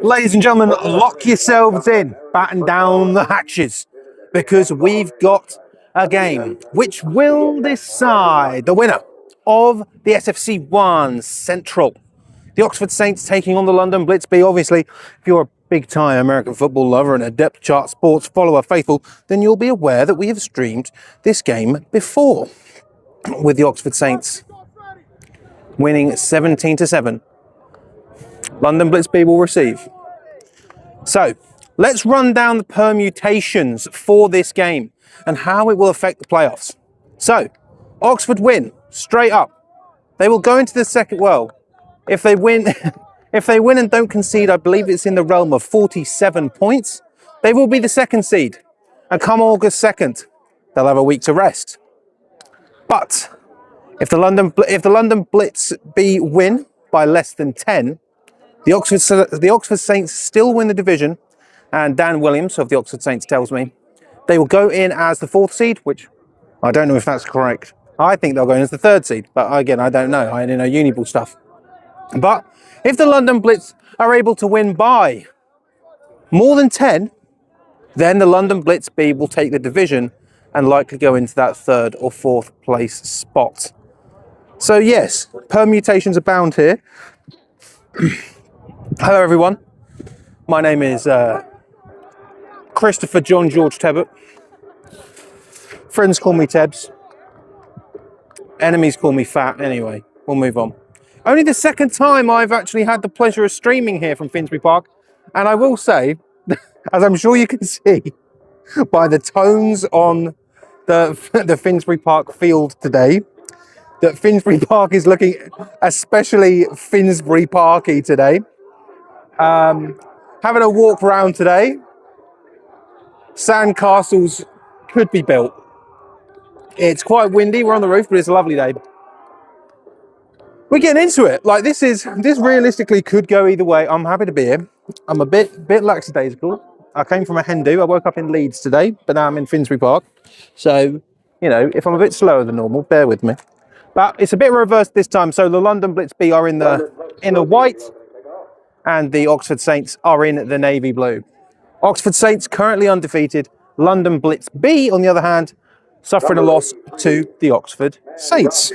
Ladies and gentlemen, lock yourselves in, batten down the hatches, because we've got a game which will decide the winner of the SFC 1 Central. The Oxford Saints taking on the London Blitzby. Obviously, if you're a big-time American football lover and a depth chart sports follower faithful, then you'll be aware that we have streamed this game before, with the Oxford Saints winning 17-7. London Blitzby will receive. So, let's run down the permutations for this game and how it will affect the playoffs. So, Oxford win straight up. They will go into the second. Well, if they win, if they win and don't concede, I believe it's in the realm of 47 points. They will be the second seed, and come August 2nd, they'll have a week to rest. But if the London Blitzby win by less than 10, the Oxford Saints still win the division, and Dan Williams of the Oxford Saints tells me they will go in as the 4th seed, which I don't know if that's correct. I think they'll go in as the 3rd seed, but again, I don't know. I don't know Uniball stuff. But if the London Blitz are able to win by more than 10, then the London Blitzby will take the division and likely go into that 3rd or 4th place spot. So yes, permutations abound here. Hello everyone, my name is Christopher John George Tebbett. Friends call me Tebbs, enemies call me Fat. Anyway, we'll move on. Only the second time I've actually had the pleasure of streaming here from Finsbury Park, and I will say, as I'm sure you can see by the tones on the Finsbury Park field today, that Finsbury Park is looking especially Finsbury Parky today. Having a walk around today, sandcastles could be built. It's quite windy, we're on the roof, but it's a lovely day. We're getting into it. Like this realistically could go either way. I'm happy to be here. I'm a bit lackadaisical. I came from a hen do. I woke up in Leeds today, but now I'm in Finsbury Park. So, you know, if I'm a bit slower than normal, bear with me. But it's a bit reversed this time. So the London Blitzby are in the white, and the Oxford Saints are in the navy blue. Oxford Saints currently undefeated. London Blitzby, on the other hand, suffering a loss to the Oxford Saints.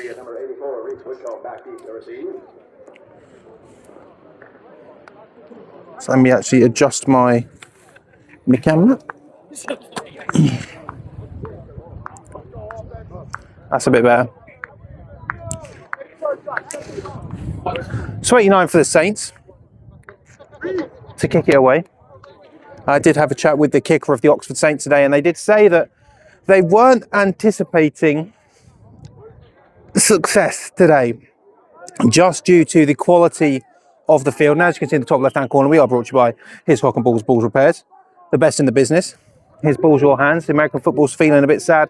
So let me actually adjust my camera. That's a bit better. So 89 for the Saints to kick it away. I did have a chat with the kicker of the Oxford Saints today, and they did say that they weren't anticipating success today just due to the quality of the field. Now, as you can see in the top left-hand corner, we are brought to you by Hiscock and Balls Repairs, the best in the business. His ball's your hands. The American football's feeling a bit sad.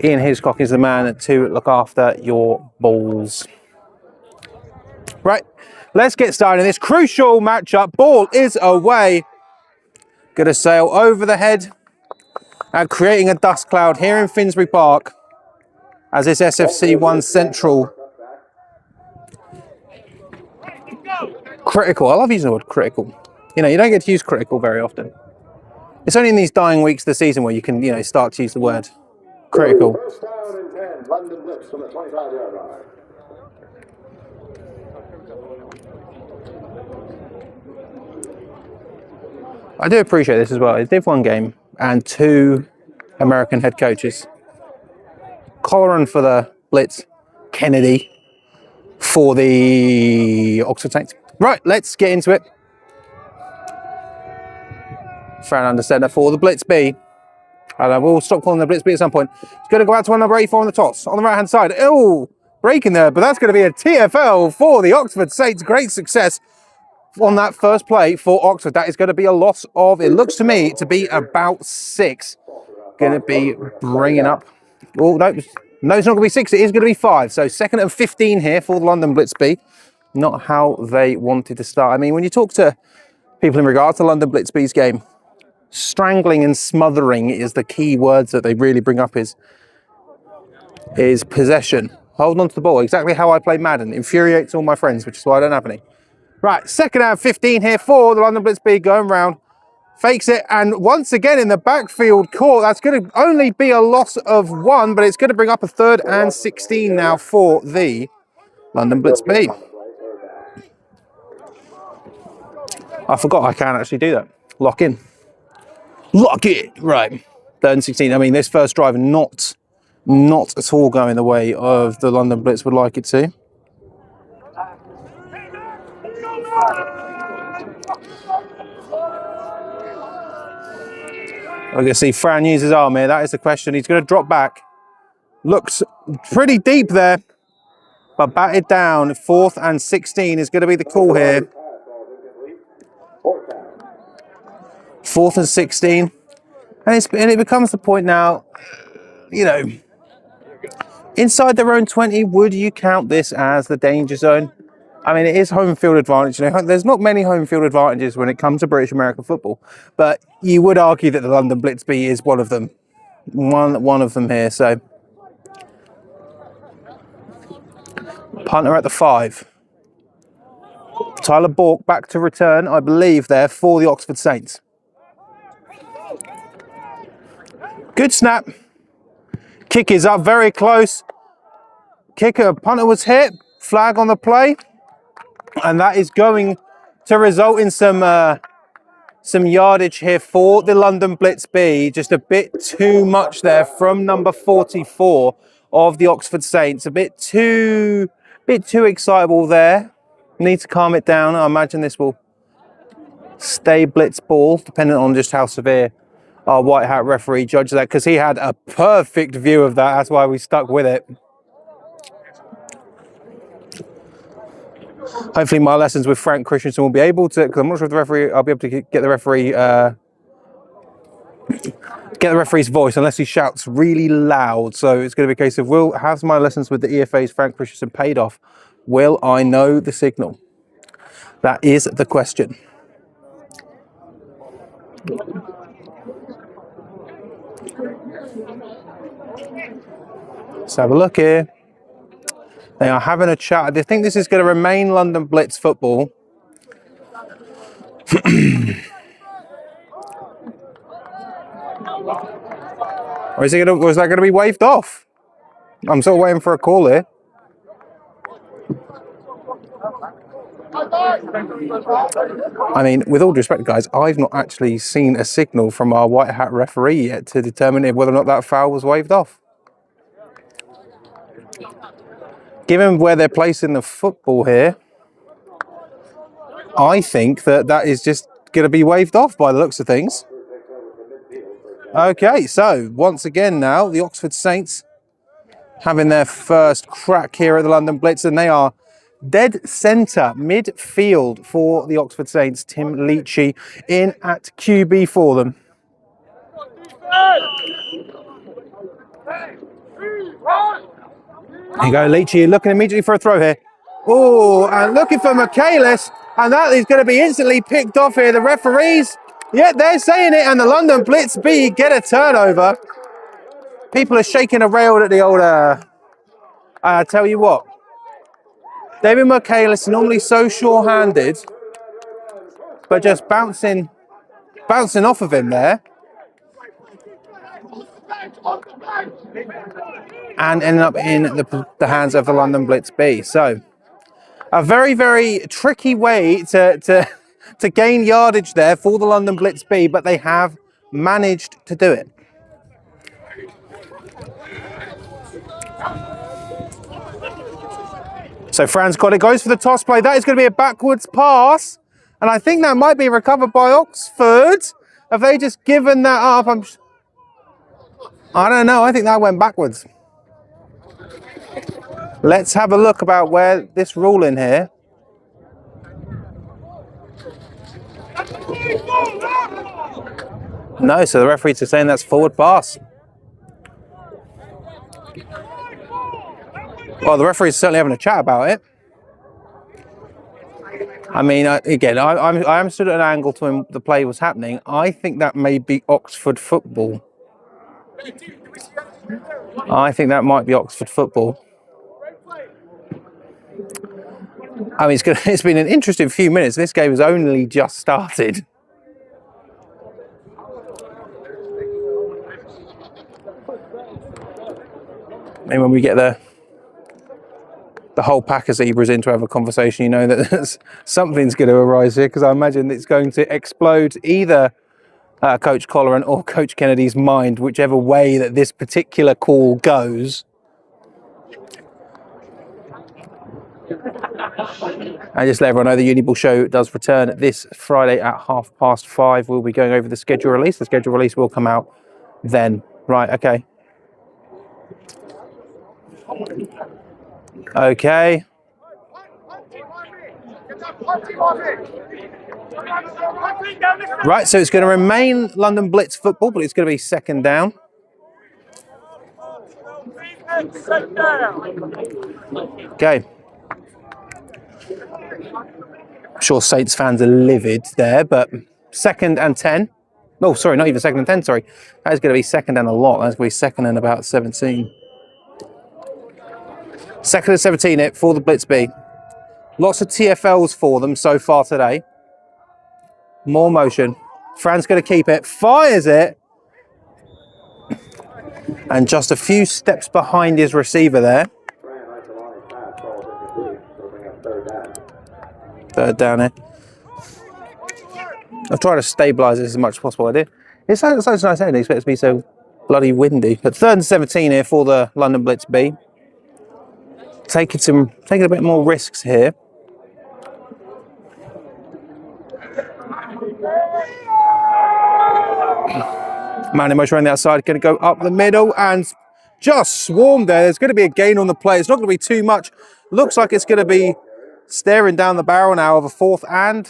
Ian Hiscock is the man to look after your balls. Right, let's get started in this crucial matchup. Ball is away. Gonna sail over the head and creating a dust cloud here in Finsbury Park as this SFC 1 Central. Critical. I love using the word critical. You know, you don't get to use critical very often. It's only in these dying weeks of the season where you can, you know, start to use the word critical. I do appreciate this as well. It's Div 1 game and 2 American head coaches. Colleran for the Blitz, Kennedy for the Oxford Saints. Right, let's get into it. Fran Anderson for the Blitzby. And I will stop calling the Blitzby at some point. It's going to go out to number 84 on the toss. On the right-hand side. Oh, breaking there, but that's going to be a TFL for the Oxford Saints. Great success on that first play for Oxford. That is going to be a loss of, it looks to me, to be about 6. Going to be bringing up. Oh, no, it's not going to be 6. It is going to be 5. So 2nd and 15 here for the London Blitzby. Not how they wanted to start. I mean, when you talk to people in regards to London Blitzby's game, strangling and smothering is the key words that they really bring up. Is possession. Hold on to the ball. Exactly how I play Madden. Infuriates all my friends, which is why I don't have any. Right, second and 15 here for the London Blitzby going round. Fakes it, and once again in the backfield court, that's going to only be a loss of 1, but it's going to bring up a 3rd and 16 now for the London Blitzby. I forgot I can actually do that. Lock in. Lock it! Right, 3rd and 16. I mean, this first drive not at all going the way of the London Blitz would like it to. We're going to see Fran use his arm here. That is the question. He's going to drop back. Looks pretty deep there, but batted down. 4th and 16 is going to be the call here. 4th and 16. And it becomes the point now, you know, inside their own 20, would you count this as the danger zone? I mean, it is home field advantage. You know, there's not many home field advantages when it comes to British American football, but you would argue that the London Blitzby is one of them. One of them here. So, punter at the 5. Tyler Bork back to return, I believe, there for the Oxford Saints. Good snap. Kick is up, very close. Punter was hit. Flag on the play. And that is going to result in some yardage here for the London Blitzby. Just a bit too much there from number 44 of the Oxford Saints. A bit too excitable there. Need to calm it down. I imagine this will stay blitz ball, depending on just how severe our white hat referee judges that, because he had a perfect view of that. That's why we stuck with it. Hopefully my lessons with Frank Christensen will be able to, because I'm not sure if the referee, I'll be able to get the referee's voice unless he shouts really loud. So it's going to be a case of, has my lessons with the EFA's Frank Christensen paid off? Will I know the signal? That is the question. Let's have a look here. They are having a chat. I think this is going to remain London Blitz football. Or is that going to be waved off? I'm still waiting for a call here. I mean, with all due respect, guys, I've not actually seen a signal from our white hat referee yet to determine whether or not that foul was waved off. Given where they're placing the football here, I think that is just going to be waved off by the looks of things. Okay, so once again now, the Oxford Saints having their first crack here at the London Blitz, and they are dead centre midfield for the Oxford Saints. Tim Leachy in at QB for them. There you go, Leachy looking immediately for a throw here. Oh, and looking for Michaelis, and that is going to be instantly picked off here. The referees, yeah, they're saying it, and the London Blitzby get a turnover. People are shaking a rail at the old, I tell you what, David Michaelis, normally so sure-handed, but just bouncing off of him there. And ending up in the hands of the London Blitzby. So a very, very tricky way to gain yardage there for the London Blitzby, but they have managed to do it. So Fran's got it, goes for the toss play. That is going to be a backwards pass. And I think that might be recovered by Oxford. Have they just given that up? I don't know. I think that went backwards. Let's have a look about where this ruling here. No, so the referees are saying that's forward pass. Well, the referee's certainly having a chat about it. I mean, again, I am stood at an angle to when the play was happening. I think that may be Oxford football. I think that might be Oxford football. I mean, it's been an interesting few minutes. This game has only just started. And when we get the whole pack of zebras in to have a conversation, you know that something's going to arise here, because I imagine it's going to explode either Coach Colleran or Coach Kennedy's mind, whichever way that this particular call goes. And just let everyone know the Uniball show does return this Friday at 5:30. We'll be going over the schedule release. The schedule release will come out then. Right, okay. Okay. Right, so it's going to remain London Blitz football, but it's going to be second down. Okay. I'm sure Saints fans are livid there, but 2nd and 10. Oh, sorry, not even 2nd and 10, sorry. That is going to be 2nd and a lot. That's going to be 2nd and about 17. 2nd and 17 it for the blitzby. Lots of TFLs for them so far today. More motion. Fran's going to keep it, fires it. And just a few steps behind his receiver there. Third down here. I'll try to stabilise this as much as possible. I did. It's so nice, I didn't expect it to be so bloody windy. But 3rd and 17 here for the London Blitz B. Taking a bit more risks here. Man in motion around the outside, going to go up the middle and just swarmed there. There's going to be a gain on the play. It's not going to be too much. Looks like it's going to be staring down the barrel now of a 4th and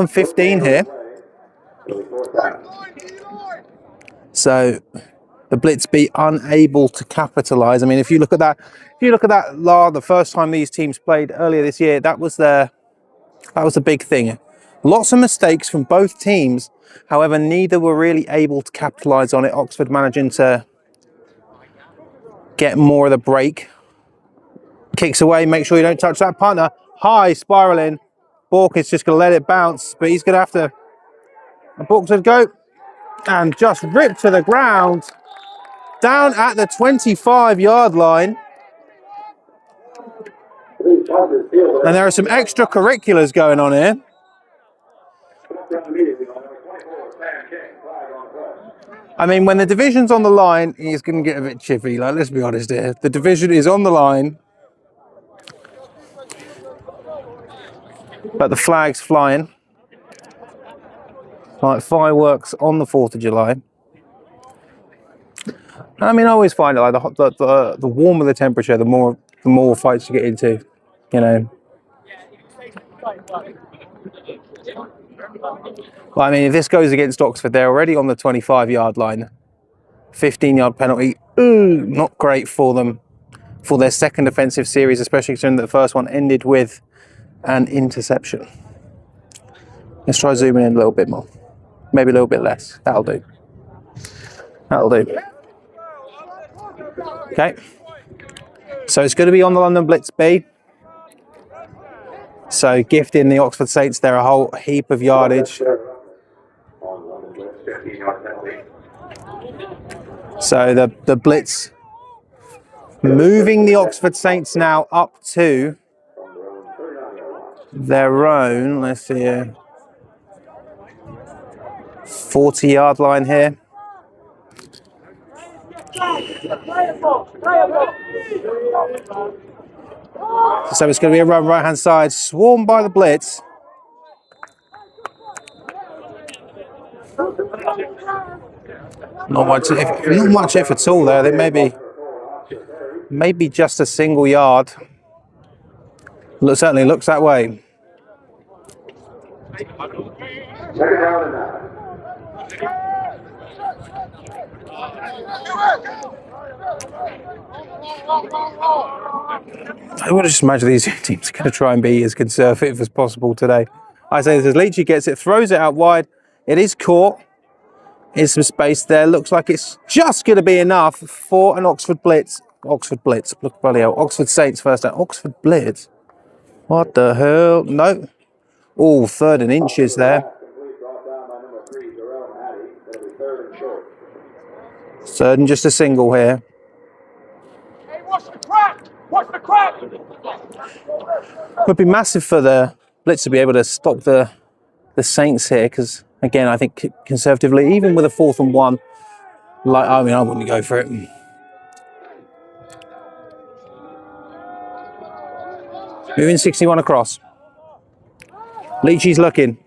15 here. So the Blitz be unable to capitalise. I mean, if you look at that, the first time these teams played earlier this year, that was a big thing. Lots of mistakes from both teams. However, neither were really able to capitalise on it. Oxford managing to get more of the break. Kicks away, make sure you don't touch that punter. High, spiralling. Bork is just going to let it bounce, but he's going to have to... Bork's going to go and just rip to the ground. Down at the 25-yard line. And there are some extracurriculars going on here. I mean, when the division's on the line, he's going to get a bit chippy. Like, let's be honest here. The division is on the line. But the flag's flying. Like fireworks on the 4th of July. I mean, I always find it like the warmer the temperature, the more fights you get into, you know. Well, I mean, if this goes against Oxford, they're already on the 25-yard line. 15-yard penalty. Ooh, not great for them for their 2nd offensive series, especially considering that the first one ended with an interception. Let's try zooming in a little bit more. Maybe a little bit less. That'll do. That'll do. Okay. So it's going to be on the London Blitz B. So gifting the Oxford Saints there a whole heap of yardage. So the Blitz moving the Oxford Saints now up to their own, let's see here, 40-yard line here. So it's going to be a run right-hand side, swarmed by the Blitz. Not much if at all there. They maybe just a single yard. Certainly looks that way. I would just imagine these teams are going to try and be as conservative as possible today. I say this as Leachy gets it, throws it out wide. It is caught. There's some space there. Looks like it's just going to be enough for an Oxford Blitz Oxford Blitz. Look, bloody hell. Oxford Saints first down. Oxford Blitz. What the hell? No. Oh, 3rd and inches there. 3rd and just a single here. Hey, watch the crack! Watch the crack! Would be massive for the Blitz to be able to stop the Saints here, because again, I think conservatively, even with a 4th and 1, like, I mean, I wouldn't go for it. Moving 61 across. Leachy's looking.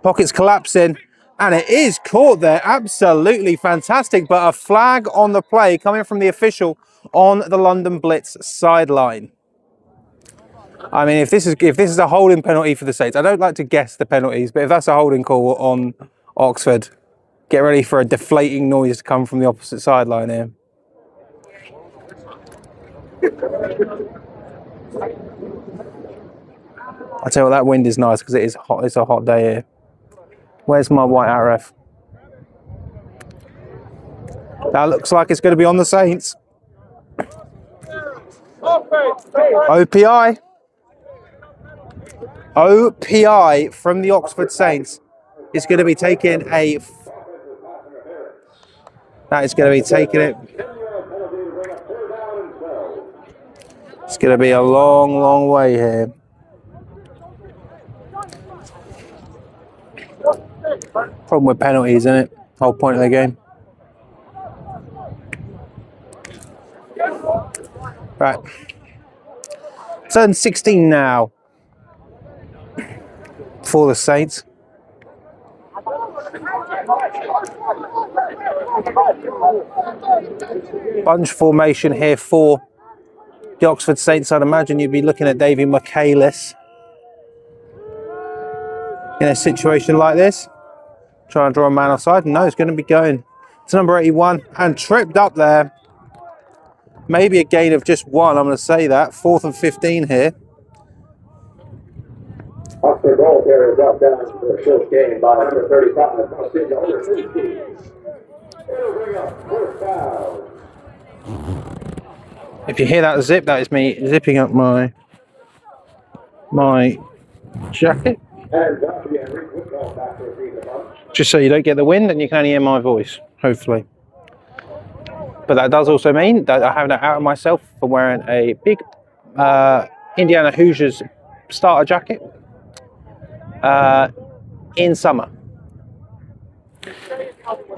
Pockets collapsing. And it is caught there. Absolutely fantastic. But a flag on the play coming from the official on the London Blitz sideline. I mean, if this is a holding penalty for the Saints, I don't like to guess the penalties, but if that's a holding call on Oxford, get ready for a deflating noise to come from the opposite sideline here. I tell you what, that wind is nice because it is hot. It's a hot day here. Where's my white RF? That looks like it's going to be on the Saints. OPI. OPI from the Oxford Saints is going to be taking a... That is going to be taking it. It's going to be a long, long way here. Problem with penalties, isn't it? Whole point of the game. Right. Turn 16 now for the Saints. Bunch formation here for the Oxford Saints. I'd imagine you'd be looking at Davy Michaelis in a situation like this. Trying to draw a man offside. No, it's going to be going to number 81 and tripped up there. Maybe a gain of just 1, I'm going to say that. 4th and 15 here. Oxford ball carrier brought down for a short gain by number 35. It'll bring up 4th foul. If you hear that zip, that is me zipping up my jacket. Just so you don't get the wind and you can only hear my voice, hopefully. But that does also mean that I have no out of myself for wearing a big Indiana Hoosiers starter jacket in summer.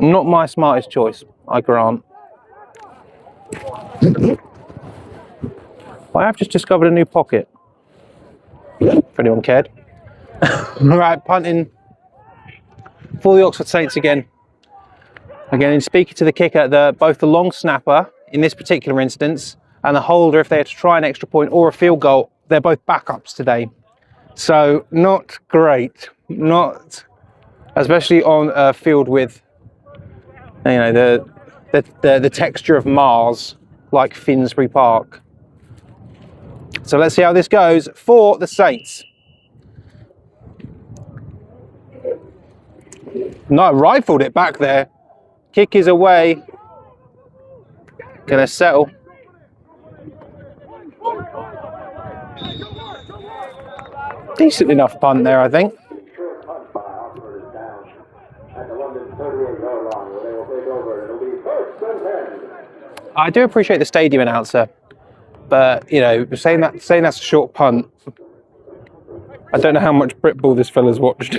Not my smartest choice, I grant. I have just discovered a new pocket, if anyone cared. Right, punting for the Oxford Saints again. Again, in speaking to the kicker, both the long snapper in this particular instance and the holder, if they had to try an extra point or a field goal, they're both backups today. So not great, not especially on a field with, you know, the texture of Mars, like Finsbury Park. So let's see how this goes for the Saints. No, rifled it back there. Kick is away. Gonna settle. Decent enough punt there, I think. I do appreciate the stadium announcer, but you know, saying that's a short punt. I don't know how much Britball this fella's watched.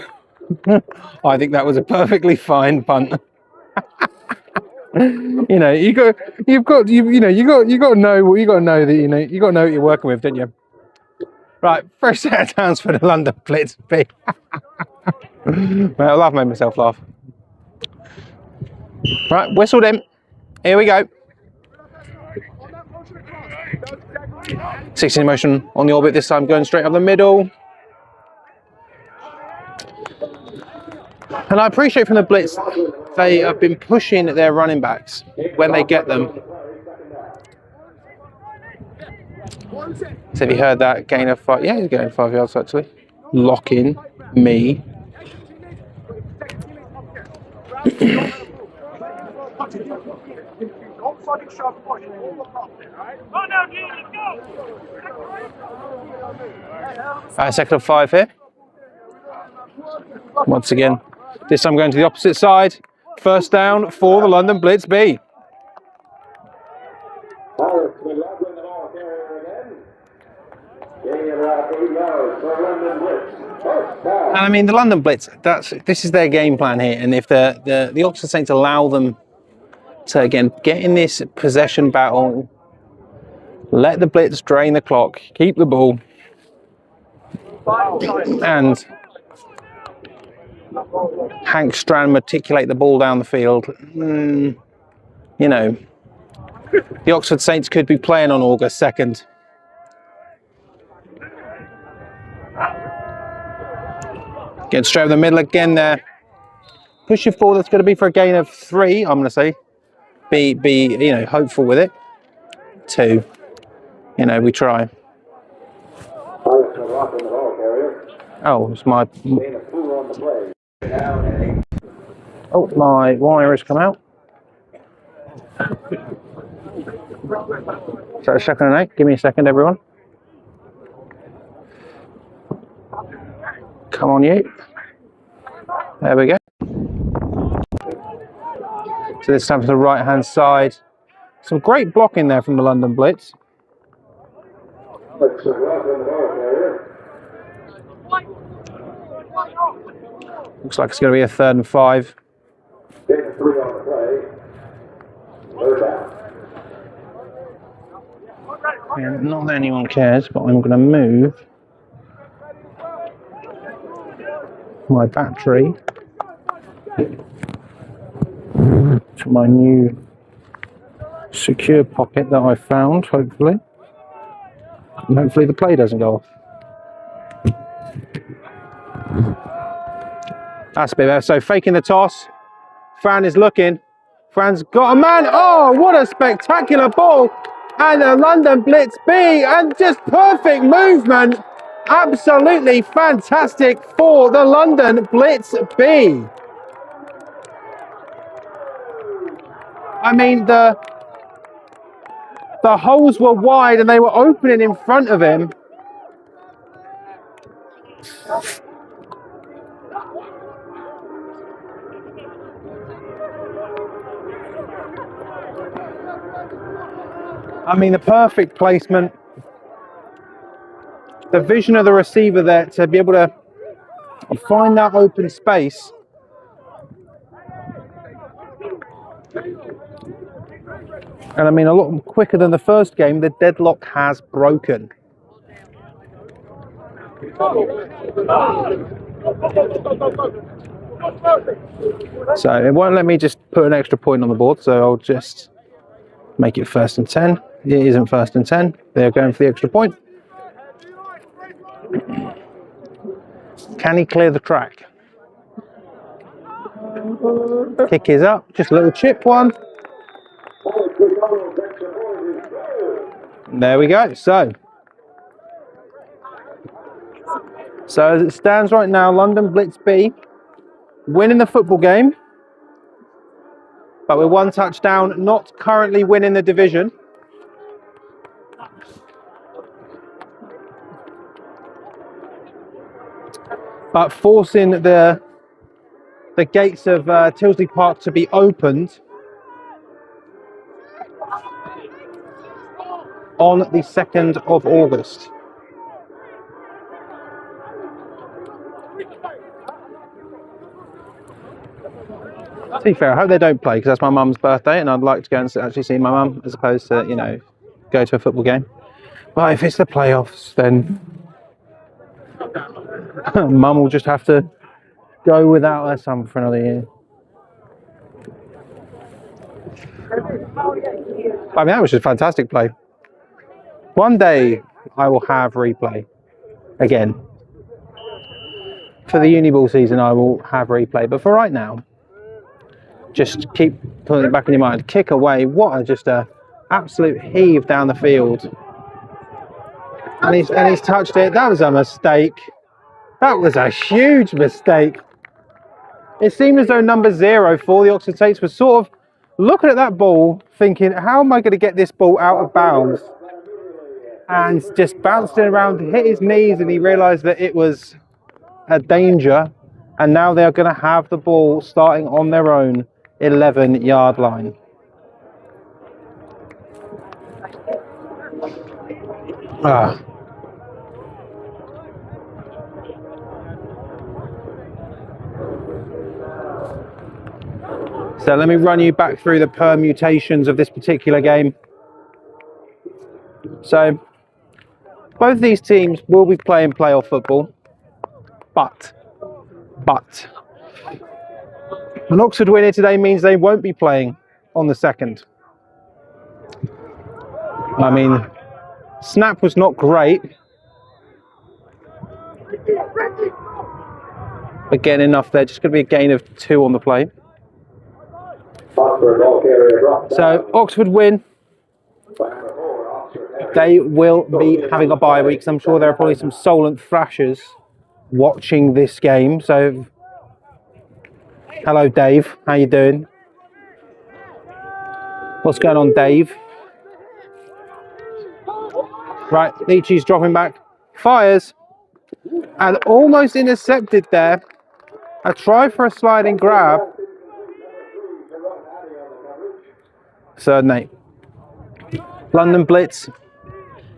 I think that was a perfectly fine punt. You know, you got to know what you're working with, don't you? Right, first set of downs for the London Blitz. Well, I've made myself laugh. Right, whistled in. Here we go. 16 motion on the orbit this time, going straight up the middle. And I appreciate from the Blitz, they have been pushing their running backs when they get them. So have you heard that gain of 5? Yeah, he's getting 5 yards actually. Lock in me. Second of 5 here. Once again, this time going to the opposite side. First down for the London Blitz B. And I mean, the London Blitz, this is their game plan here. And if the Oxford Saints allow them to, again, get in this possession battle, let the Blitz drain the clock, keep the ball, and Hank Strand matriculate the ball down the field, you know, the Oxford Saints could be playing on August 2nd. Getting straight over the middle again there. Push your forward, that's going to be for a gain of 3, I'm going to say. Be you know, hopeful with it. 2, you know, we try. Oh, it's my... Oh, my wire has come out. So a second and 8. Give me a second, everyone. Come on, you. There we go. So this time to the right-hand side. Some great blocking there from the London Blitz. Looks like it's going to be a 3rd and 5. Yeah, not that anyone cares, but I'm going to move my battery to my new secure pocket that I found, hopefully. And hopefully the play doesn't go off. That's a bit better. So faking the toss. Fran is looking. Fran's got a man. Oh, what a spectacular ball. And the London Blitz B, and just perfect movement. Absolutely fantastic for the London Blitz B. I mean, the holes were wide and they were opening in front of him. I mean, the perfect placement. The vision of the receiver there to be able to find that open space. And I mean, a lot quicker than the first game, the deadlock has broken. So it won't let me just put an extra point on the board, so I'll just make it 1st and 10. It isn't 1st and 10. They're going for the extra point. Can he clear the track? Kick is up, just a little chip one. There we go. So as it stands right now, London Blitz B winning the football game, but with 1 touchdown, not currently winning the division. But forcing the gates of Tilsley Park to be opened on the 2nd of August. To be fair, I hope they don't play, because that's my mum's birthday and I'd like to go and actually see my mum as opposed to, you know, go to a football game. But if it's the playoffs, then mum will just have to go without her son for another year. I mean, that was just a fantastic play. One day I will have replay again. For the uni ball season, I will have replay. But for right now, just keep putting it back in your mind. Kick away. What just a absolute heave down the field. And he's touched it. That was a mistake. That was a huge mistake. It seemed as though number 0 for the Oxford Saints was sort of looking at that ball, thinking, how am I going to get this ball out of bounds? And just bounced it around, hit his knees, and he realised that it was a danger. And now they're going to have the ball starting on their own 11-yard line. So let me run you back through the permutations of this particular game. So both these teams will be playing playoff football, but an Oxford win here today means they won't be playing on the 2nd. I mean, snap was not great. Again, enough there. Just going to be a gain of 2 on the play. So Oxford win. They will be having a bye week. So I'm sure there are probably some Solent thrashers watching this game. So hello, Dave. How you doing? What's going on, Dave? Right, Leachy's dropping back. Fires. And almost intercepted there. A try for a sliding grab. Third and 8. London Blitz.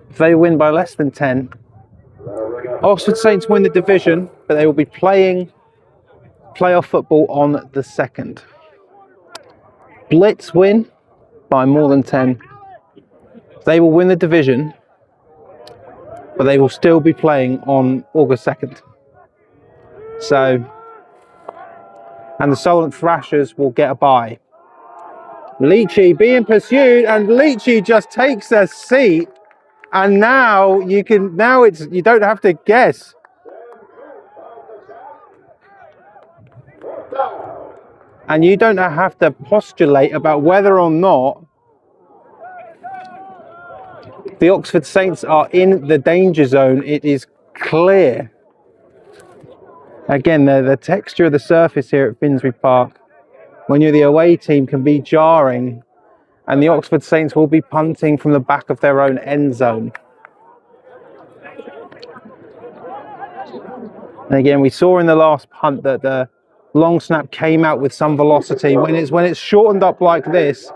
If they win by less than 10. Oxford Saints win the division, but they will be playing playoff football on the 2nd. Blitz win by more than 10. They will win the division, but they will still be playing on August 2nd. So, and the Solent Thrashers will get a bye. Leachy being pursued, and Leachy just takes a seat, and now you don't have to guess. And you don't have to postulate about whether or not the Oxford Saints are in the danger zone. It is clear. Again, the texture of the surface here at Finsbury Park, when you're the away team, can be jarring. And the Oxford Saints will be punting from the back of their own end zone. And again, we saw in the last punt that the long snap came out with some velocity. When it's shortened up like this,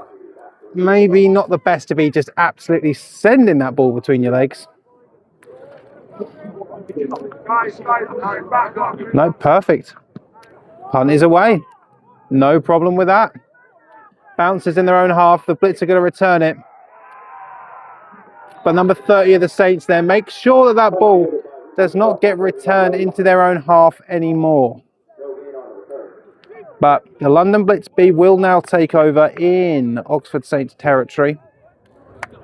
maybe not the best to be just absolutely sending that ball between your legs. No, perfect. Punt is away. No problem with that. Bounces in their own half. The Blitz are going to return it. But number 30 of the Saints there makes sure that that ball does not get returned into their own half anymore. But the London Blitzby will now take over in Oxford Saints territory,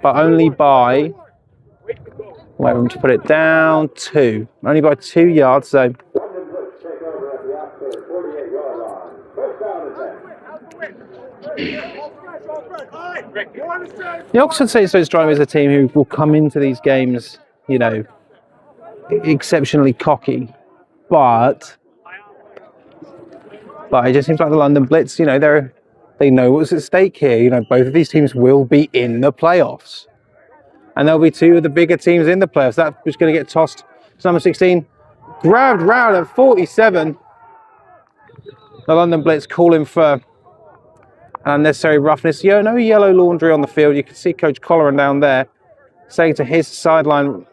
but only by, wait, I'm to put it down, 2. Only by 2 yards, so. The Oxford Saints Drivers is a team who will come into these games, you know, exceptionally cocky, but it just seems like the London Blitz, you know, they know what's at stake here. You know, both of these teams will be in the playoffs, and there'll be 2 of the bigger teams in the playoffs. That was going to get tossed. It's number 16, grabbed round at 47. The London Blitz calling for unnecessary roughness. No yellow laundry on the field. You can see Coach Colleran down there saying to his sideline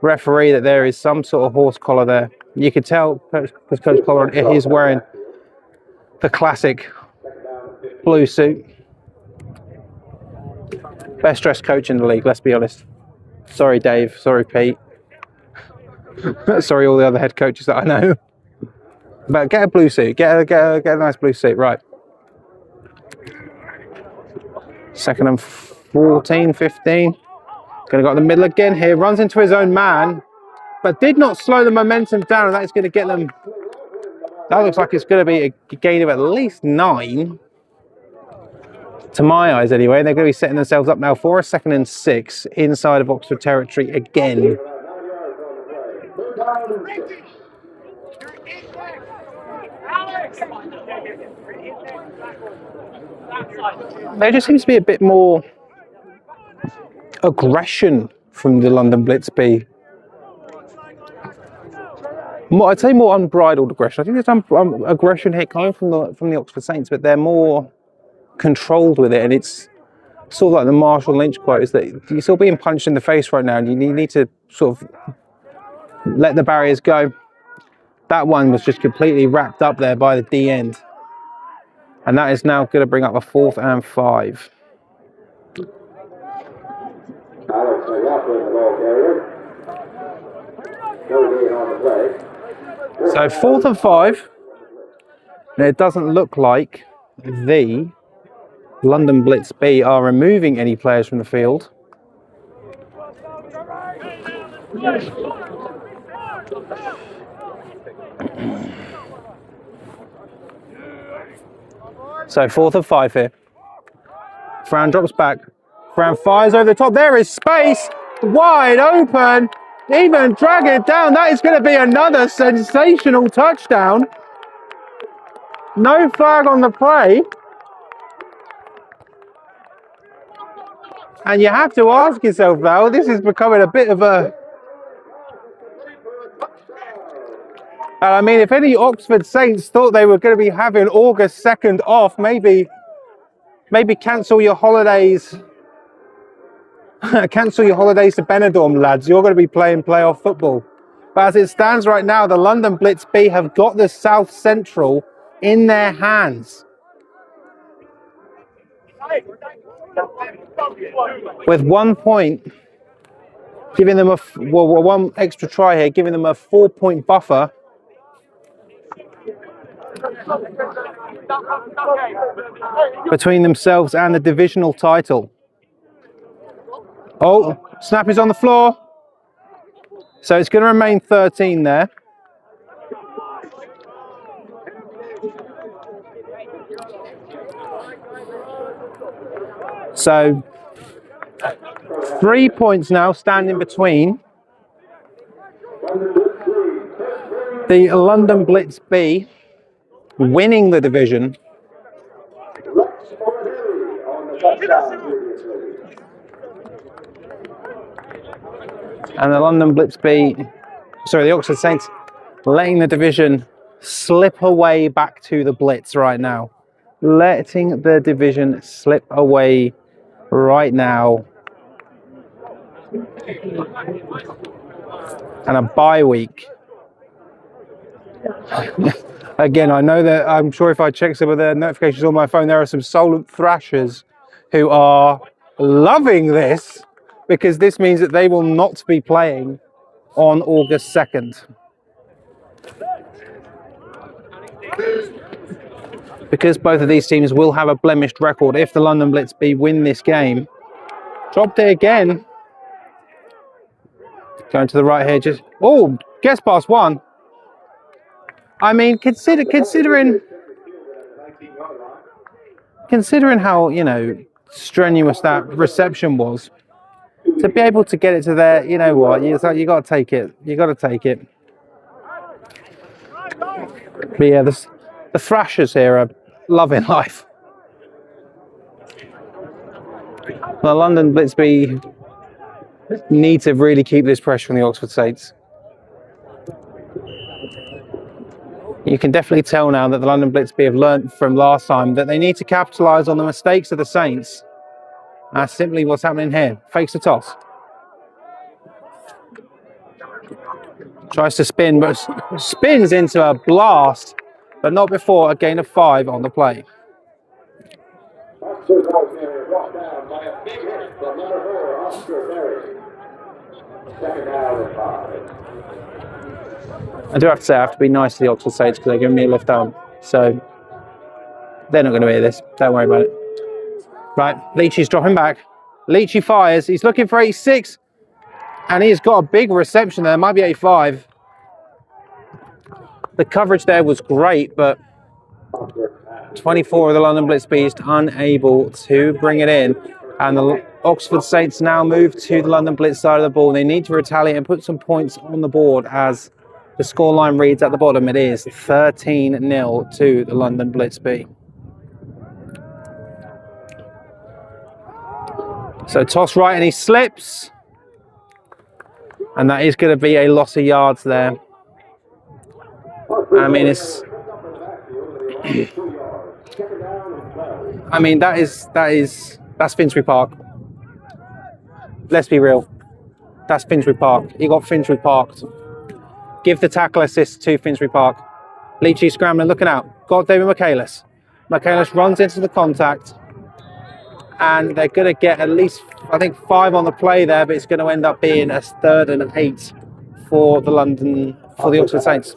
referee that there is some sort of horse collar there. You can tell because Coach Colleran is wearing the classic blue suit. Best dressed coach in the league, let's be honest. Sorry, Dave. Sorry, Pete. Sorry, all the other head coaches that I know. But get a blue suit. Get a nice blue suit. Right. 2nd and 14, 15. Going to go in the middle again here. Runs into his own man, but did not slow the momentum down. And that is going to get them. That looks like it's going to be a gain of at least 9. To my eyes, anyway. They're going to be setting themselves up now for a 2nd and 6 inside of Oxford territory again. There just seems to be a bit more aggression from the London Blitzby. I'd say more unbridled aggression. I think there's some aggression here coming from the Oxford Saints, but they're more controlled with it, and it's sort of like the Marshall Lynch quote, is that you're still being punched in the face right now, and you need to sort of let the barriers go. That one was just completely wrapped up there by the D end, and that is now going to bring up a 4th and 5. So 4th and 5, and it doesn't look like the London Blitzby are removing any players from the field. So 4th and 5 here. Fran drops back. Fran fires over the top. There is space, wide open. Even drag it down. That is going to be another sensational touchdown. No flag on the play. And you have to ask yourself now, this is becoming a bit of a... I mean, if any Oxford Saints thought they were going to be having August 2nd off, maybe cancel your holidays. Cancel your holidays to Benidorm, lads. You're going to be playing playoff football. But as it stands right now, the London Blitzby have got the South Central in their hands. With 1 point, giving them one extra try here, giving them a 4-point buffer. Between themselves and the divisional title. Oh, snap is on the floor. So it's going to remain 13 there. So 3 points now standing between the London Blitzby winning the division and the London Blitzby, sorry, the Oxford Saints letting the division slip away back to the Blitz right now. Letting the division slip away right now. And a bye week. Again, I know that I'm sure if I check some of the notifications on my phone, there are some Solent Thrashers who are loving this, because this means that they will not be playing on August 2nd. Because both of these teams will have a blemished record if the London Blitzby win this game. Dropped it again. Going to the right here, just, oh, guess past one. I mean, considering how, you know, strenuous that reception was, to be able to get it to there, you know what, you got to take it. You got to take it. But yeah, the Thrashers here are loving life. The London Blitzby need to really keep this pressure on the Oxford Saints. You can definitely tell now that the London Blitzby have learnt from last time that they need to capitalise on the mistakes of the Saints. That's simply what's happening here. Fakes the toss. Tries to spin, but spins into a blast, but not before a gain of 5 on the play. I do have to say, I have to be nice to the Oxford Saints because they're giving me a lift home. So they're not going to hear this. Don't worry about it. Right, Leachy's dropping back. Leachy fires. He's looking for 86. And he's got a big reception there. Might be 85. The coverage there was great, but 24 of the London Blitzby is unable to bring it in. And the Oxford Saints now move to the London Blitz side of the ball. They need to retaliate and put some points on the board as the scoreline reads at the bottom. It is 13-0 to the London Blitzby. So toss right and he slips. And that is going to be a loss of yards there. I mean, that's Finsbury Park. Let's be real. That's Finsbury Park. He got Finsbury parked. Give the tackle assist to Finsbury Park. Leachy scrambling, looking out. Got David Michaelis. Michaelis runs into the contact. And they're going to get at least, I think, 5 on the play there, but it's going to end up being a 3rd and 8 for the Oxford Saints.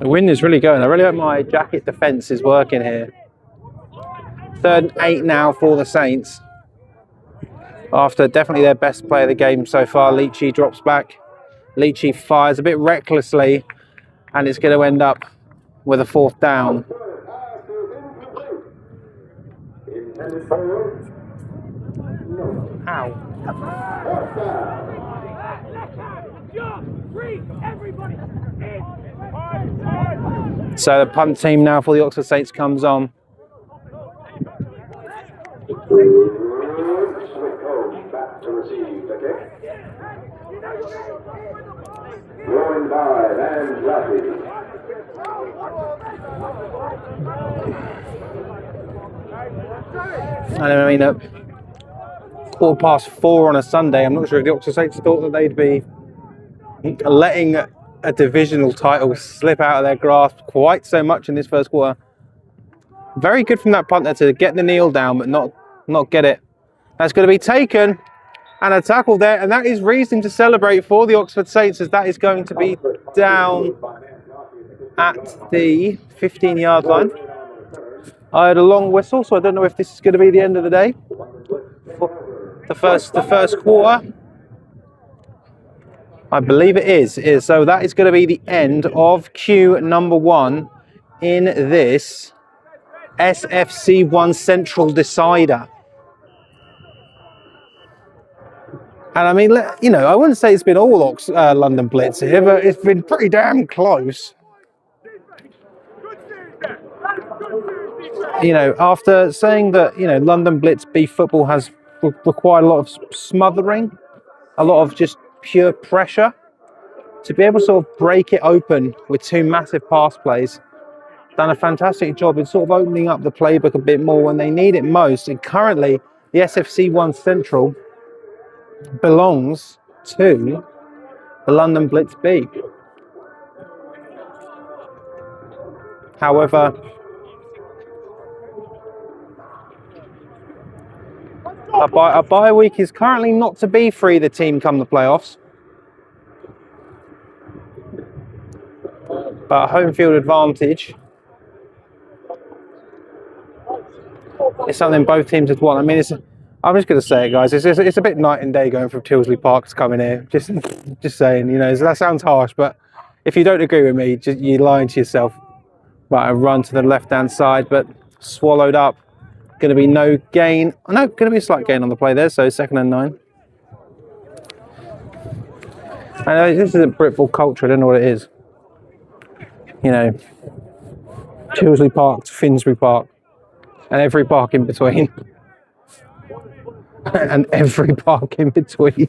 The wind is really going. I really hope my jacket defence is working here. 3rd and 8 now for the Saints. After definitely their best play of the game so far, Leachy drops back. Leachy fires a bit recklessly, and it's going to end up with a 4th down. Ow. So the punt team now for the Oxford Saints comes on. I mean, at 4:15 on a Sunday, I'm not sure if the Oxford Saints thought that they'd be letting a divisional title slip out of their grasp quite so much in this first quarter. Very good from that punter to get the kneel down, but not get it. That's going to be taken, and a tackle there, and that is reason to celebrate for the Oxford Saints, as that is going to be down at the 15-yard line. I had a long whistle, so I don't know if this is going to be the end of the day. The first quarter. I believe it is. So that is going to be the end of Q number 1 in this SFC 1 Central Decider. And I mean, you know, I wouldn't say it's been all London Blitz here, but it's been pretty damn close. You know, after saying that, you know, London Blitz B football has required a lot of smothering, a lot of just pure pressure, to be able to sort of break it open with 2 massive pass plays, done a fantastic job in sort of opening up the playbook a bit more when they need it most. And currently, the SFC 1 Central belongs to the London Blitz B. However, a bye week is currently not to be for either team come the playoffs. But a home field advantage is something both teams would want. I mean, I'm just going to say it, guys. It's a bit night and day going from Tilsley Park to coming here. Just saying, you know, that sounds harsh, but if you don't agree with me, you're lying to yourself. Right, a run to the left-hand side, but swallowed up. Going to be no gain. No, going to be a slight gain on the play there, so 2nd and 9. I know this isn't Britball culture, I don't know what it is. You know, Tilsley Park to Finsbury Park, and every park in between. And every park in between.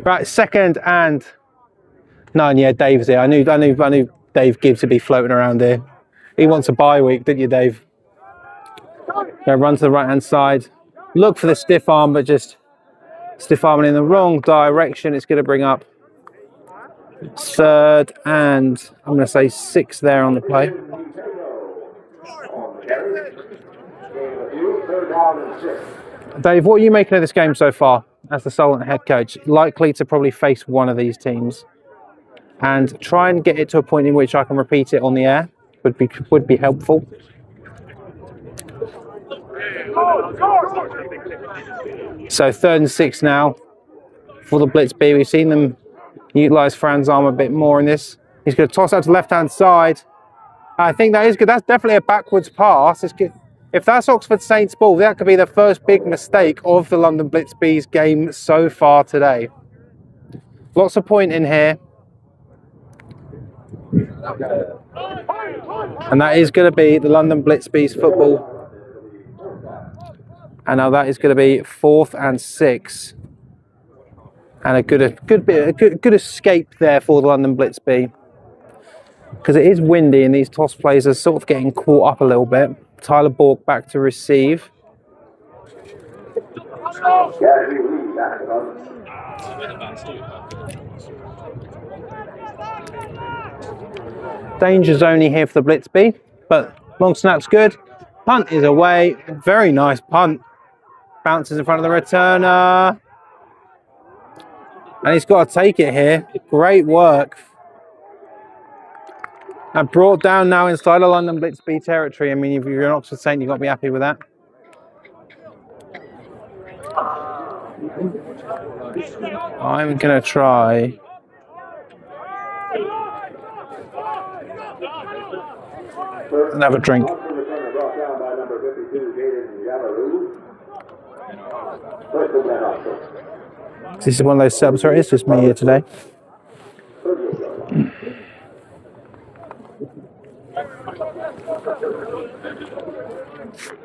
Right, 2nd and 9. Yeah, Dave's here. I knew Dave Gibbs would be floating around here. He wants a bye week, didn't you, Dave? Go run to the right-hand side. Look for the stiff arm, but just stiff arming in the wrong direction. It's going to bring up 3rd and I'm going to say 6 there on the play. Dave, what are you making of this game so far as the Solent head coach? Likely to probably face one of these teams, and try and get it to a point in which I can repeat it on the air would be helpful. So 3rd and 6 now for the Blitz B. We've seen them utilise Fran's arm a bit more in this. He's going to toss out to the left-hand side. I think that is good. That's definitely a backwards pass. It's good. If that's Oxford Saints ball, that could be the first big mistake of the London Blitzby's game so far today. Lots of point in here. And that is going to be the London Blitzby's football. And now that is going to be 4th and 6. And a good escape there for the London Blitzby. Because it is windy and these toss players are sort of getting caught up a little bit. Tyler Bork back to receive. Danger zone here for the Blitzby, but long snap's good. Punt is away. Very nice punt. Bounces in front of the returner. And he's got to take it here. Great work. And brought down now inside of London Blitzby territory. I mean, if you're an Oxford Saint, you've got to be happy with that. I'm going to try. And have a drink. This is one of those setups where it's just me here today.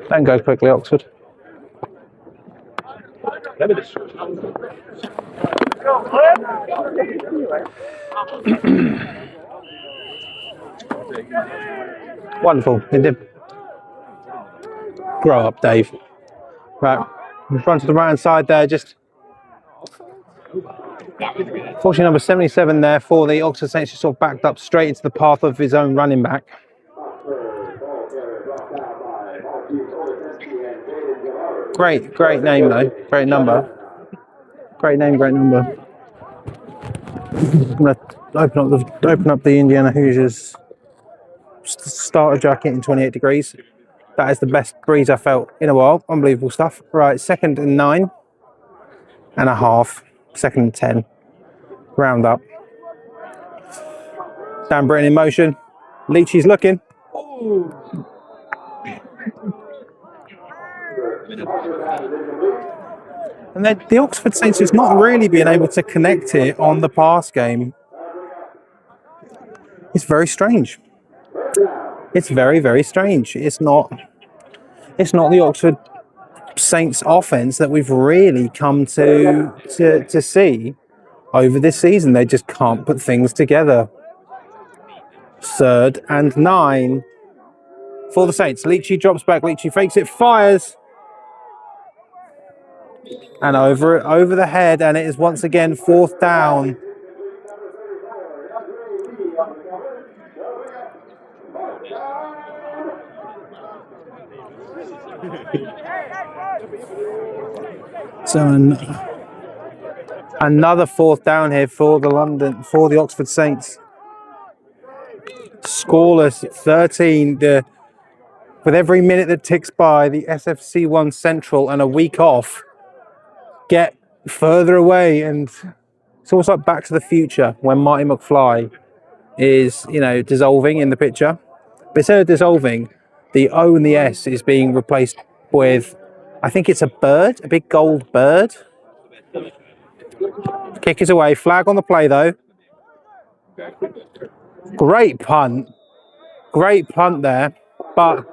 Don't go quickly, Oxford. Wonderful. They did. Grow up, Dave. Right, in front of the right-hand side there, just fortunately number 77 there for the Oxford Saints, just sort of backed up straight into the path of his own running back. Great name though, great number. Great name, great number. I'm going to open up the Indiana Hoosiers starter jacket in 28 degrees. That is the best breeze I felt in a while. Unbelievable stuff. Right, 2nd and 9 and a half. 2nd and 10. Round up. Dan Britton in motion. Leachy's looking. Ooh. And then the Oxford Saints has not really been able to connect it on the pass game. It's very strange. It's very, very strange. It's not the Oxford Saints offense that we've really come to see over this season. They just can't put things together. 3rd and 9 for the Saints. Leachy drops back. Leachy fakes it, fires. And over the head, and it is once again 4th down. So another 4th down here for the Oxford Saints. Scoreless 13. With every minute that ticks by, the SFC 1 Central and a week off get further away, and it's almost like Back to the Future when Marty McFly is, dissolving in the picture. But instead of dissolving, the O and the S is being replaced with, I think it's a bird, a big gold bird. Kick is away. Flag on the play though. Great punt. Great punt there. But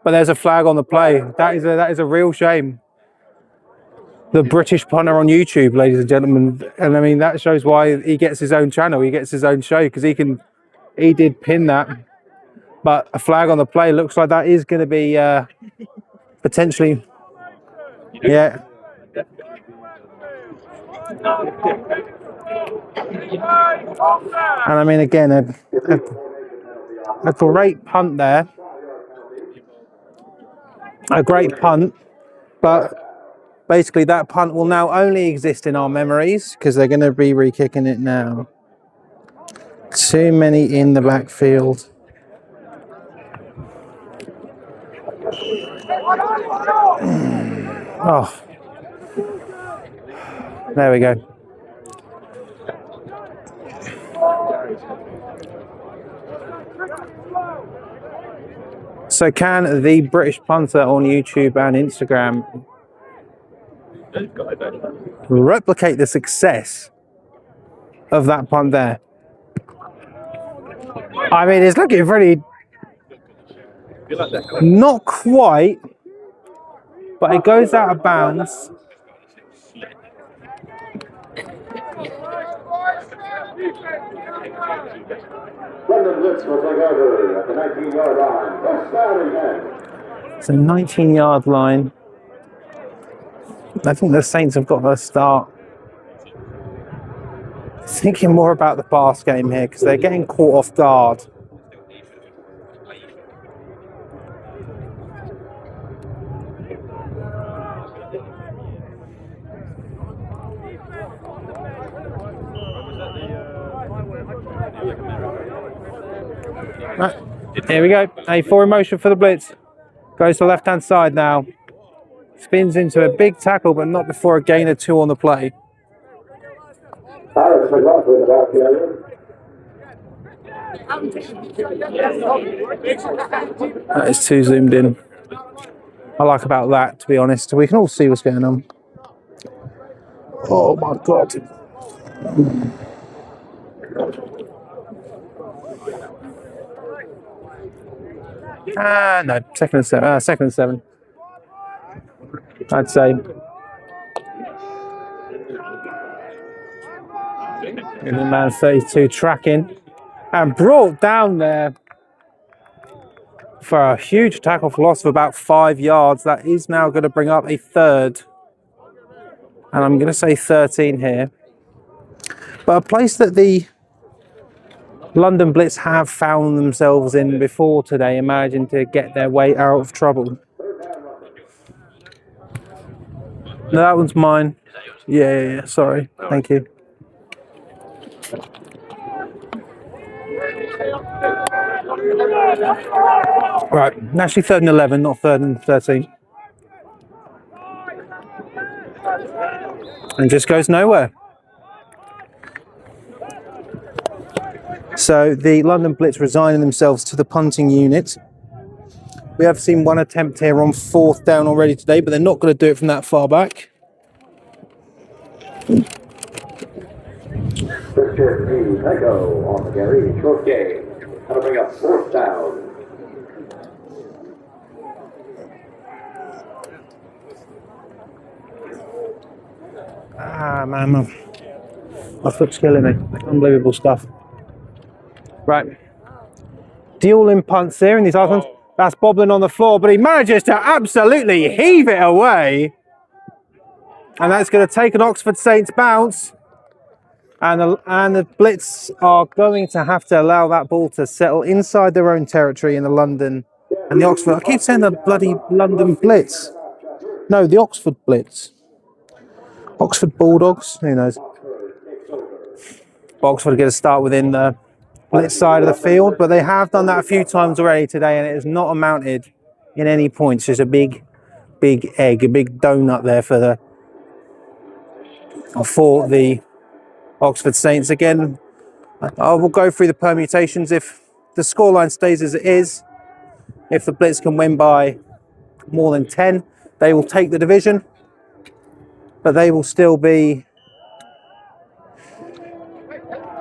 there's a flag on the play. That is a real shame. The British punter on YouTube, ladies and gentlemen. And I mean, that shows why he gets his own channel. He gets his own show because he did pin that. But a flag on the play looks like that is going to be potentially, yeah. And I mean, again, a great punt there. A great punt, but basically that punt will now only exist in our memories because they're going to be re-kicking it now. Too many in the backfield. Oh, there we go. So can the British punter on YouTube and Instagram replicate the success of that punt there? I mean, it's looking pretty... Not quite, but it goes out of bounds. London Blitz will take over at the 19-yard line. First down again. It's a 19-yard line. I think the Saints have got their start thinking more about the pass game here because they're getting caught off guard. Right, here we go. A forward motion for the Blitz. Goes to the left-hand side now. Spins into a big tackle, but not before a gain of 2 on the play. That is too zoomed in. I like about that, to be honest. We can all see what's going on. Oh my God. No, second and seven. I'd say. And the man 32 tracking and brought down there for a huge tackle for loss of about 5 yards. That is now going to bring up a third. And I'm going to say 13 here. But a place that the London Blitz have found themselves in before today and managing to get their way out of trouble. No, that one's mine. Yeah, sorry. Thank you. Right, actually 3rd and 11, not 3rd and 13. And just goes nowhere. So the London Blitz resigning themselves to the punting unit. We have seen one attempt here on 4th down already today, but they're not going to do it from that far back. Echo on the carry, short game. That'll bring up 4th down. Ah, man, my foot's killing me. Unbelievable stuff. Right. Dueling punts here in these other ones. That's bobbling on the floor, but he manages to absolutely heave it away. And that's going to take an Oxford Saints bounce. And the Blitz are going to have to allow that ball to settle inside their own territory in the London and the Oxford. I keep saying the bloody London Blitz. No, the Oxford Blitz. Oxford Bulldogs, who knows. Oxford are going to start within the Blitz side of the field, but they have done that a few times already today, and it has not amounted in any points. There's a big egg, a big donut there for the Oxford Saints. Again, I will go through the permutations. If the scoreline stays as it is, if the Blitz can win by more than 10, they will take the division, but they will still be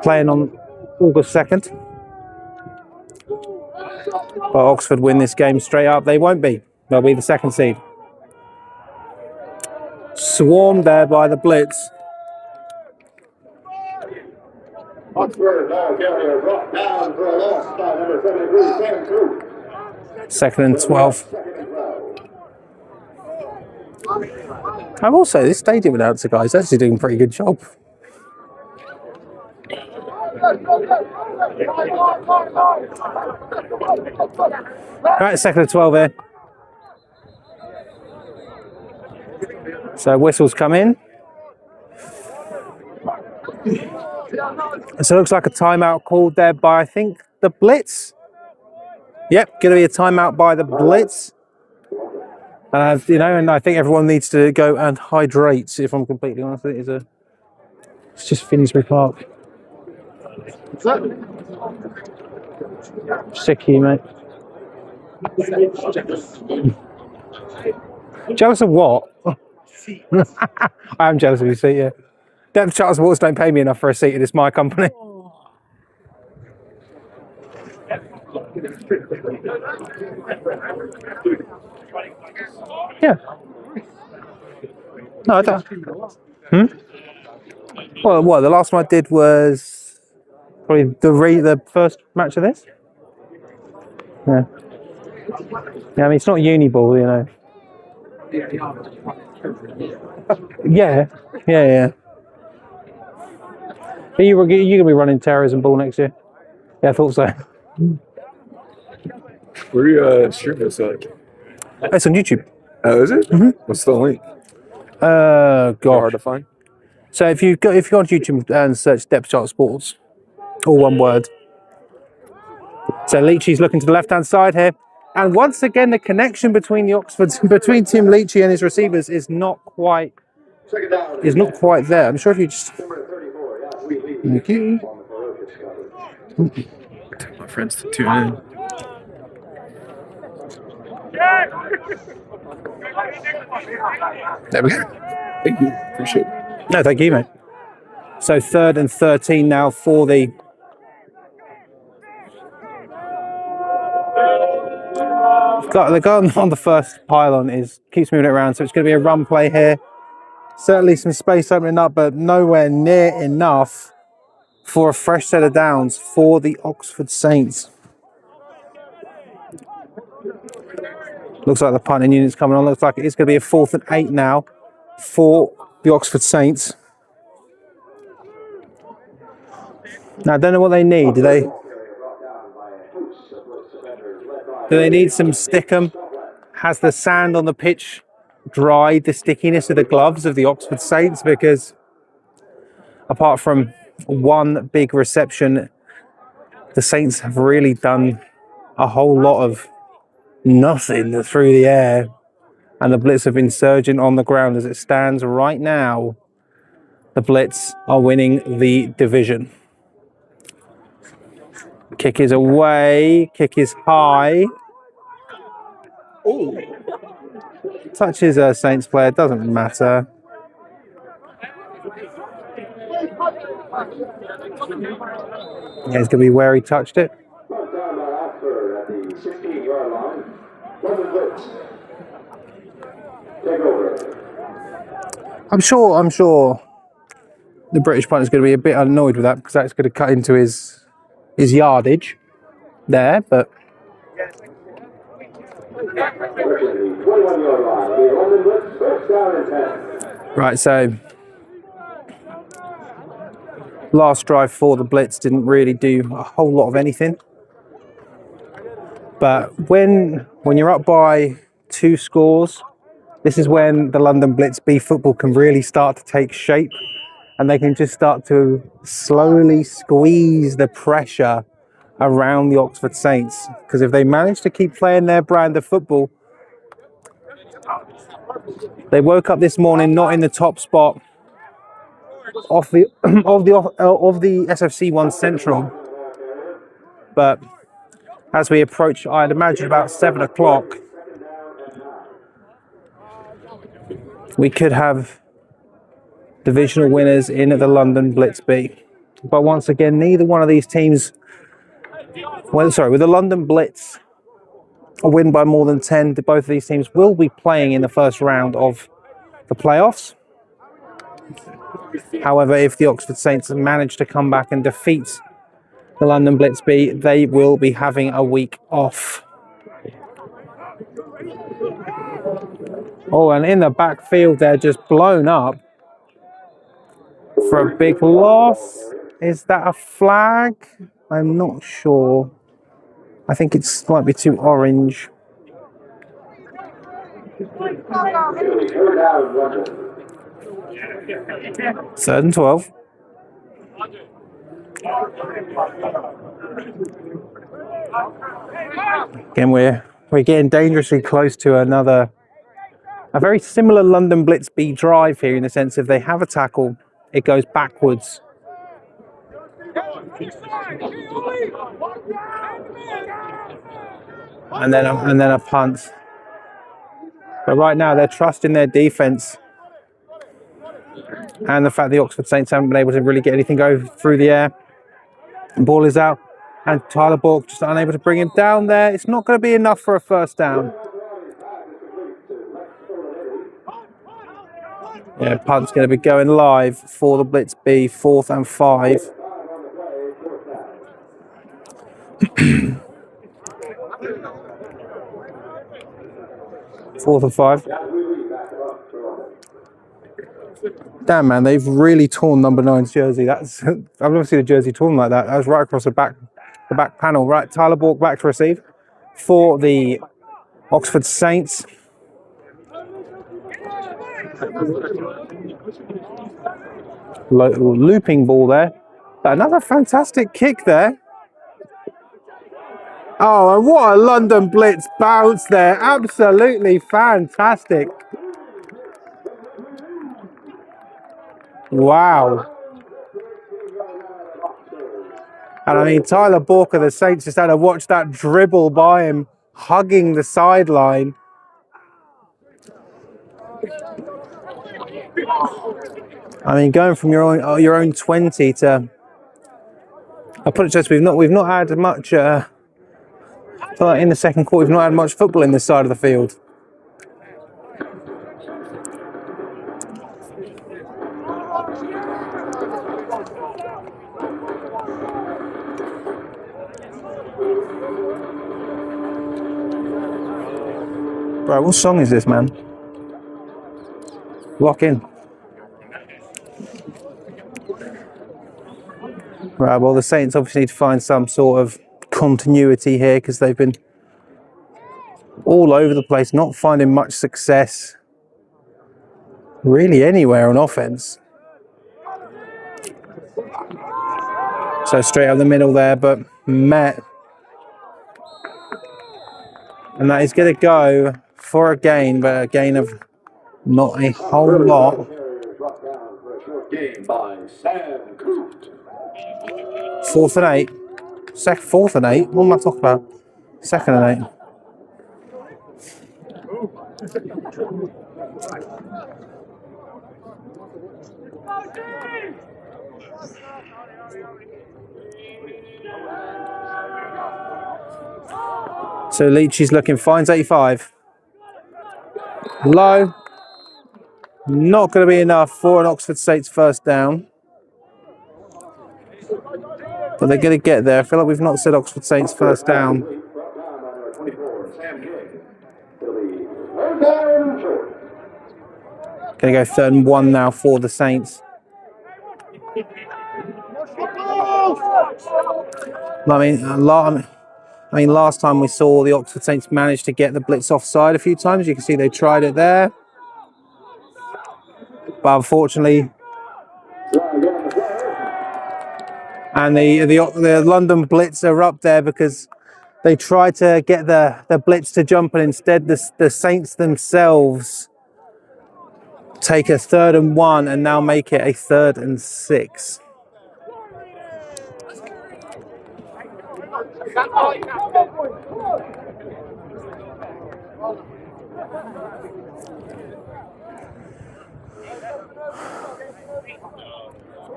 playing on August 2nd. But Oxford win this game straight up, they won't be. They'll be the 2nd seed. Swarmed there by the Blitz. Oxford ball carrier brought down for a loss by number 73, Sam Troop. 2nd and 12. I will say this stadium announcer guy is actually doing a pretty good job. Right, 2nd and 12 here. So whistles come in. So it looks like a timeout called there by, I think, the Blitz. Yep, going to be a timeout by the Blitz. You know, and I think everyone needs to go and hydrate, if I'm completely honest. It's just Finsbury Park. Sicky, mate. Jealous of what? I am jealous of your seat, yeah. Depth Charter Sports don't pay me enough for a seat. It's my company. Yeah. No, I don't. Well, what the last one I did was probably the first match of this. Yeah. Yeah, I mean it's not uni ball, you know. Yeah, yeah. Are you gonna be running terrorism ball next year? Yeah, I thought so. Where do you stream this at? It's on YouTube. Oh, is it? What's the link? God. Hard to find. So if you go on YouTube and search Depth Chart Sports, all one word. So Leachy's looking to the left-hand side here, and once again the connection between the Oxfords, between Tim Leachy and his receivers, is not quite there. I'm sure if you just. Thank you. Take my friends to tune in. There we go. Thank you. Appreciate it. No, thank you, mate. So 3rd and 13 now for the. The guy on the first pylon keeps moving it around, so it's going to be a run play here. Certainly some space opening up, but nowhere near enough for a fresh set of downs for the Oxford Saints. Looks like the punting unit's coming on. Looks like it's going to be a 4th and 8 now for the Oxford Saints. Now, I don't know what they need. Do they need some stickum? Has the sand on the pitch dried the stickiness of the gloves of the Oxford Saints? Because apart from one big reception, the Saints have really done a whole lot of nothing through the air. And the Blitz have been surging on the ground. As it stands right now, the Blitz are winning the division. Kick is away, kick is high. Ooh. Touches a Saints player, doesn't matter. Yeah, he's going to be where he touched it. I'm sure the British punter is going to be a bit annoyed with that because that's going to cut into his yardage there, but right, so last drive for the Blitz didn't really do a whole lot of anything. But when you're up by 2 scores, this is when the London Blitzby football can really start to take shape, and they can just start to slowly squeeze the pressure around the Oxford Saints. Because if they manage to keep playing their brand of football, they woke up this morning not in the top spot of the SFC 1 Central, but as we approach, I'd imagine about 7 o'clock, we could have divisional winners in at the London Blitzby. But once again, neither one of these teams, with the London Blitz a win by more than 10, both of these teams will be playing in the first round of the playoffs. However, if the Oxford Saints manage to come back and defeat the London Blitzby, they will be having a week off. Oh, and in the backfield, they're just blown up for a big loss. Is that a flag? I'm not sure. I think it might be too orange. Third and 12. Again, we're getting dangerously close to a very similar London Blitzby drive here, in the sense if they have a tackle, it goes backwards And then a punt. But right now they're trusting their defense. And the fact the Oxford Saints haven't been able to really get anything over through the air. Ball is out. And Tyler Bork just unable to bring him down there. It's not going to be enough for a first down. Yeah, punt's going to be going live for the Blitz B, 4th and 5. Fourth and 5. Damn, man, they've really torn number 9's jersey. I've never seen a jersey torn like that. That was right across the back panel. Right, Tyler Bork back to receive for the Oxford Saints. Looping ball there. But another fantastic kick there. Oh, and what a London Blitz bounce there. Absolutely fantastic. Wow. And I mean, Tyler Bork of the Saints just had to watch that dribble by him, hugging the sideline. I mean, going from your own 20 to, I put it just, we've not had much in the second quarter. We've not had much football in this side of the field. Bro, what song is this, man? Lock in. Right, well, the Saints obviously need to find some sort of continuity here because they've been all over the place, not finding much success really anywhere on offense. So straight up the middle there, but met. And that is going to go for a gain, but a gain of not a whole lot. Fourth and 8. Fourth and 8? What am I talking about? Second and 8. So Leachy's looking, finds 85. Low. Not going to be enough for an Oxford Saints first down. But they're going to get there. I feel like we've not said Oxford Saints first down. Going to go 3rd and 1 now for the Saints. I mean, last time we saw the Oxford Saints manage to get the blitz offside a few times. You can see they tried it there. But unfortunately, and the London Blitz are up there because they tried to get the blitz to jump, and instead the Saints themselves take a 3rd and 1 and now make it a 3rd and 6.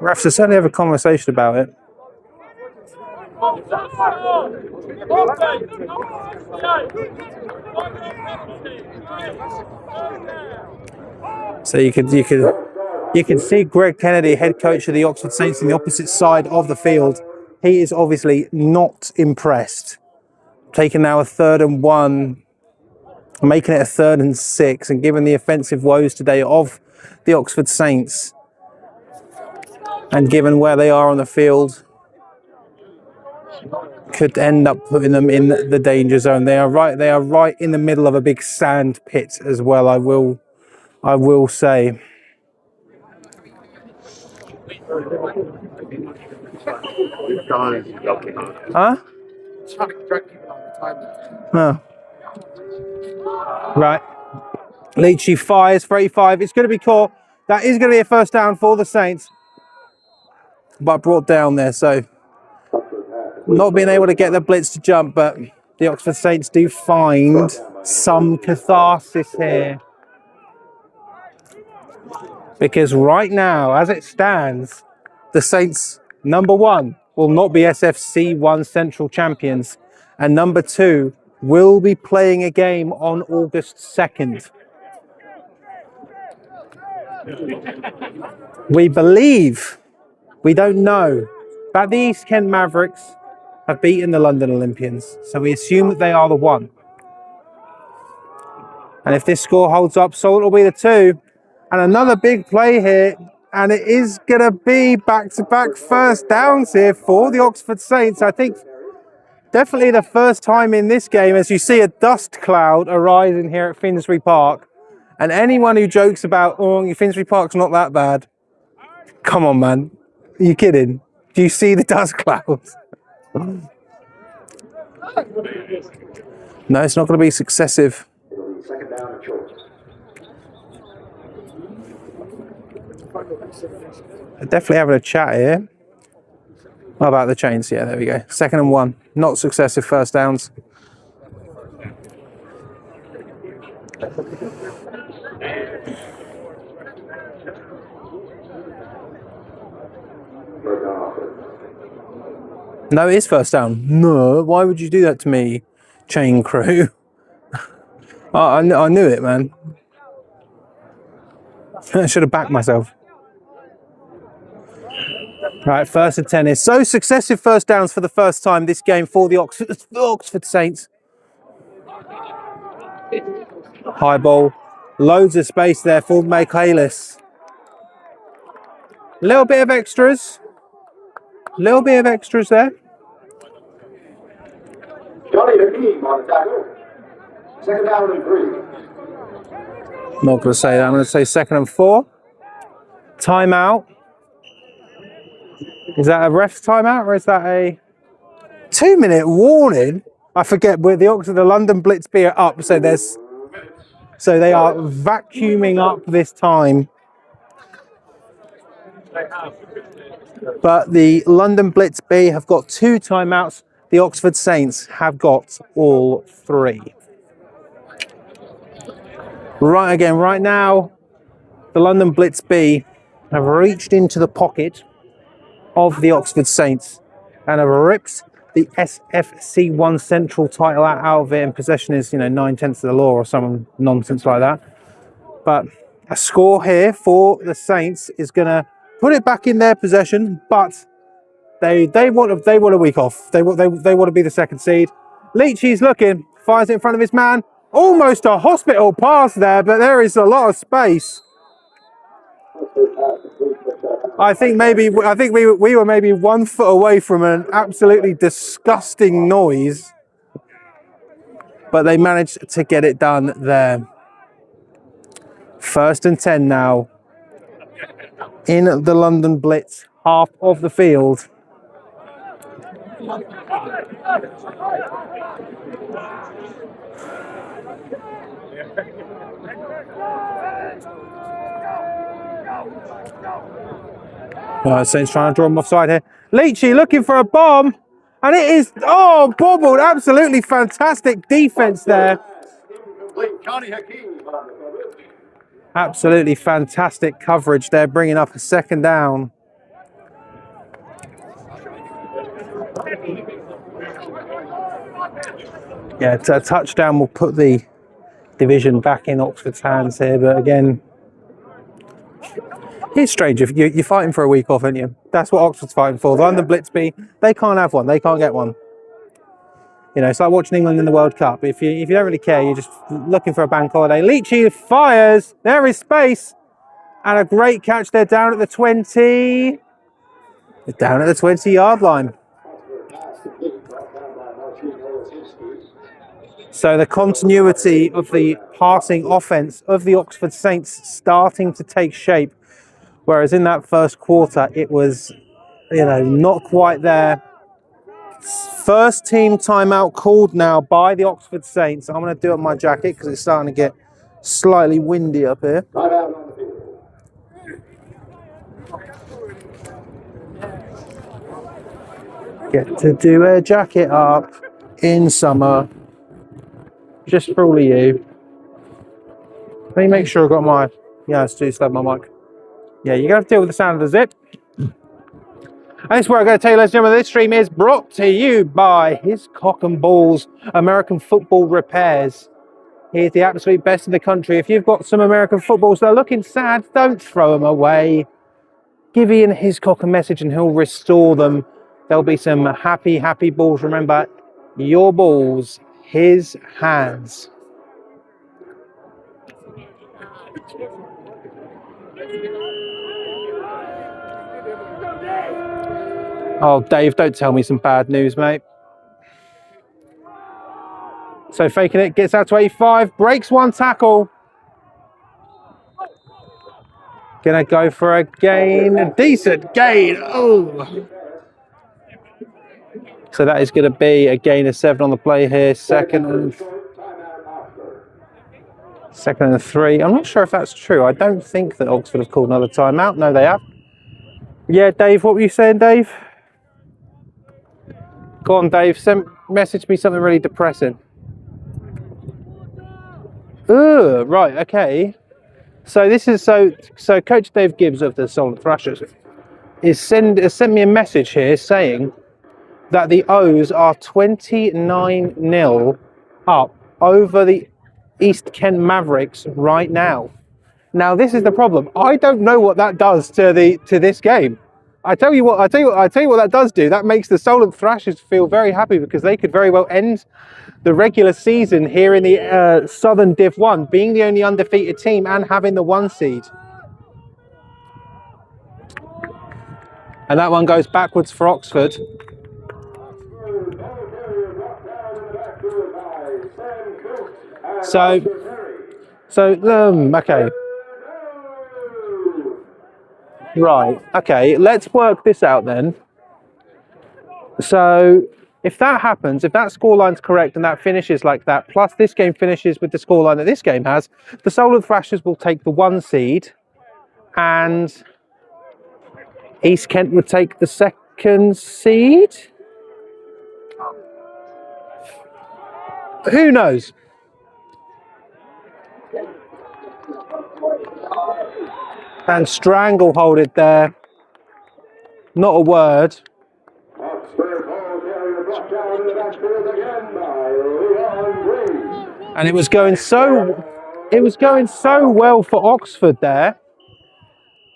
Refs will certainly have a conversation about it. So you can see Greg Kennedy, head coach of the Oxford Saints, on the opposite side of the field. He is obviously not impressed. Taking now a 3rd and 1, making it a 3rd and 6, and given the offensive woes today of the Oxford Saints, and given where they are on the field, could end up putting them in the danger zone. They are right in the middle of a big sand pit as well, I will say. Huh? No. Right. Leachy fires for 85. It's going to be caught. That is going to be a first down for the Saints. but brought down there. So not being able to get the blitz to jump, but the Oxford Saints do find some catharsis here. Because right now, as it stands, the Saints, number one, will not be SFC 1 Central champions. And number two, will be playing a game on August 2nd. We believe, we don't know, that the East Kent Mavericks have beaten the London Olympians. So we assume that they are the one. And if this score holds up, so it'll be the two. And another big play here, and it is going to be back-to-back first downs here for the Oxford Saints. I think definitely the first time in this game as you see a dust cloud arising here at Finsbury Park. And anyone who jokes about, oh, Finsbury Park's not that bad, come on, man. Are you kidding? Do you see the dust clouds? No, it's not going to be successive. Second down and short. Definitely having a chat here. What about the chains? Yeah, there we go. 2nd and 1. Not successive first downs. No, it is first down. No, why would you do that to me, chain crew? I knew it, man. I should have backed myself. Right, 1st and 10 is so successive first downs for the first time this game for the Oxford Saints. High ball, loads of space there for Michaelis. Little bit of extras. Little bit of extras there. Johnny Hakeem on the tackle. 2nd down and 3. Not going to say that. I'm going to say 2nd and 4. Timeout. Is that a ref's timeout or is that a 2-minute warning? I forget where the London Blitzby are up, so they are vacuuming up this time. But the London Blitzby have got 2 timeouts. The Oxford Saints have got all 3. Right now, the London Blitzby have reached into the pocket of the Oxford Saints and have ripped the SFC 1 Central title out of it, and possession is, 9/10 of the law or some nonsense like that. But a score here for the Saints is going to put it back in their possession, but they want a week off. They want to be the 2nd seed. Leachy's looking, fires it in front of his man. Almost a hospital pass there, but there is a lot of space. I think we were maybe 1 foot away from an absolutely disgusting noise, but they managed to get it done there. 1st and 10 now in the London Blitz, half of the field. Saints trying to draw him offside here. Leachy looking for a bomb, and it is, bobbled. Absolutely fantastic defense there. Absolutely fantastic coverage there, bringing up a 2nd down. Yeah, a touchdown will put the division back in Oxford's hands here, but again, it's strange. If you're fighting for a week off, aren't you? That's what Oxford's fighting for. The London Blitzby, they can't have one. They can't get one. It's like watching England in the World Cup. If you don't really care, you're just looking for a bank holiday. Leachy fires. There is space. And a great catch there down at the 20. Down at the 20-yard line. So the continuity of the passing offense of the Oxford Saints starting to take shape. Whereas in that first quarter, it was, not quite there. First team timeout called now by the Oxford Saints. I'm going to do it on my jacket because it's starting to get slightly windy up here. Get to do a jacket up in summer. Just for all of you. Let me make sure I've got my... Yeah, let's do slap my mic. Yeah, you're going to have to deal with the sound of the zip. And this is where I'm going to tell you, ladies and gentlemen, this stream is brought to you by His Cock and Balls American Football Repairs. He's the absolute best in the country. If you've got some American footballs that are looking sad, don't throw them away. Give Ian His Cock a message and he'll restore them. There'll be some happy, happy balls. Remember, your balls, his hands. Oh, Dave, don't tell me some bad news, mate. So faking it, gets out to 85, breaks one tackle. Gonna go for a gain, a decent gain. Oh. So that is gonna be a gain of 7 on the play here. Second and 3. I'm not sure if that's true. I don't think that Oxford have called another timeout. No, they have. Yeah, Dave, what were you saying, Dave? Go on, Dave. Message me something really depressing. Right, okay. So this is so Coach Dave Gibbs of the Solent Thrashers has sent me a message here saying that the O's are 29-0 up over the East Kent Mavericks right now. Now this is the problem. I don't know what that does to this game. I tell you what that does do. That makes the Solent Thrashers feel very happy because they could very well end the regular season here in the Southern Div 1, being the only undefeated team and having the 1 seed. And that one goes backwards for Oxford. Okay. Right, okay, let's work this out then. So, if that happens, if that scoreline's correct and that finishes like that, plus this game finishes with the scoreline that this game has, the Solent Thrashers will take the 1 seed and East Kent would take the 2nd seed? Who knows? And Stranglehold it there. Not a word. And it was going so well for Oxford there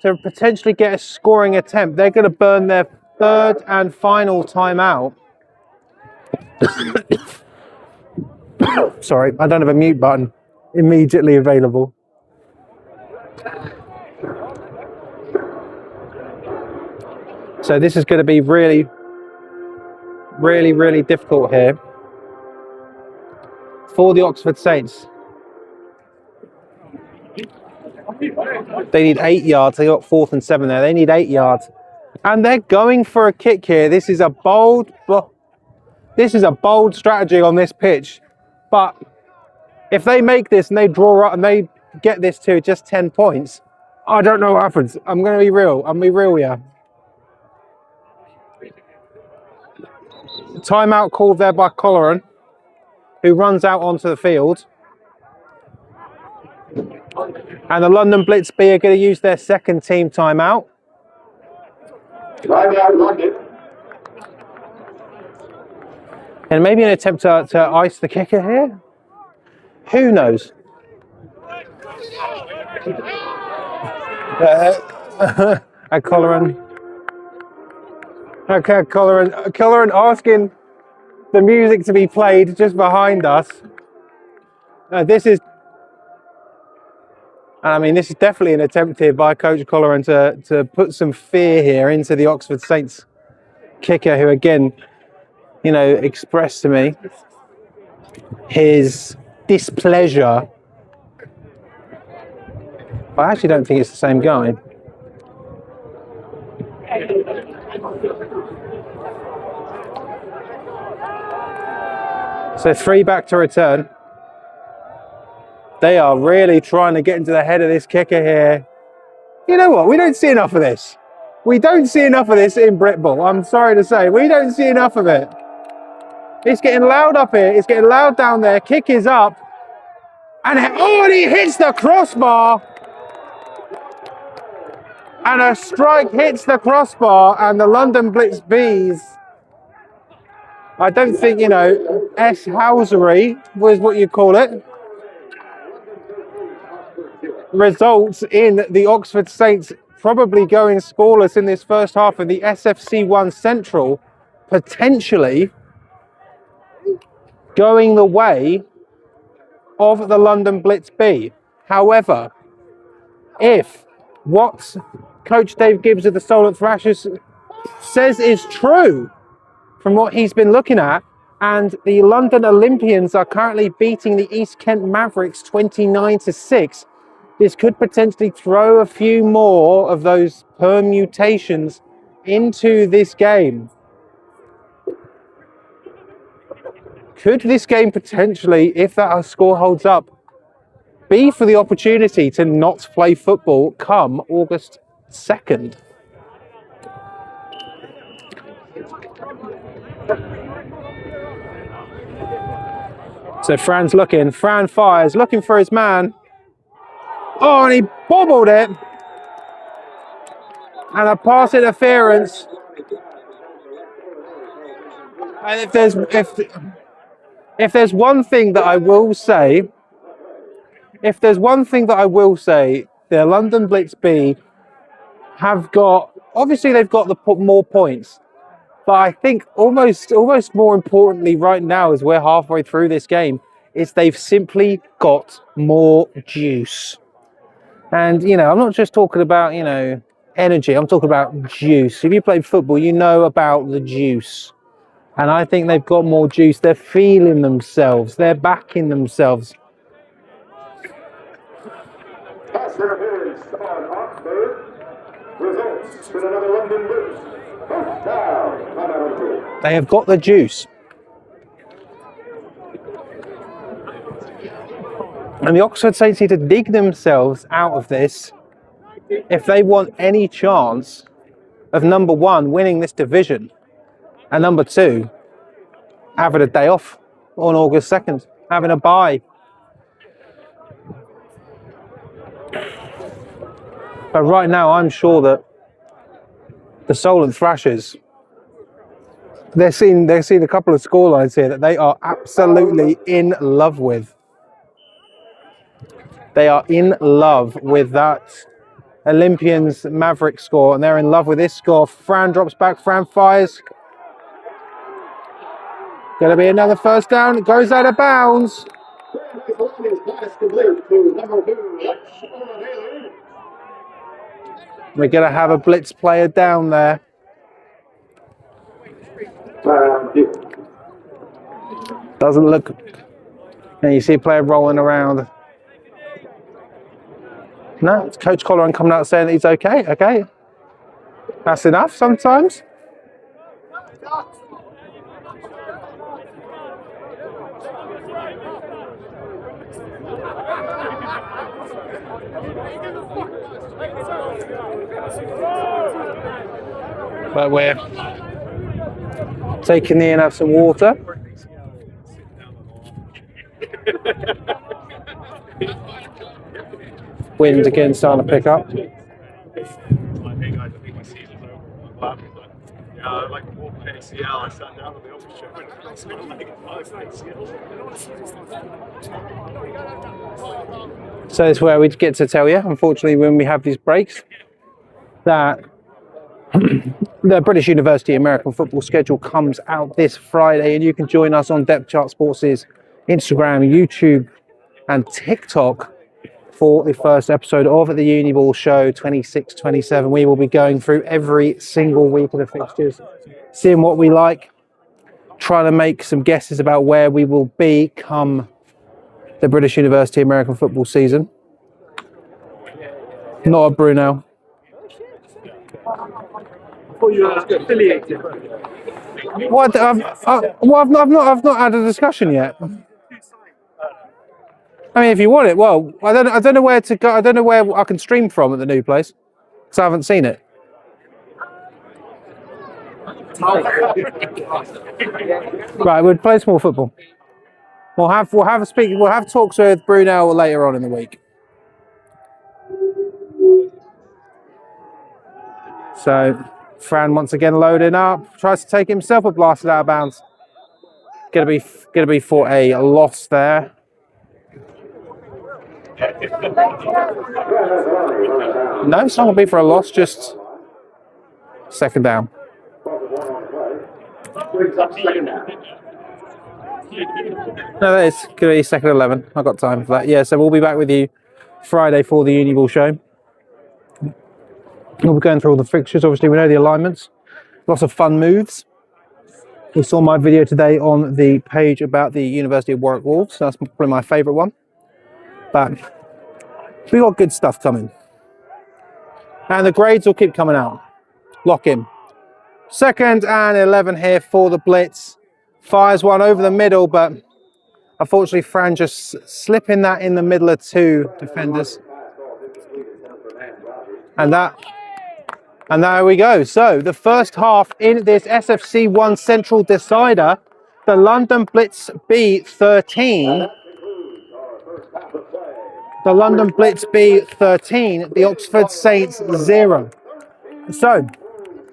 to potentially get a scoring attempt. They're going to burn their 3rd and final timeout. Sorry, I don't have a mute button immediately available. So this is going to be really, really, really difficult here for the Oxford Saints. They need 8 yards. They got 4th and 7 there. They need 8 yards. And they're going for a kick here. This is a bold strategy on this pitch. But if they make this and they draw up and they get this to just 10 points, I don't know what happens. I'm going to be real. I'm going to be real here. Timeout called there by Colleran, who runs out onto the field. And the London Blitzby are going to use their 2nd team timeout. And maybe an attempt to ice the kicker here. Who knows? Colleran. Okay, Colleran asking the music to be played just behind us. This is definitely an attempt here by Coach Colleran to put some fear here into the Oxford Saints kicker, who again, expressed to me his displeasure. I actually don't think it's the same guy. So 3 back to return. They are really trying to get into the head of this kicker here. You know what? We don't see enough of this. We don't see enough of this in Britball. I'm sorry to say, we don't see enough of it. It's getting loud up here. It's getting loud down there. Kick is up. And he hits the crossbar. And a strike hits the crossbar, and the London Blitz Bees, I don't think, you know, S-housery was what you call it, results in the Oxford Saints probably going scoreless in this first half, and the SFC 1 Central potentially going the way of the London Blitz B. However, if what Coach Dave Gibbs of the Solent Thrashers says is true from what he's been looking at, and the London Olympians are currently beating the East Kent Mavericks 29-6, this could potentially throw a few more of those permutations into this game. Could this game potentially, if that score holds up, be for the opportunity to not play football come August 2nd? So Fran's looking, Fran fires, looking for his man. Oh, and he bobbled it. And a pass interference. And if there's one thing that I will say, the London Blitz B have got, obviously they've got the more points, but I think almost more importantly right now, as we're halfway through this game, is they've simply got more juice. And, you know, I'm not just talking about, you know, energy, I'm talking about juice. If you play football, you know about the juice. And I think they've got more juice. They're feeling themselves. They're backing themselves. Pass interference on Oxford results in another London Blitz. First down. They have got the juice. And the Oxford Saints need to dig themselves out of this if they want any chance of, number one, winning this division, and number two, having a day off on August 2nd, having a bye. But right now, I'm sure that the Solent Thrashers, they're seeing a couple of scorelines here that they are absolutely in love with. They are in love with that Olympians Maverick score, and they're in love with this score. Fran drops back, Fran fires. Gonna be another first down. It goes out of bounds. We're gonna have a blitz player down there. Doesn't look. And you see a player rolling around. No, it's Coach Colleran coming out saying that he's okay. Okay, that's enough sometimes. But we're taking in, have some water. Wind again starting to pick up. So this is where we get to tell you, unfortunately, when we have these breaks, that the British University American football schedule comes out this Friday, and you can join us on Depth Chart Sports' Instagram, YouTube, and TikTok for the first episode of the Uniball Show 26-27. We will be going through every single week of the fixtures, seeing what we like, trying to make some guesses about where we will be come the British University American football season. Not a Bruno. You are affiliated. What? I've not had a discussion yet. I mean, if you want it, well, I don't know where to go. I don't know where I can stream from at the new place, because I haven't seen it. Right, we'll play some more football. We'll have talks with Brunel later on in the week. So Fran once again loading up, tries to take himself, but blasted out of bounds. Gonna be for a loss there. No, it's not gonna be for a loss, just second down. No, that is gonna be second 11. I've got time for that. Yeah, so we'll be back with you Friday for the Uni Ball show. We'll be going through all the fixtures. Obviously, we know the alignments. Lots of fun moves. You saw my video today on the page about the University of Warwick Wolves. That's probably my favourite one. But we got good stuff coming. And the grades will keep coming out. Lock in. Second and 11 here for the Blitz. Fires one over the middle, but unfortunately Fran just slipping that in the middle of two defenders. And there we go. So the first half in this SFC 1 Central decider, the London Blitz B 13. The London Blitz B 13, the Oxford Saints 0. So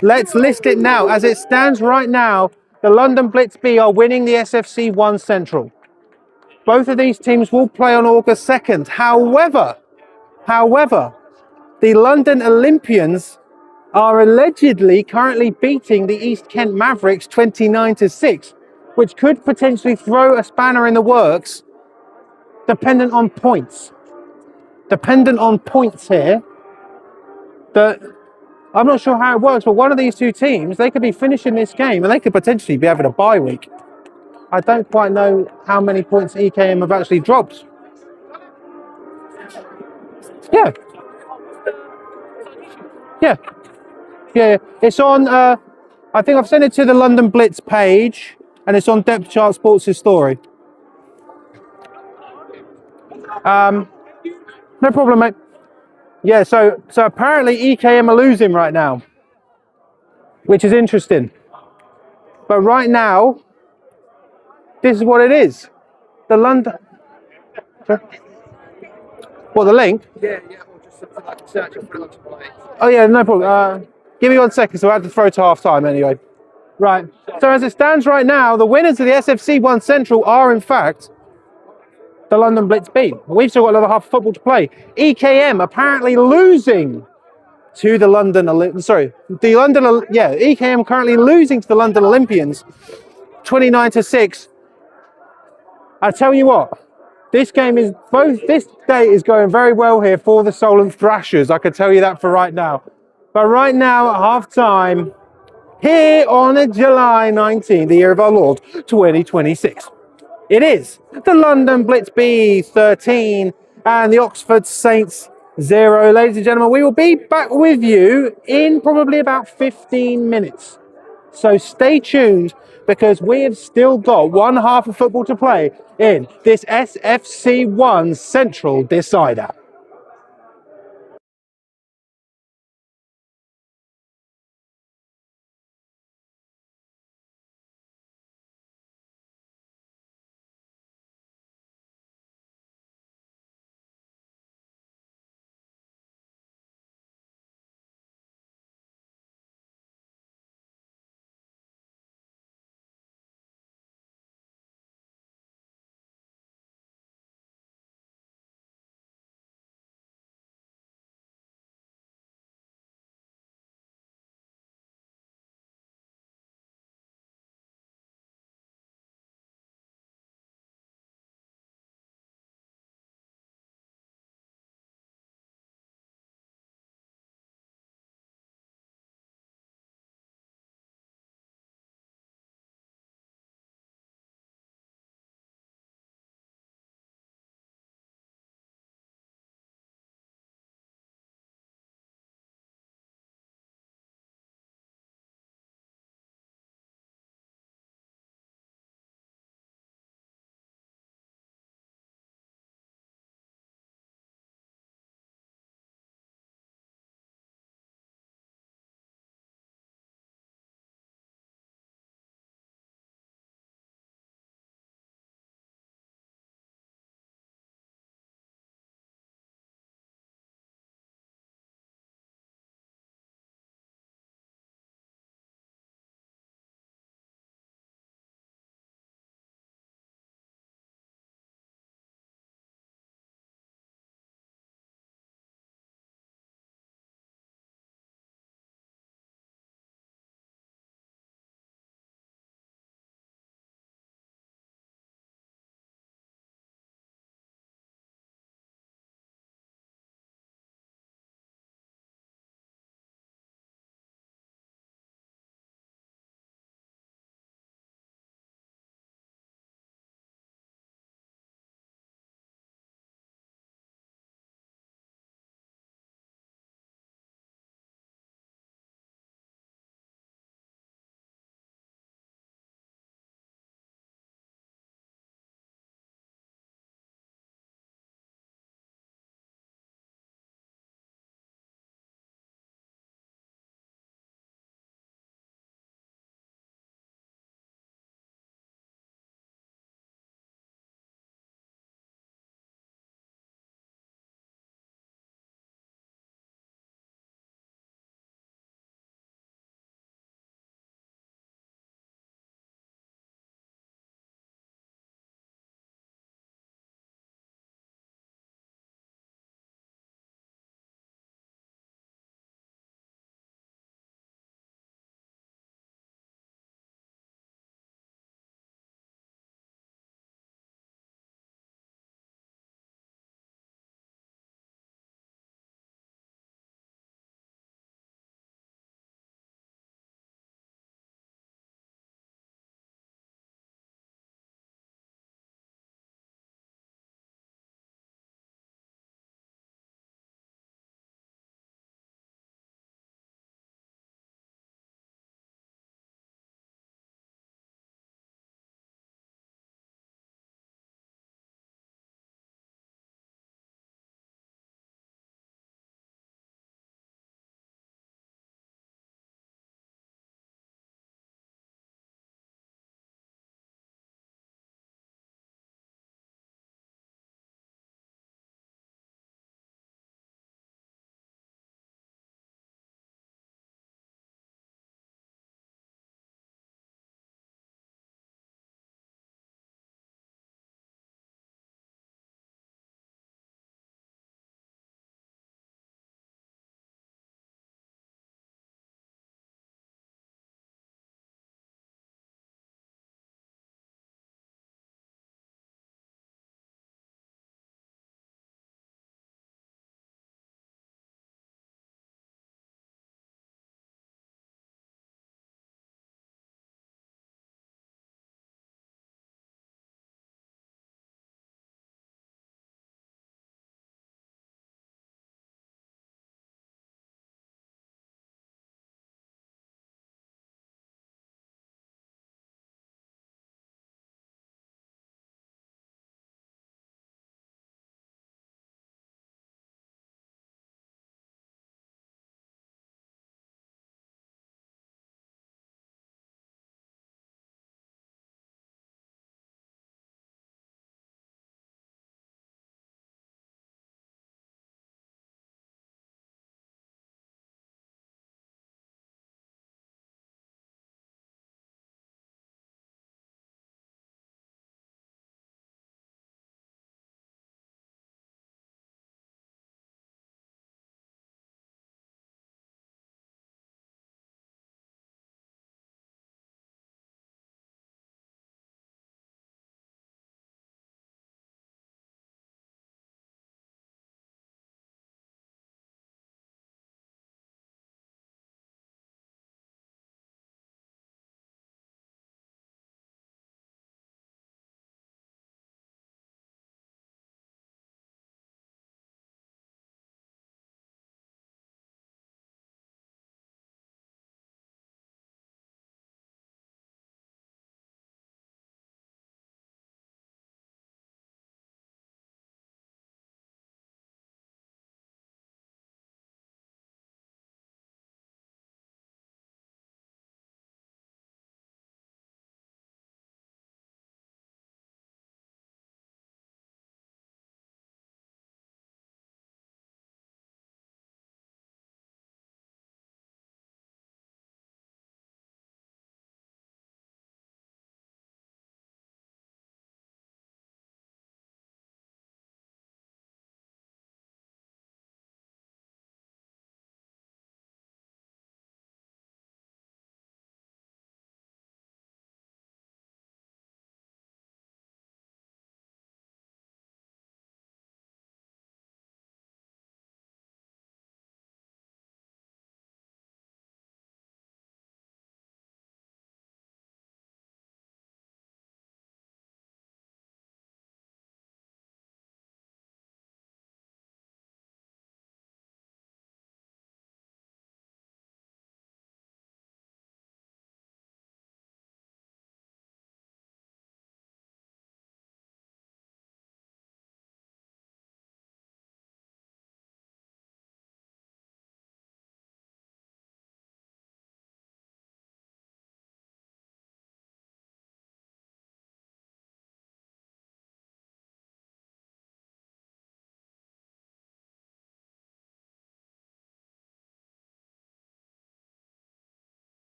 let's list it now. As it stands right now, the London Blitz B are winning the SFC 1 Central. Both of these teams will play on August 2nd. However, the London Olympians are allegedly currently beating the East Kent Mavericks 29-6, which could potentially throw a spanner in the works, dependent on points. Dependent on points here. That I'm not sure how it works, but one of these two teams, they could be finishing this game and they could potentially be having a bye week. I don't quite know how many points EKM have actually dropped. Yeah. It's on, I think I've sent it to the London Blitz page and it's on Depth Chart Sports' story. No problem, mate. Yeah, so apparently EKM are losing right now, which is interesting. But right now, this is what it is. The London... What, the link? Yeah, or just something like a search and put it onto my... Oh yeah, no problem. Give me 1 second, so I have to throw to half time anyway. Right, so as it stands right now, the winners of the SFC 1 Central are in fact the London Blitz B. We've still got another half of football to play. EKM apparently losing to the London... EKM currently losing to the London Olympians 29-6. I tell you what, this day is going very well here for the Solent Thrashers. I can tell you that for right now. But right now at half time, here on July 19, the year of our Lord, 2026, it is the London Blitz B 13 and the Oxford Saints 0. Ladies and gentlemen, we will be back with you in probably about 15 minutes. So stay tuned because we have still got one half of football to play in this SFC 1 Central decider.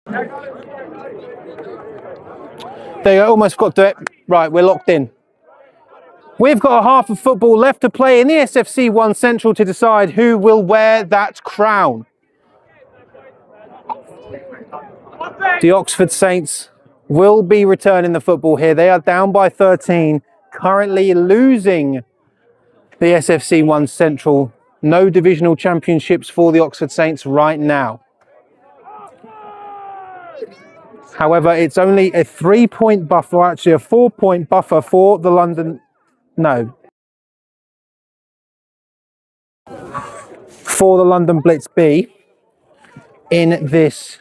There you go, almost got to it. Right, we're locked in. We've got a half of football left to play in the SFC 1 Central to decide who will wear that crown. The Oxford Saints will be returning the football here. They are down by 13, currently losing the SFC 1 Central. No divisional championships for the Oxford Saints right now. However, it's only a 3-point buffer, actually a 4-point buffer for the London, for the London Blitz B in this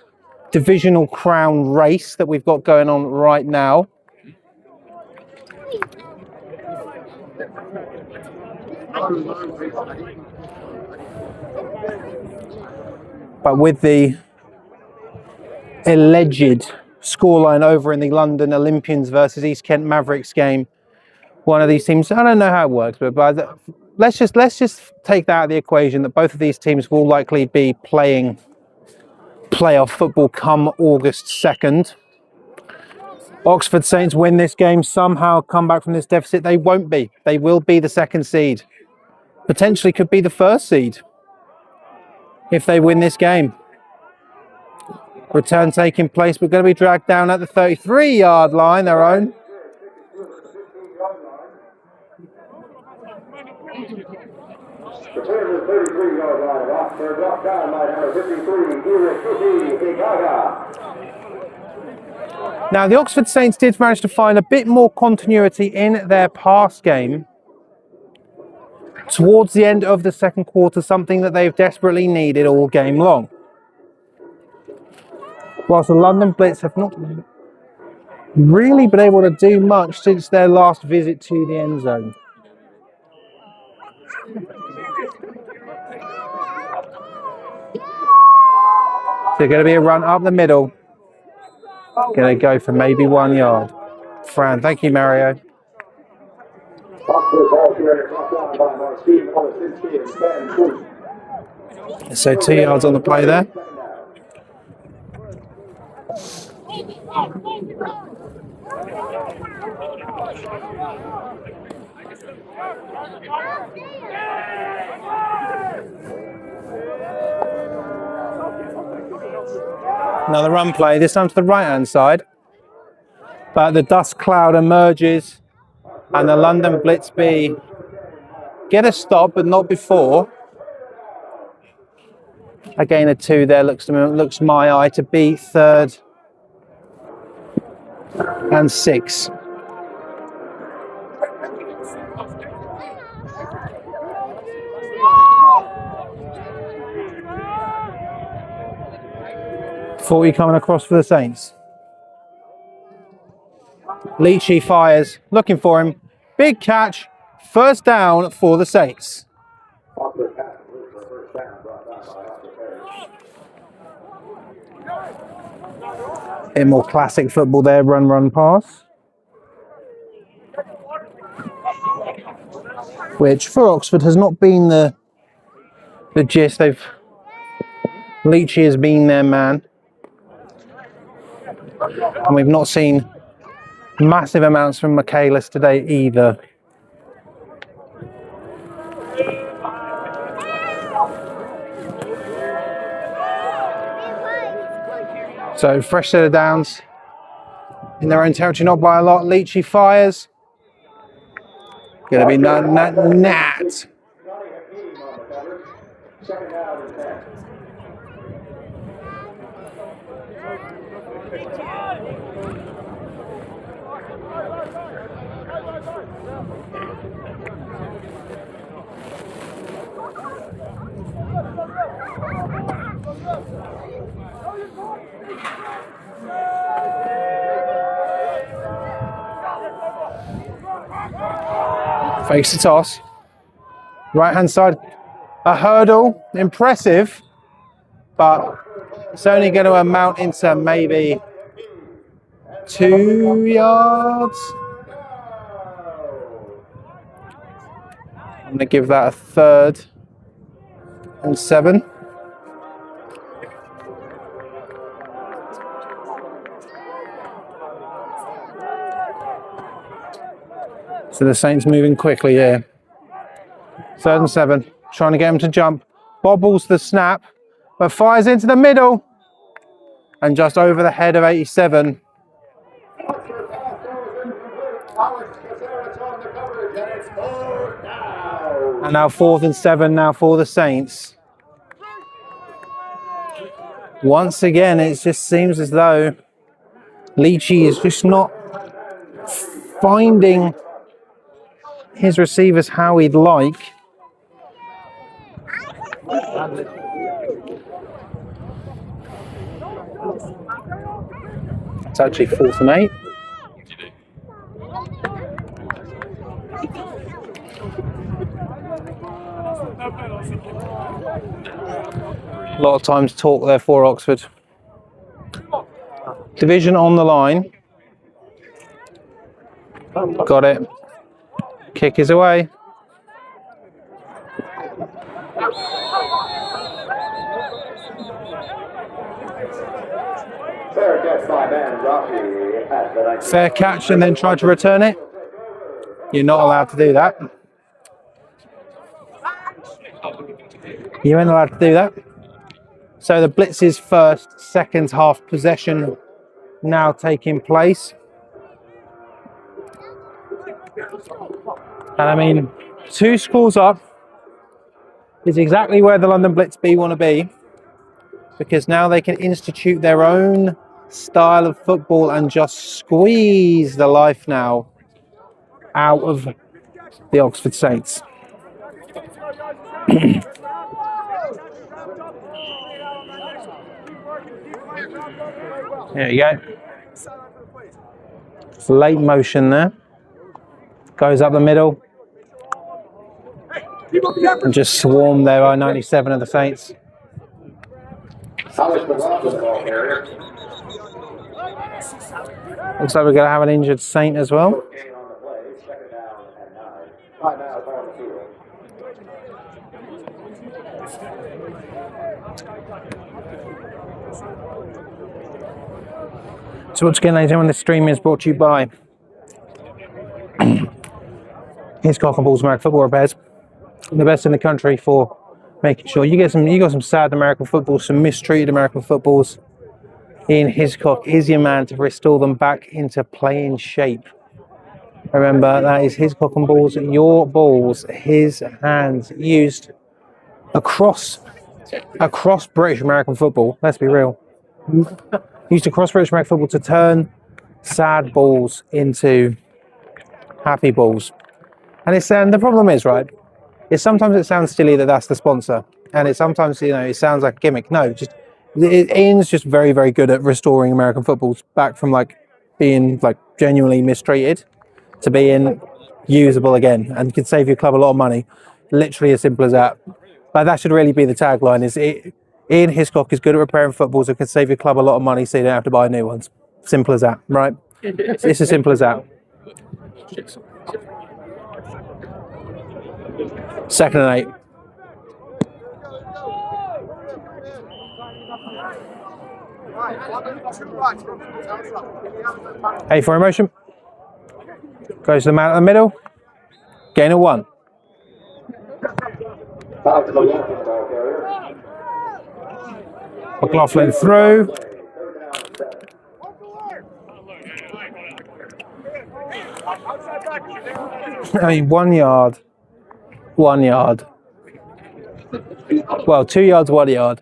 divisional crown race that we've got going on right now. But with the alleged scoreline over in the London Olympians versus East Kent Mavericks game, one of these teams, I don't know how it works, but let's just take that out of the equation, that both of these teams will likely be playing playoff football come August 2nd. Oxford Saints win this game, somehow come back from this deficit. They won't be. They will be the second seed. Potentially could be the first seed if they win this game. Return taking place. We're going to be dragged down at the 33-yard line, their own. Return to the 33-yard line of Oxford, brought down by number 53, Igaga. Now, the Oxford Saints did manage to find a bit more continuity in their pass game towards the end of the second quarter, something that they've desperately needed all game long. Whilst the London Blitz have not really been able to do much since their last visit to the end zone. So going to be a run up the middle. Going to go for maybe 1 yard. Fran, thank you, Mario. So 2 yards on the play there. Another run play, this time to the right-hand side. But the dust cloud emerges and the London Blitz B get a stop, but not before. A gain of 2 there looks my eye to be 3rd and 6. Forty coming across for the Saints. Leachy fires, looking for him. Big catch, first down for the Saints. In more classic football there, run, pass. Which for Oxford has not been the gist. Leachy has been their man. And we've not seen massive amounts from Michaelis today either. So fresh set of downs in their own territory, not by a lot. Leachy fires. Going to be Nat. Fakes the toss. Right hand side, a hurdle, impressive, but it's only going to amount into maybe 2 yards. I'm going to give that a 3rd and 7. So the Saints moving quickly here. 3rd and 7. Trying to get him to jump. Bobbles the snap, but fires into the middle. And just over the head of 87. And now 4th and 7 now for the Saints. Once again, it just seems as though Leachy is just not finding his receivers how he'd like. It's actually 4th and 8. A lot of times talk there for Oxford. Division on the line. Got it. Kick is away. Fair catch and then try to return it. You're not allowed to do that. You ain't allowed to do that. So the Blitz's first, second half possession now taking place. And I mean, 2 scores up is exactly where the London Blitzby want to be, because now they can institute their own style of football and just squeeze the life now out of the Oxford Saints. There you go. Late motion there. Goes up the middle. And just swarm there by 97 of the Saints. Looks like we're going to have an injured Saint as well. So once again, ladies and gentlemen, this stream is brought to you by Hiscock and Balls American Football Repairs, the best in the country for making sure you got some sad American footballs, some mistreated American footballs. Ian Hiscock is your man to restore them back into playing shape. Remember, that is Hiscock and Balls, your balls, his hands, used across British American football. Let's be real. Used across British American football to turn sad balls into happy balls. And it's the problem is, right, is sometimes it sounds silly that that's the sponsor, and it sometimes, you know, it sounds like a gimmick. No, just Ian's just very, very good at restoring American footballs back from like being like genuinely mistreated to being usable again, and can save your club a lot of money. Literally as simple as that. Like, that should really be the tagline: is Ian Hiscock is good at repairing footballs and can save your club a lot of money, so you don't have to buy new ones. Simple as that, right? It's as simple as that. 2nd and 8. 8 for motion. Goes to the man at the middle. Gain of 1. McLaughlin through. I mean, 1 yard. 1 yard. Well, 2 yards, 1 yard.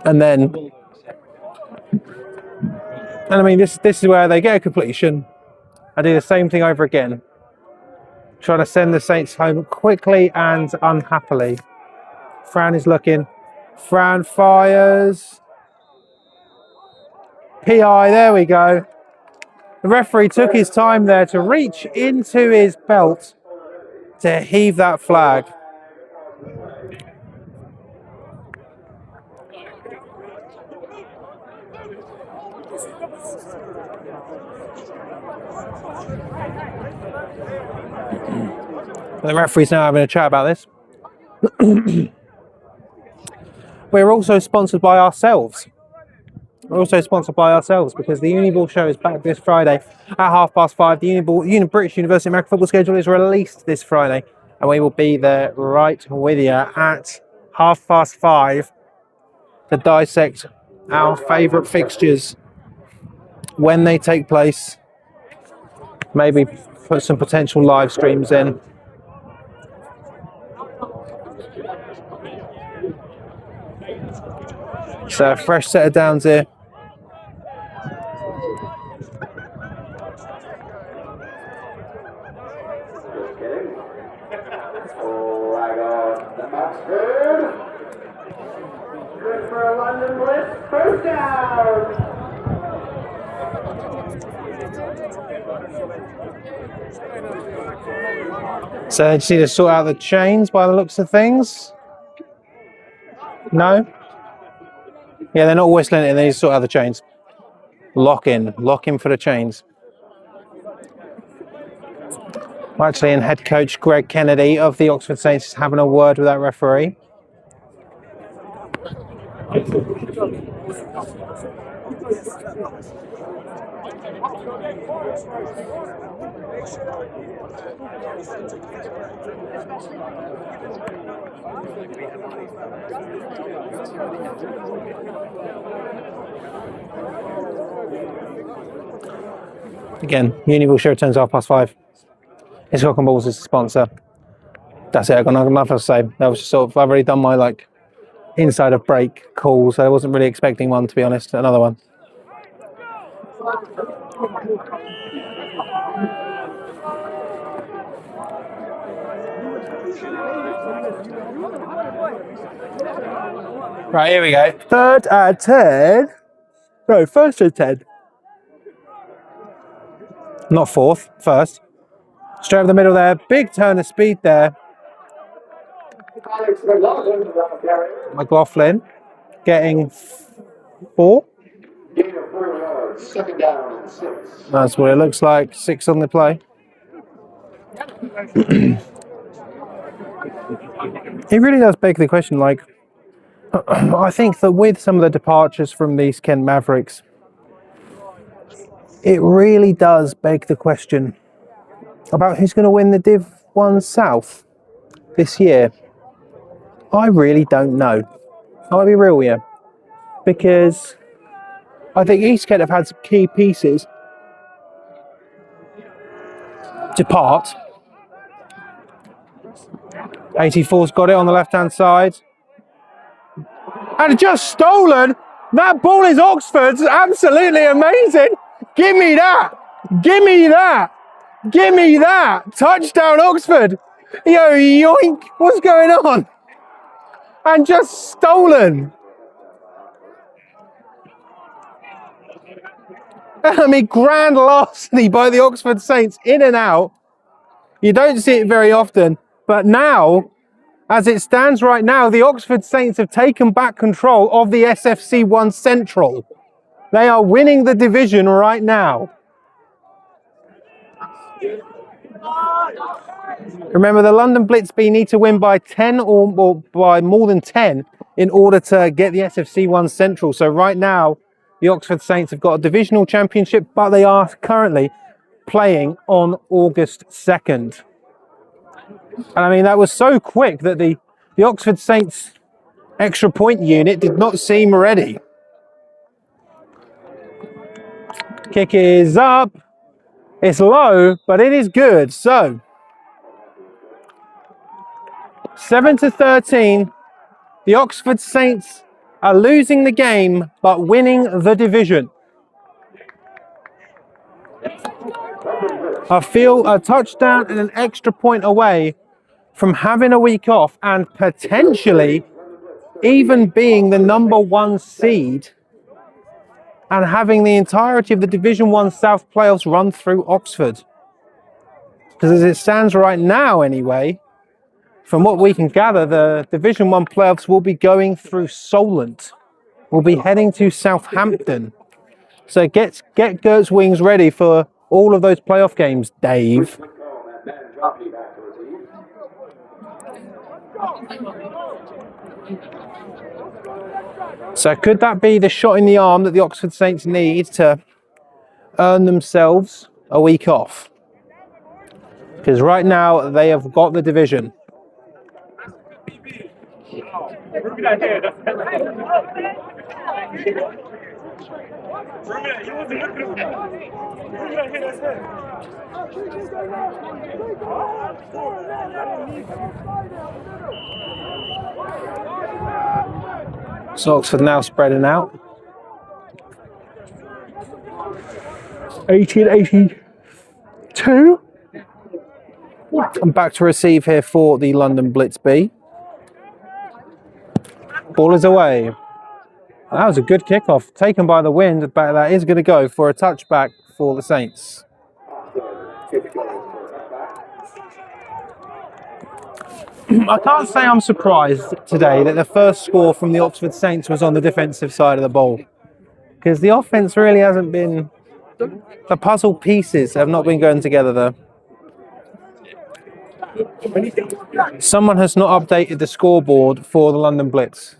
And I mean, this is where they get a completion. I do the same thing over again. Trying to send the Saints home quickly and unhappily. Fran is looking. Fran fires. PI, there we go. The referee took his time there to reach into his belt to heave that flag. The referee's now having a chat about this. We're also sponsored by ourselves. We're also sponsored by ourselves because the Uniball show is back this Friday at 5:30. The British University American football schedule is released this Friday, and we will be there right with you at 5:30 to dissect our favourite fixtures when they take place. Maybe put some potential live streams in. So a fresh set of downs here. Good for London Blitz. First down. So they just need to sort out the chains by the looks of things. No? Yeah, they're not whistling it, they need to sort out the chains. Lock in for the chains. Actually, and head coach Greg Kennedy of the Oxford Saints is having a word with that referee. Again, Uniball show turns 5:30. It's Cock and Balls as a sponsor. That's it, I've got nothing else to say. That was just sort of, I've already done my inside of break calls. I wasn't really expecting one, to be honest, another one. Right, here we go. Third and 10. No, first and 10. Not fourth, first. Straight over the middle there. Big turn of speed there. McLaughlin getting 4. Second down and 6. That's what it looks like. 6 on the play. It really does beg the question, I think that with some of the departures from these Kent Mavericks, it really does beg the question about who's going to win the Div 1 South this year. I really don't know. I'll be real with you. Because I think East Kent have had some key pieces depart. 84's got it on the left-hand side. And just stolen. That ball is Oxford's. Absolutely amazing. Give me that. Give me that. Give me that. Touchdown Oxford. Yo, yoink. What's going on? And just stolen. I mean, grand larceny by the Oxford Saints, in and out. You don't see it very often. But now, as it stands right now, the Oxford Saints have taken back control of the SFC 1 Central. They are winning the division right now. Remember, the London Blitzby need to win by 10 or by more than 10 in order to get the SFC 1 Central. So right now, the Oxford Saints have got a divisional championship, but they are currently playing on August 2nd. And I mean, that was so quick that the Oxford Saints extra point unit did not seem ready. Kick is up. It's low, but it is good. So 7-13. The Oxford Saints are losing the game, but winning the division. I feel a touchdown and an extra point away from having a week off and potentially even being the #1 seed and having the entirety of the Division 1 South playoffs run through Oxford. Because as it stands right now anyway, from what we can gather, the Division 1 playoffs will be going through Solent. We'll be heading to Southampton. So get Gert's Wings ready for all of those playoff games, Dave. So could that be the shot in the arm that the Oxford Saints need to earn themselves a week off? Because right now they have got the division. So Oxford now spreading out. 1882. I'm back to receive here for the London Blitzby. Ball is away. That was a good kickoff, taken by the wind, but that is going to go for a touchback for the Saints. I can't say I'm surprised today that the first score from the Oxford Saints was on the defensive side of the ball, because the offense really hasn't been, the puzzle pieces have not been going together there. Someone has not updated the scoreboard for the London Blitz.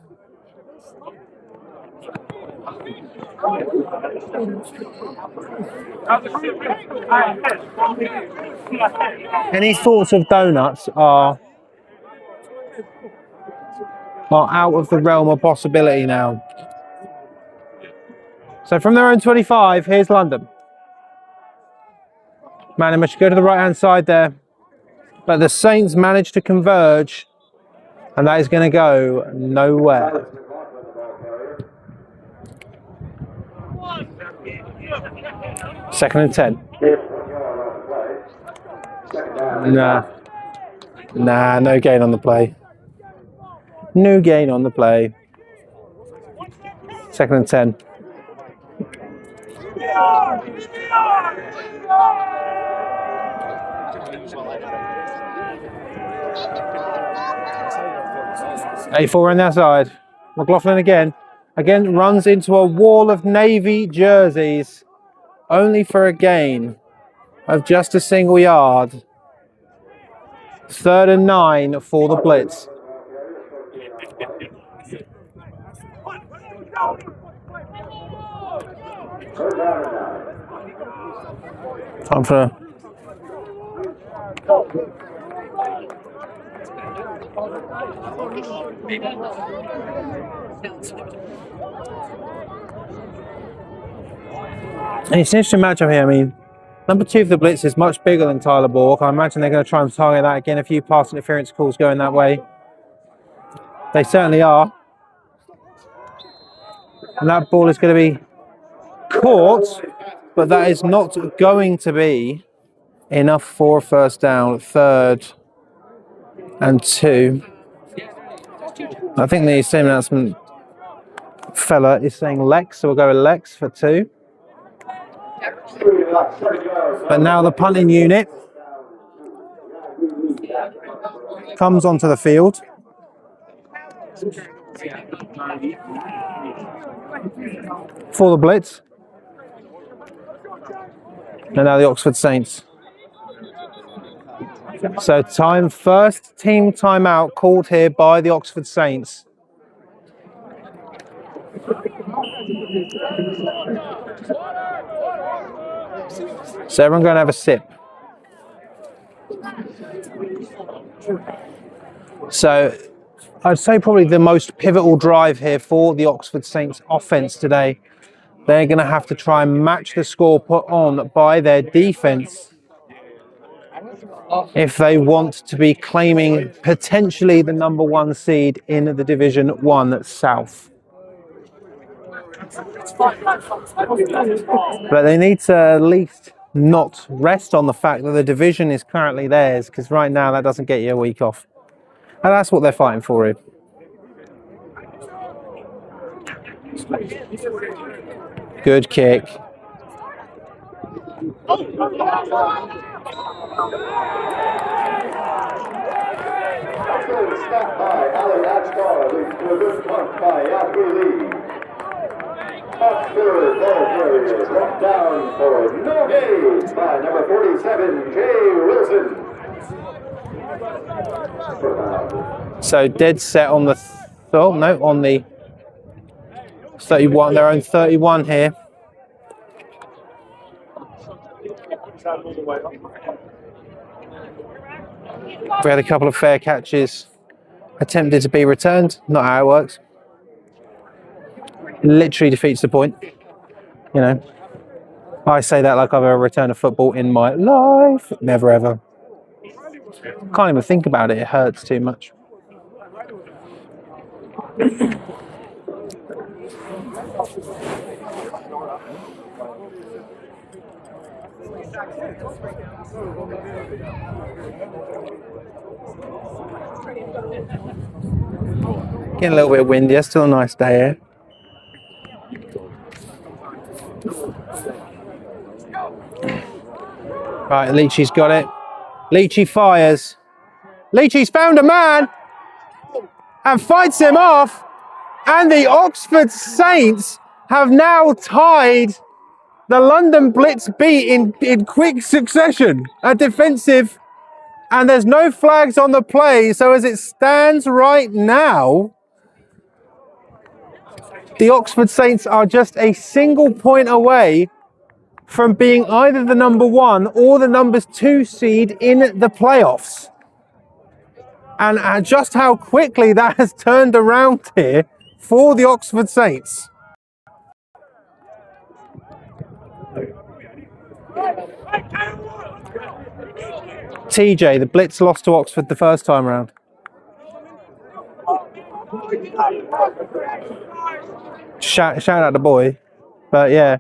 Any thoughts of donuts are out of the realm of possibility now. So from their own 25, here's London. Manning should go to the right hand side there, but the Saints managed to converge, and that is going to go nowhere. Second and 10. Nah, no gain on the play. No gain on the play. Second and 10. A4 on the outside. McLaughlin again runs into a wall of Navy jerseys, only for a gain of just a single yard. 3rd and 9 for the Blitz. Time for and it's an interesting matchup here. I mean, number 2 of the Blitz is much bigger than Tyler Bork. I imagine they're going to try and target that again. A few pass interference calls going that way. They certainly are. And that ball is going to be caught, but that is not going to be enough for a first down. 3rd and 2. I think the same announcement fella is saying Lex, so we'll go with Lex for 2. But now the punting unit comes onto the field. For the Blitz. And now the Oxford Saints. So first team timeout called here by the Oxford Saints. So everyone going to have a sip. So I'd say probably the most pivotal drive here for the Oxford Saints offense today. They're going to have to try and match the score put on by their defense if they want to be claiming potentially the number 1 seed in the Division 1 South. But they need to at least not rest on the fact that the division is currently theirs, because right now that doesn't get you a week off. And that's what they're fighting for here. Good kick. Excellent stop by Ali Ashtar, leads to a good punt by Yasri Lee. Oxford ball carrier brought down for no gain by number 47, Jay Wilson. So dead set on the, on the 31, their own 31 here. We had a couple of fair catches attempted to be returned. Not how it works. Literally defeats the point. You know, I say that like I've ever returned a football in my life. Never ever. Can't even think about it. It hurts too much. Getting a little bit windy. Still a nice day here. Right, Leachy's got it. Leachy fires. Leachy's found a man and fights him off. And the Oxford Saints have now tied the London Blitz B in quick succession. A defensive, and there's no flags on the play. So as it stands right now, the Oxford Saints are just a single point away from being either the number 1 or the number 2 seed in the playoffs. And just how quickly that has turned around here for the Oxford Saints. TJ, the Blitz lost to Oxford the first time round. Shout out the boy. But yeah,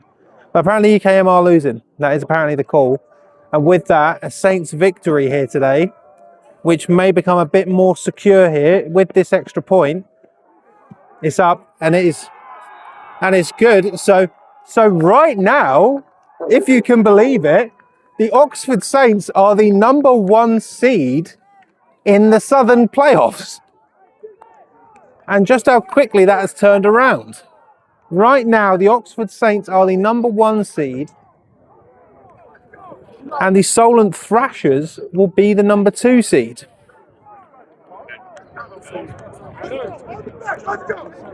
but apparently UKM are losing. That is apparently the call. And with that, a Saints victory here today, which may become a bit more secure here with this extra point. It's up and it's good. So right now, if you can believe it, the Oxford Saints are the number 1 seed in the Southern playoffs. And just how quickly that has turned around. Right now, the Oxford Saints are the number 1 seed. And the Solent Thrashers will be the number 2 seed.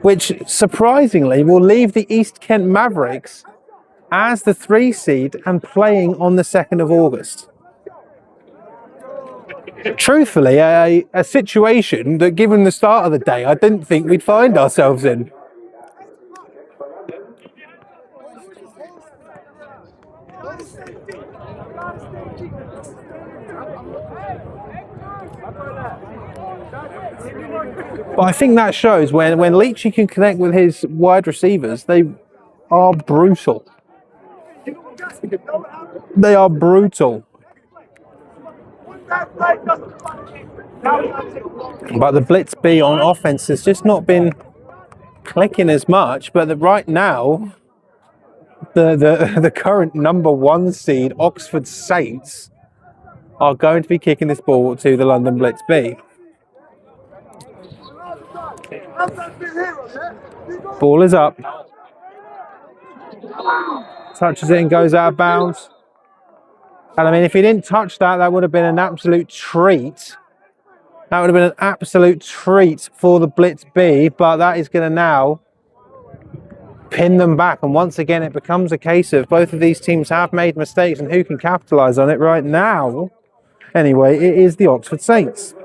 Which, surprisingly, will leave the East Kent Mavericks as the 3 seed and playing on the 2nd of August. Truthfully, a situation that, given the start of the day, I didn't think we'd find ourselves in. But I think that shows when Leachy can connect with his wide receivers, they are brutal. They are brutal. But the Blitz B on offense has just not been clicking as much. But right now, the current number 1 seed Oxford Saints are going to be kicking this ball to the London Blitz B. Ball is up. Touches it and goes out of bounds. And I mean, if he didn't touch that, that would have been an absolute treat. That would have been an absolute treat for the Blitz B, but that is going to now pin them back. And once again, it becomes a case of both of these teams have made mistakes and who can capitalise on it right now. Anyway, it is the Oxford Saints.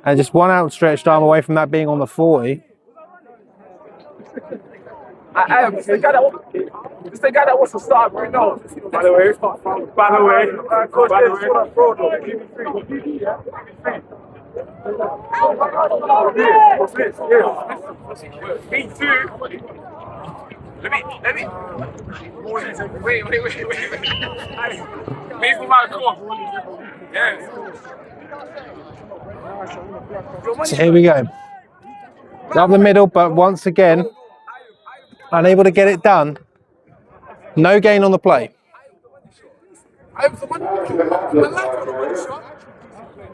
And just one outstretched arm away from that being on the 40. It's the guy that wants to start right now. By the way, Me too. Let me. Wait. Please for my call. Yes. So here we go. Up the middle, but once again, unable to get it done. No gain on the play.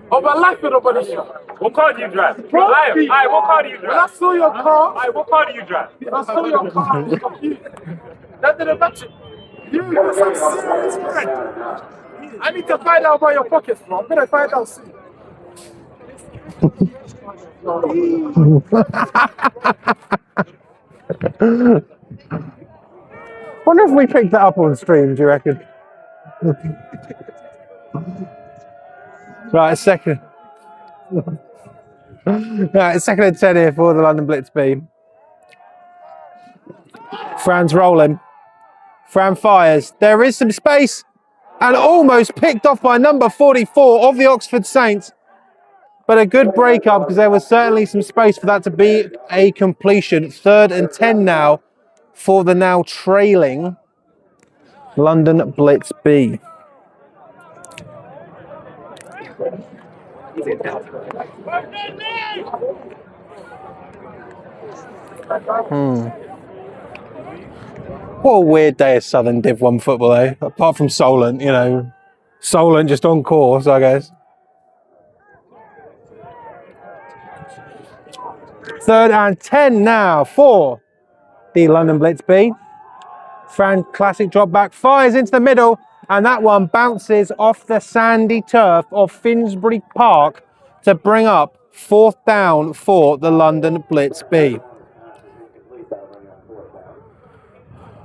Oh, my life with nobody shot. What car do you drive? Alright, what car do you drive? When I saw your car. Alright, what car do you drive? When I saw your car, I was confused. That didn't match it. You got some serious bread. I need to find out about your pockets, bro. I'm gonna find out soon. Wonder if we picked that up on stream, do you reckon? Right, second. Right, second and 10 here for the London Blitz B. Fran's rolling. Fran fires. There is some space and almost picked off by number 44 of the Oxford Saints. But a good break up because there was certainly some space for that to be a completion. Third and 10 now for the now trailing London Blitz B. What a weird day of Southern Div 1 football, eh? Apart from Solent, you know. Solent just on course, I guess. Third and 10 now for the London Blitz B. Fran, classic drop back, fires into the middle, and that one bounces off the sandy turf of Finsbury Park to bring up fourth down for the London Blitz B.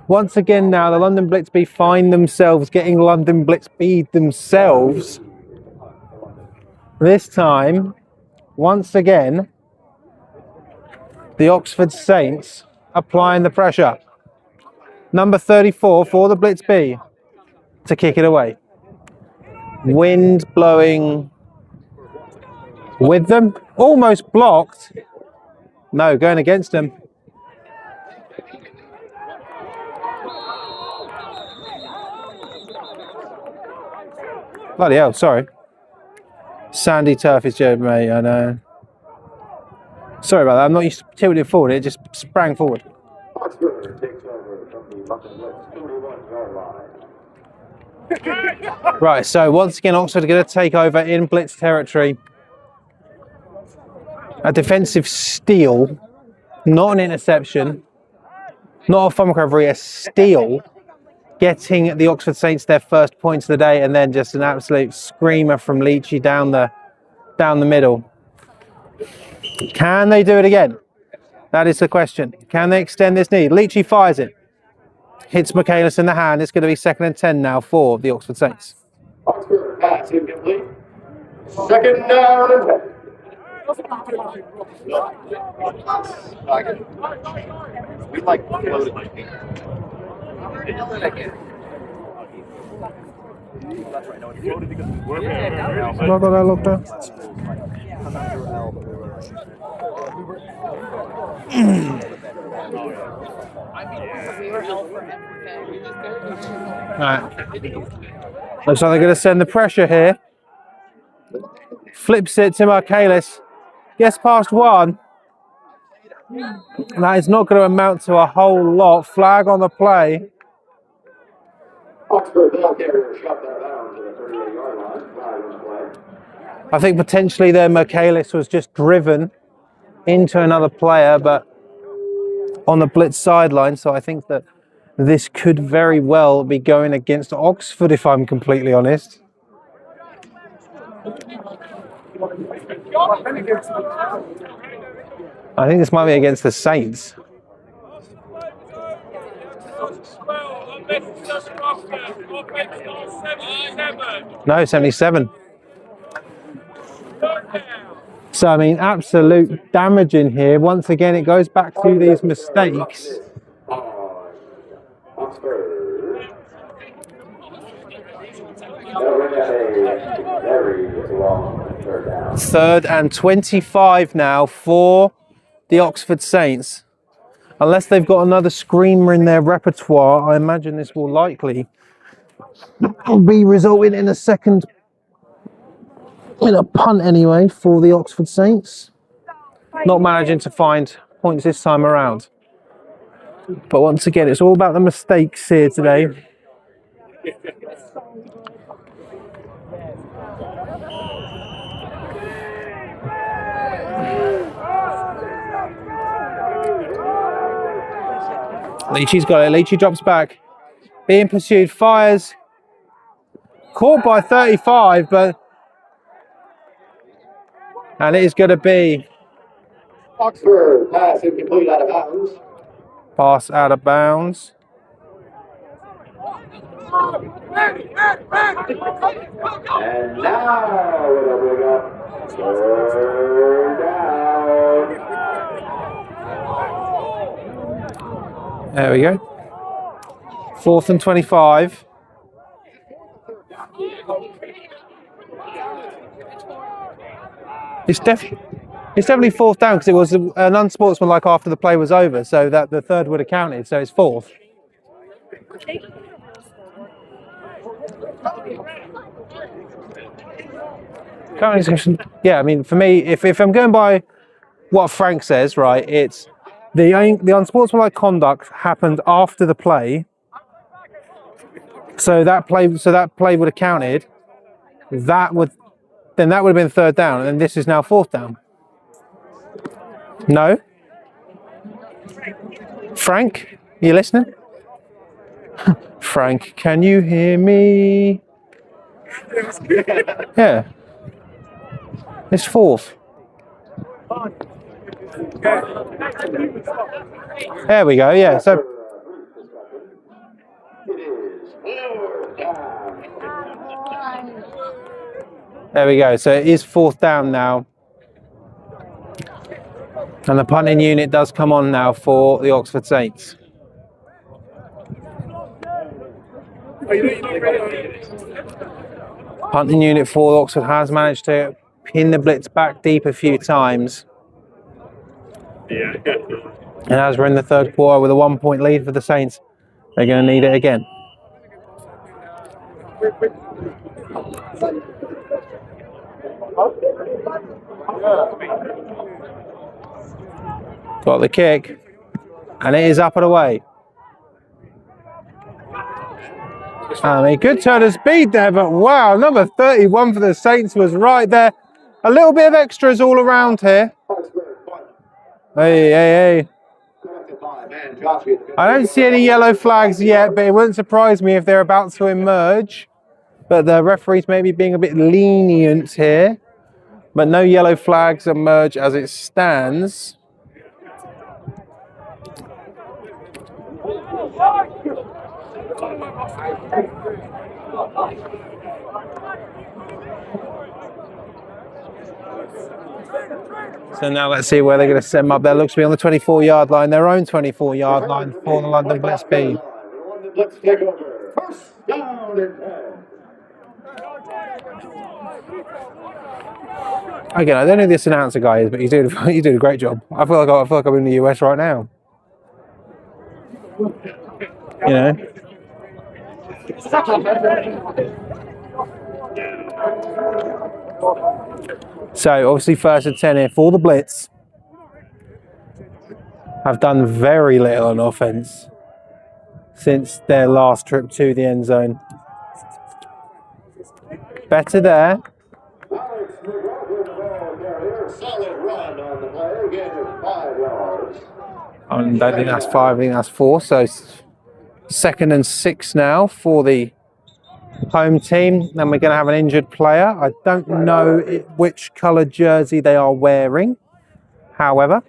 Once again now, the London Blitz B find themselves getting London Blitz B themselves. This time, once again, the Oxford Saints applying the pressure. Number 34 for the Blitz B to kick it away. Wind blowing with them. Almost blocked. No, going against them. Bloody hell, sorry. Sandy turf is mate, I know. Sorry about that, I'm not used to tilting forward, it just sprang forward. Oxford takes over from the London Blitz 41-yard line. Right, so once again, Oxford are going to take over in Blitz territory. A defensive steal, not an interception, not a fumble recovery, a steal, getting the Oxford Saints their first points of the day, and then just an absolute screamer from Leachy down the middle. Can they do it again? That is the question. Can they extend this lead? Leachy fires it. Hits Michaelis in the hand. It's going to be second and 10 now for the Oxford Saints. Oxford pass incomplete. Second down and 10. We like floated. That's right. No, it's floated because we were Not got that locked down. Right. Looks like they're going to send the pressure here. Flips it to Michaelis. Gets past one. That is not going to amount to a whole lot. Flag on the play. Oxford ball carrier shot that down to the 38-yard line. Flag on the play. I think potentially there Michaelis was just driven into another player, but on the Blitz sideline. So I think that this could very well be going against Oxford, if I'm completely honest. I think this might be against the Saints. No, 77. So, I mean, absolute damage in here. Once again, it goes back to these mistakes. Third and 25 now for the Oxford Saints. Unless they've got another screamer in their repertoire, I imagine this will likely be resulting in a second, in a punt anyway, for the Oxford Saints. Not managing to find points this time around. But once again, it's all about the mistakes here today. Leachy's got it. Leachy drops back. Being pursued, fires. Caught by 35, but... And it is going to be Third pass incomplete out of bounds. Pass out of bounds. And now it'll bring up third down. There we go. 4th and 25. It's definitely 4th down because it was an unsportsmanlike after the play was over, so that the third would have counted, so it's 4th. Yeah, I mean, for me, if I'm going by what Frank says, right, it's the unsportsmanlike conduct happened after the play, so that play would have counted. That would have been 3rd down, and this is now 4th down. No, Frank, you listening? Frank, can you hear me? Yeah. It's 4th. There we go, yeah. So there we go. So it is 4th down now. And the punting unit does come on now for the Oxford Saints. Punting unit for Oxford has managed to pin the blitz back deep a few times. And as we're in the 3rd quarter with a 1-point lead for the Saints, they're going to need it again. Got the kick, and it is up and away. I mean, good turn of speed there, but wow, number 31 for the Saints was right there. A little bit of extras all around here. Hey. I don't see any yellow flags yet, but it wouldn't surprise me if they're about to emerge. But the referees may be being a bit lenient here. But no yellow flags emerge as it stands. So now let's see where they're going to set them up. That looks to be on the 24-yard line, their own 24-yard line for the London Blitzby. Again, I don't know who this announcer guy is, but he's doing a great job. I feel like I'm in the US right now. You know. So obviously 1st and 10 here for the Blitz. Have done very little on offense since their last trip to the end zone. Better there. I don't think that's 5, I think that's 4. So 2nd and 6 now for the home team. Then we're going to have an injured player. I don't know which coloured jersey they are wearing. However,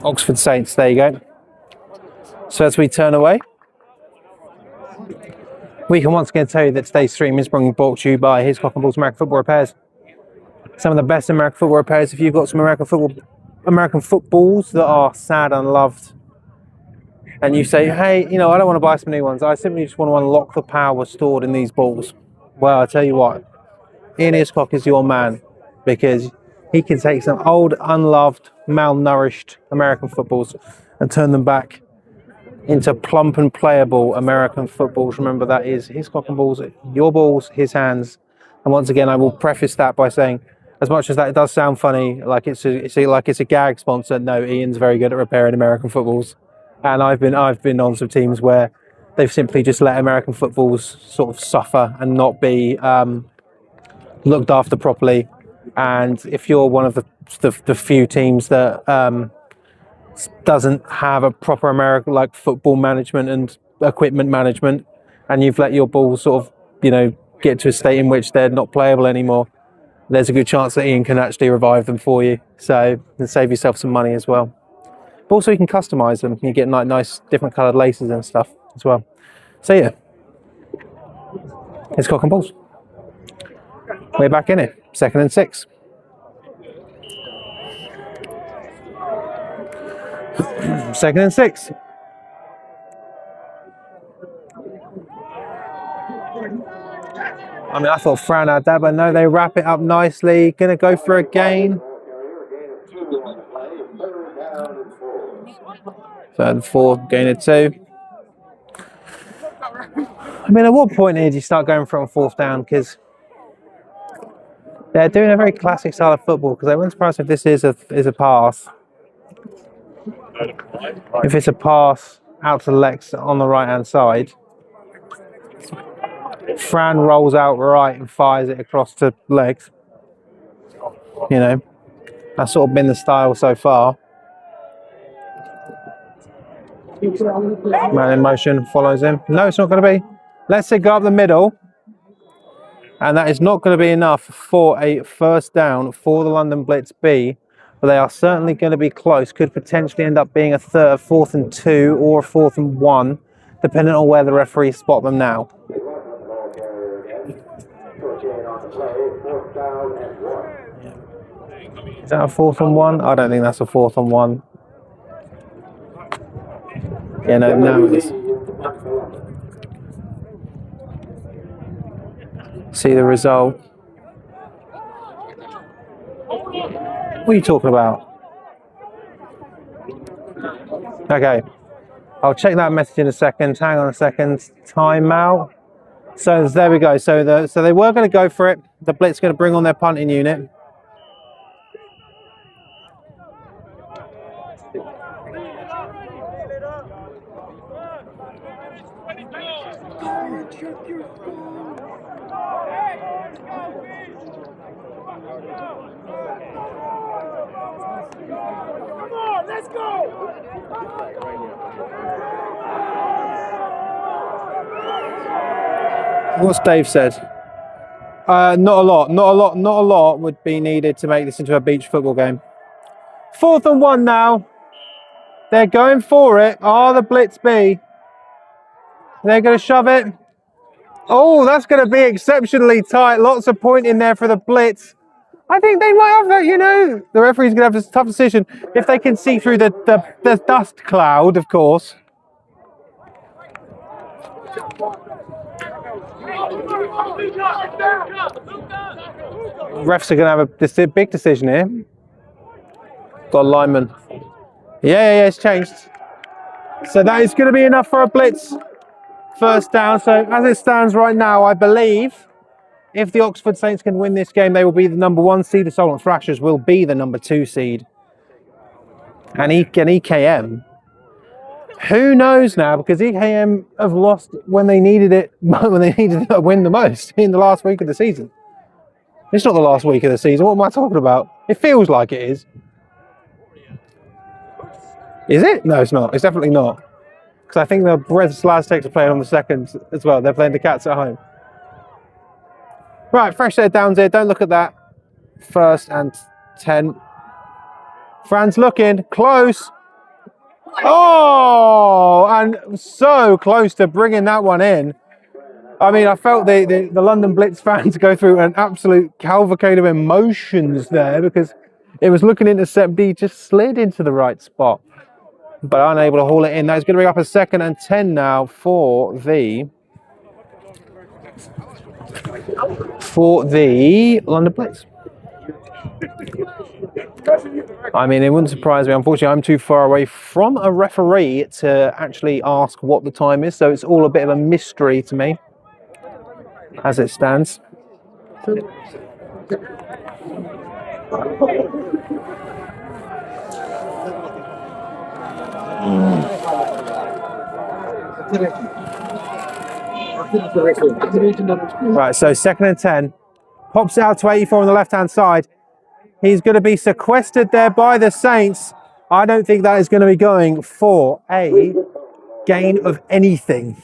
Oxford Saints, there you go. So as we turn away, we can once again tell you that today's stream is brought to you by Hiscock and Balls American Football Repairs. Some of the best American football repairs. If you've got some American footballs that are sad and loved, and you say, hey, you know, I don't want to buy some new ones, I simply just want to unlock the power stored in these balls. Well, I tell you what, Ian Hiscock is your man, because he can take some old, unloved, malnourished American footballs and turn them back into plump and playable American footballs. Remember, that is Hiscock and Balls, your balls, his hands. And once again, I will preface that by saying, as much as that does sound funny, like it's a gag sponsor, no, Ian's very good at repairing American footballs. And I've been on some teams where they've simply just let American footballs sort of suffer and not be looked after properly. And if you're one of the few teams that doesn't have a proper American like football management and equipment management, and you've let your balls sort of, you know, get to a state in which they're not playable anymore, there's a good chance that Ian can actually revive them for you. So and save yourself some money as well. But also you can customize them. You get like nice different coloured laces and stuff as well. So yeah, it's cock and balls. We're back in it. 2nd and 6. Second and 6. I mean, I thought Fran had that, but no, they wrap it up nicely. Gonna go for a gain. 3rd and 4, gain of 2. I mean, at what point did you start going for it on 4th down? Because they're doing a very classic style of football. Because I wouldn't surprise if this is a pass. If it's a pass out to Lex on the right hand side, Fran rolls out right and fires it across to Lex. You know, that's sort of been the style so far. Man in motion follows him. No, it's not going to be. Let's say go up the middle. And that is not going to be enough for a 1st down for the London Blitz B. But they are certainly going to be close. Could potentially end up being a 4th and 2 or a 4th and 1, depending on where the referees spot them now. Is that a 4th and 1? I don't think that's a 4th and 1. Yeah, no, it is. See the result. What are you talking about? Okay, I'll check that message in a second. Hang on a second. Timeout. So there we go. So they were going to go for it. The Blitz going to bring on their punting unit. Let's go! What's Dave said? Not a lot would be needed to make this into a beach football game. 4th and 1 now. They're going for it. Oh, the Blitz B. They're going to shove it. Oh, that's going to be exceptionally tight. Lots of point in there for the Blitz. I think they might have that, you know. The referee's going to have a tough decision if they can see through the dust cloud, of course. Refs are going to have a big decision here. Got a lineman. Yeah, it's changed. So that is going to be enough for a Blitz 1st down. So as it stands right now, I believe if the Oxford Saints can win this game, they will be the number 1 seed. The Solent Thrashers will be the number 2 seed. And EKM, who knows now? Because EKM have lost when they needed it, when they needed to win the most in the last week of the season. It's not the last week of the season. What am I talking about? It feels like it is. Is it? No, it's not. It's definitely not. Because I think the Breds Aztecs are playing on the 2nd as well. They're playing the Cats at home. Right, fresh set of downs here. Don't look at that. 1st and 10. Fran's looking. Close. Oh, and so close to bringing that one in. I mean, I felt the London Blitz fans go through an absolute cavalcade of emotions there because it was looking intercept D, just slid into the right spot, but unable to haul it in. That's going to bring up a 2nd and 10 now for the London Blitz. I mean, it wouldn't surprise me. Unfortunately, I'm too far away from a referee to actually ask what the time is, so it's all a bit of a mystery to me as it stands. Right, so 2nd and 10. Pops it out to 84 on the left-hand side. He's going to be sequestered there by the Saints. I don't think that is going to be going for a gain of anything.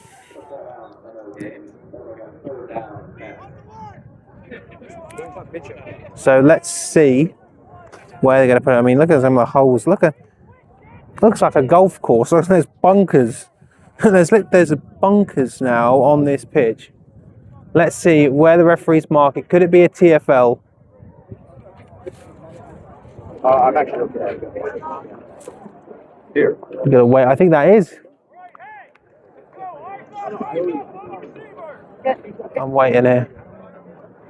So let's see where they're going to put it. I mean, look at some of the holes. Looks like a golf course. There's bunkers. there's bunkers now on this pitch. Let's see where the referees mark it. Could it be a TFL? I'm actually okay. Here. I'm gonna wait. I think that is. I'm waiting here.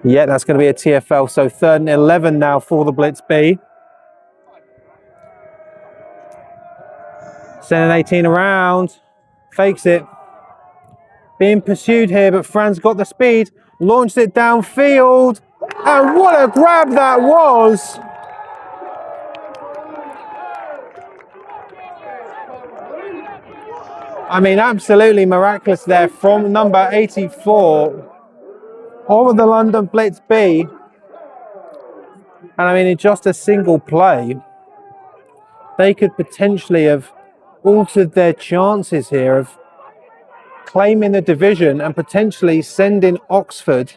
Yeah, that's going to be a TFL. So 3rd and 11 now for the Blitz B. Sending 18 around. Fakes it. Being pursued here, but Fran's got the speed. Launched it downfield. And what a grab that was! I mean, absolutely miraculous there from number 84 over the London Blitz B. And I mean, in just a single play, they could potentially have altered their chances here of claiming the division and potentially sending Oxford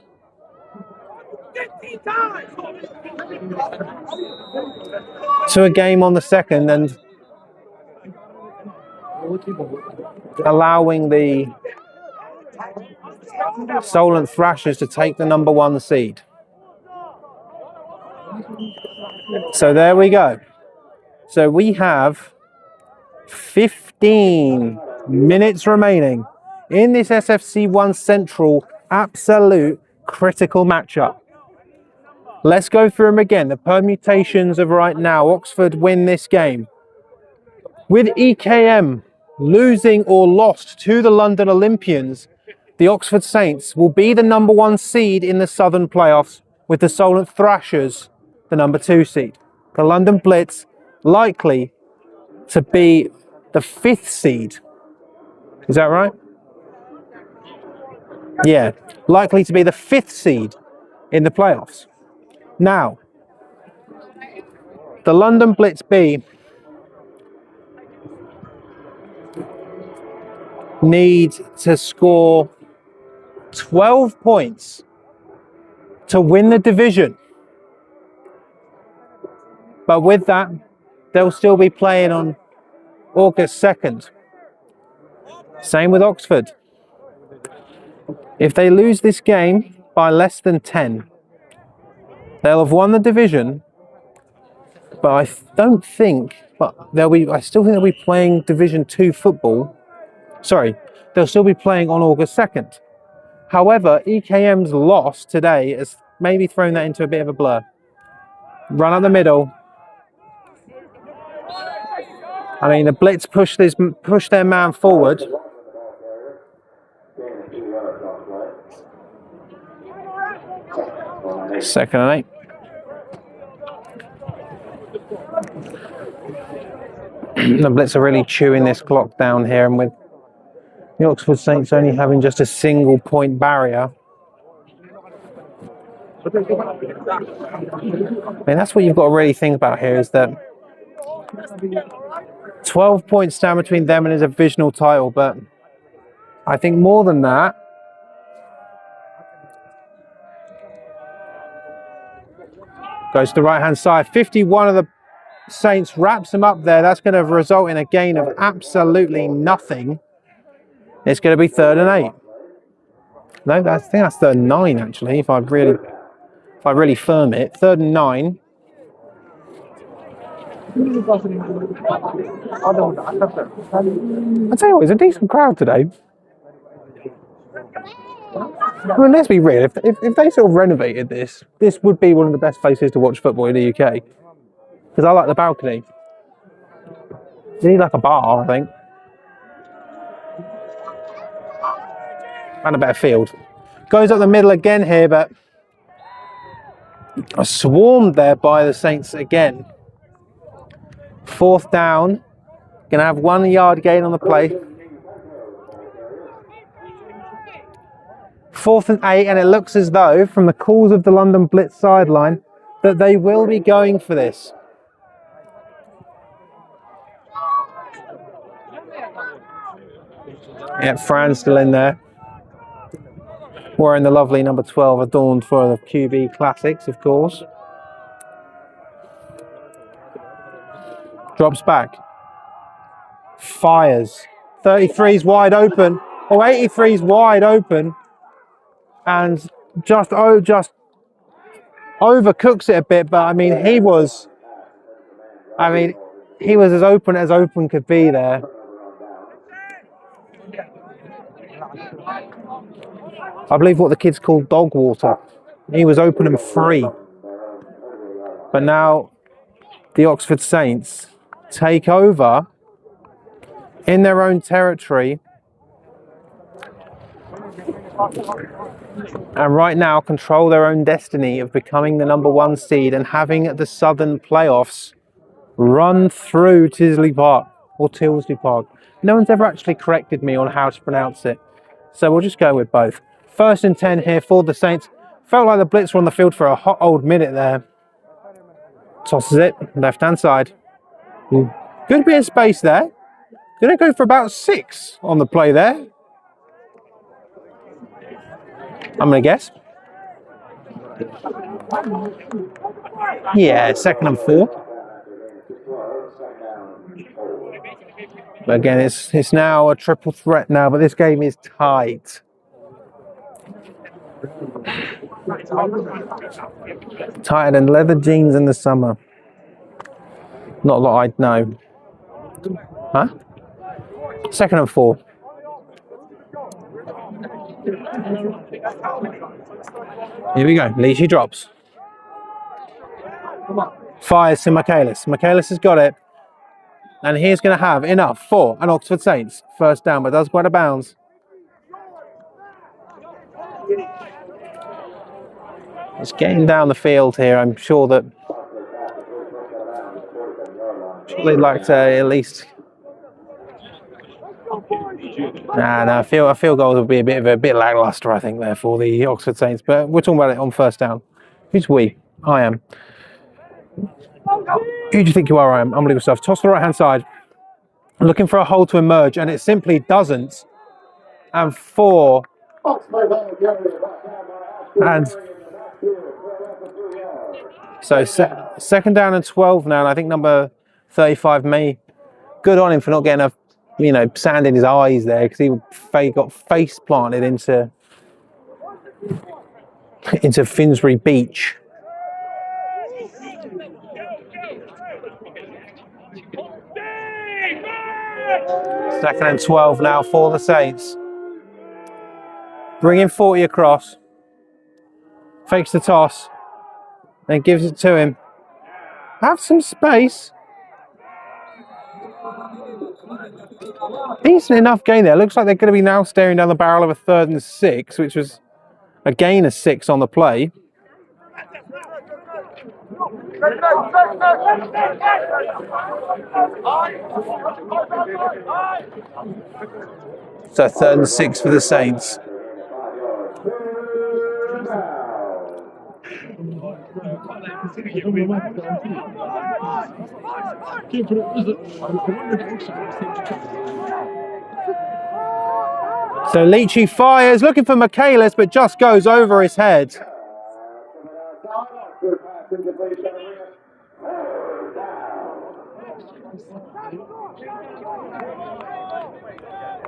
to a game on the 2nd and allowing the Solent Thrashers to take the number 1 seed. So there we go. So we have 15 minutes remaining in this SFC 1 Central absolute critical matchup. Let's go through them again. The permutations of right now. Oxford win this game. With EKM losing or lost to the London Olympians, the Oxford Saints will be the number 1 seed in the Southern playoffs, with the Solent Thrashers the number 2 seed. The London Blitz likely to be the 5th seed. Is that right? Yeah, likely to be the 5th seed in the playoffs. Now, the London Blitz B need to score 12 points to win the division. But with that, they'll still be playing on August 2nd. Same with Oxford. If they lose this game by less than 10, they'll have won the division. But I don't think, I still think they'll be playing Division 2 football. Sorry, they'll still be playing on August 2nd. However, EKM's loss today has maybe thrown that into a bit of a blur. Run up the middle. I mean, the Blitz push their man forward. Second and 8. The Blitz are really chewing this clock down here, and with the Oxford Saints only having just a single point barrier. I mean, that's what you've got to really think about here, is that 12 points down between them and a divisional title, but I think more than that, goes to the right-hand side. 51 of the Saints wraps them up there. That's going to result in a gain of absolutely nothing. It's going to be 3rd and 8. No, I think that's 3rd and 9 actually. If I really firm it, 3rd and 9. I tell you what, it's a decent crowd today. I mean, let's be real. If they sort of renovated this would be one of the best places to watch football in the UK. Because I like the balcony. You need like a bar, I think. And a better field. Goes up the middle again here, but swarmed there by the Saints again. 4th down. Gonna have 1 yard gain on the play. 4th and 8, and it looks as though, from the calls of the London Blitz sideline, that they will be going for this. Yeah, Fran's still in there. Wearing the lovely number 12, adorned for the QB Classics, of course. Drops back. Fires. 33's wide open. Or 83's wide open. And just overcooks it a bit, but I mean, he was as open could be there. I believe what the kids call dog water. He was open and free. But now the Oxford Saints take over in their own territory. And right now control their own destiny of becoming the number 1 seed and having the Southern playoffs run through Tilsley Park or Tilsley Park. No one's ever actually corrected me on how to pronounce it, so we'll just go with both. 1st and 10 here for the Saints. Felt like the Blitz were on the field for a hot old minute there. Tosses it, left hand side. Good bit of space there. Gonna go for about 6 on the play there, I'm gonna guess. Yeah, 2nd and 4. But again, it's now a triple threat now, but this game is tight. Tighter than leather jeans in the summer. Not a lot I'd know. Huh? 2nd and 4. Here we go. Leachy drops. Fires to Michaelis. Michaelis has got it. And he's going to have enough for an Oxford Saints. 1st down, but does go out of bounds. It's getting down the field here. I'm sure that they'd like to at least. No, a field goal would be a bit lackluster, I think, there for the Oxford Saints. But we're talking about it on 1st down. Who's we? I am. Who do you think you are? I am. Unbelievable stuff. Toss to the right hand side. Looking for a hole to emerge, and it simply doesn't. And 4. And so 2nd down and 12 now. And I think number 35 may. Good on him for not getting sand in his eyes there, because he got face planted into Finsbury Beach. Second and 12 now for the Saints. Bringing 40 across. Fakes the toss. Then gives it to him. Have some space. Decent enough gain there. Looks like they're going to be now staring down the barrel of a 3rd and 6, which was a gain of 6 on the play. So 3rd and 6 for the Saints. So Leachy fires, looking for Michaelis, but just goes over his head.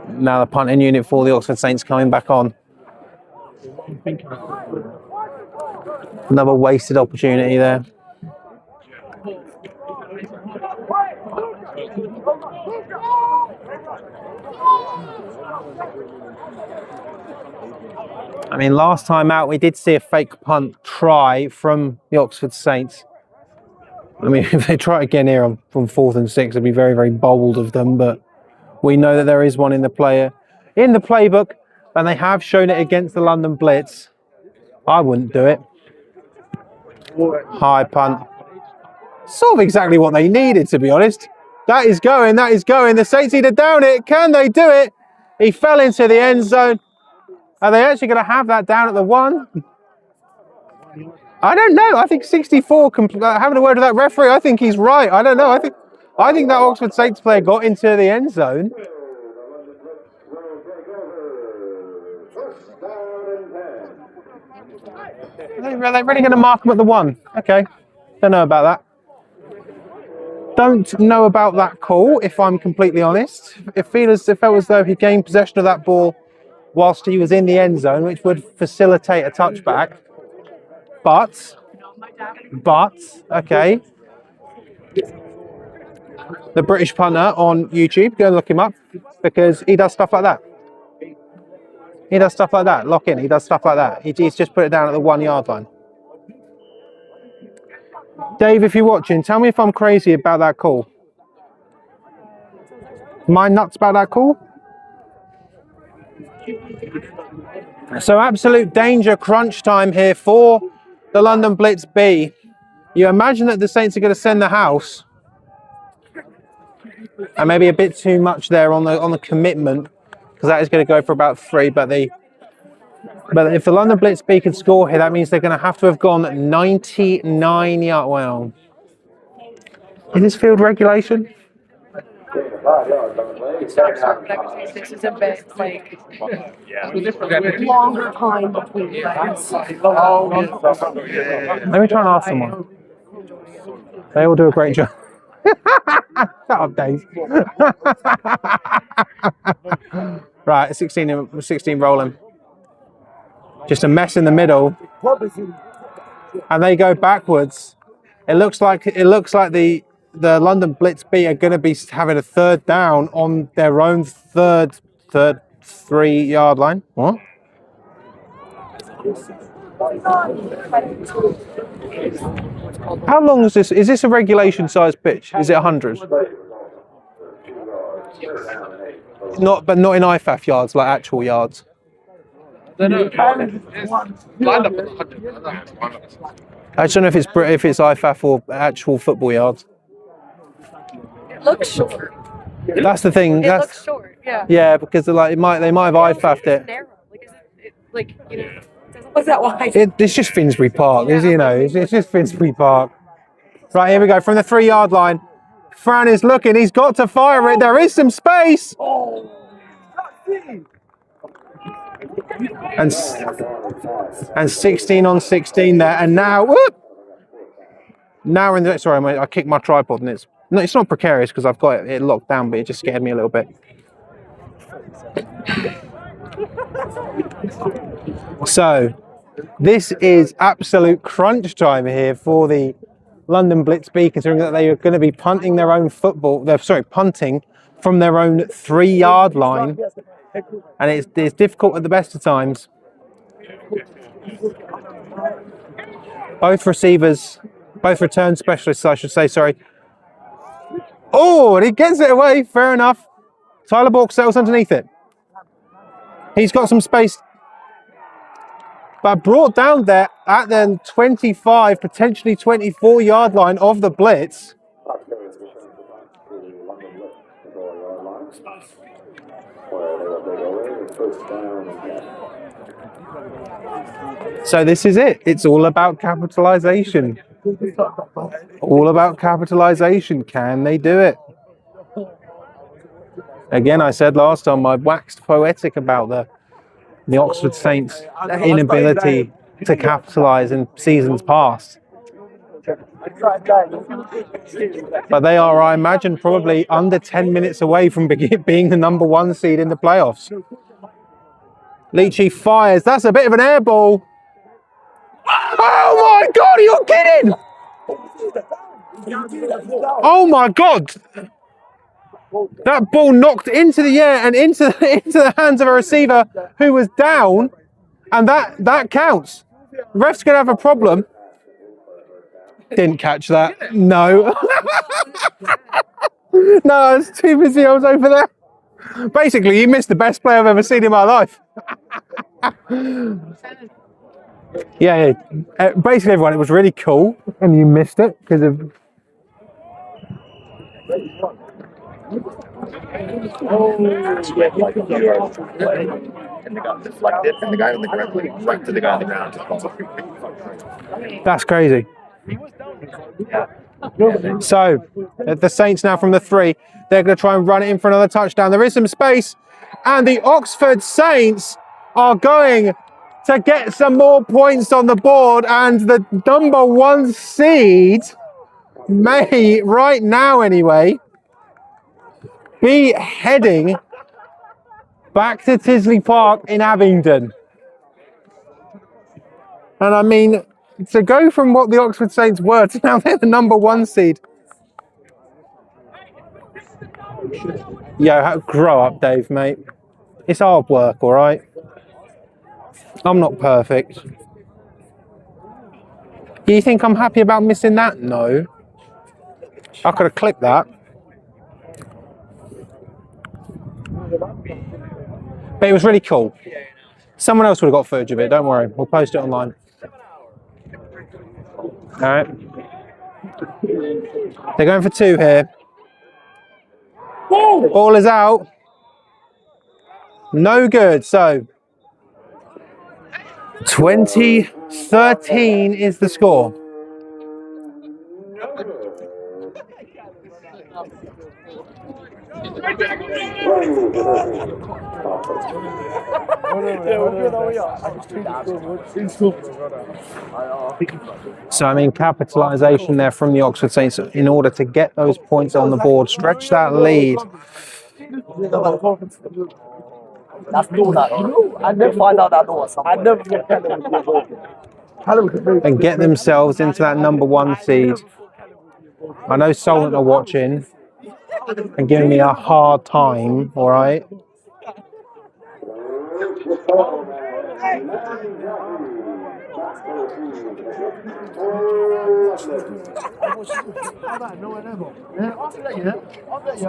Now the punting unit for the Oxford Saints coming back on. Another wasted opportunity there. I mean, last time out we did see a fake punt try from the Oxford Saints. I mean, if they try again here from 4th and 6, it'd be very, very bold of them, but we know that there is one in the playbook, and they have shown it against the London Blitz. I wouldn't do it. High punt. Sort of exactly what they needed, to be honest. That is going. The Saints need to down it. Can they do it? He fell into the end zone. Are they actually going to have that down at the 1? I don't know. I think 64, having a word with that referee, I think he's right. I don't know. I think that Oxford Saints player got into the end zone. Are they really going to mark him at the 1? Okay. Don't know about that. Don't know about that call, if I'm completely honest. It felt as though he gained possession of that ball whilst he was in the end zone, which would facilitate a touchback. But, okay. The British punter on YouTube, go and look him up, because he does stuff like that. He does stuff like that. Lock in, he does stuff like that. He's just put it down at the 1 yard line. Dave, if you're watching, tell me if I'm crazy about that call. Am I nuts about that call? So absolute danger, crunch time here for the London Blitz B. You imagine that the Saints are going to send the house, and maybe a bit too much there on the commitment, because that is going to go for about 3. But if the London Blitz B can score here, that means they're going to have to have gone 99 yards. Well, is this field regulation? This is a bit like longer time between legs. Let me try and ask someone. They all do a great job. Shut up, Dave. Right, 16 rolling. Just a mess in the middle, and they go backwards. It looks like the London Blitz B are going to be having a 3rd down on their own third 3 yard line. What? How long is this? Is this a regulation size pitch? Is it 100? But not in IFAF yards, like actual yards. I just don't know if it's IFAF or actual football yards. It looks short. That's the thing. It looks short. Yeah. Yeah, because they might have IFAF'd it. Narrow. Like you know. What's that wide? It's just Finsbury Park, it's just Finsbury Park. Right, here we go from the 3 yard line. Fran is looking. He's got to fire it. There is some space. And 16 on 16 there, and now whoop! Now in the sorry, I kicked my tripod, and it's not precarious because I've got it locked down, but it just scared me a little bit. So this is absolute crunch time here for the London Blitz B, considering that they are going to be punting their own punting from their own 3 yard line. And it's difficult at the best of times. Both return specialists, I should say, sorry. Oh, and he gets it away, fair enough. Tyler Bork settles underneath it. He's got some space. But brought down there at the 25, potentially 24 yard line of the Blitz. So this is it. It's all about capitalization. All about capitalization. Can they do it? Again, I said last time I waxed poetic about the Oxford Saints' inability to capitalise in seasons past. But they are, I imagine, probably under 10 minutes away from being the #1 seed in the playoffs. Leachy fires. That's a bit of an air ball. Oh my God, are you kidding? Oh my God. That ball knocked into the air and into the hands of a receiver who was down, and that counts. The ref's going to have a problem. Didn't catch that. No. No, I was too busy. I was over there. Basically, you missed the best play I've ever seen in my life. Yeah. Basically, everyone, it was really cool, and you missed it because of. And the guy deflected, and the guy on the ground went right to the guy on the ground. That's crazy. So, the Saints now from the 3. They're going to try and run it in for another touchdown. There is some space, and the Oxford Saints are going to get some more points on the board, and the number 1 seed may, right now anyway, be heading back to Tisley Park in Abingdon. And I mean, to go from what the Oxford Saints were to now they're the number 1 seed. Yo, grow up, Dave, mate. It's hard work, all right? I'm not perfect. Do you think I'm happy about missing that? No. I could have clipped that. But it was really cool. Someone else would have got footage of it, don't worry. We'll post it online. Alright. They're going for 2 here. Ball is out. No good. So 20-13 is the score. So I mean, capitalisation there from the Oxford Saints in order to get those points on the board, stretch that lead. I never find out that was. I never And get themselves into that number 1 seed. I know Solent are watching and giving me a hard time, all right?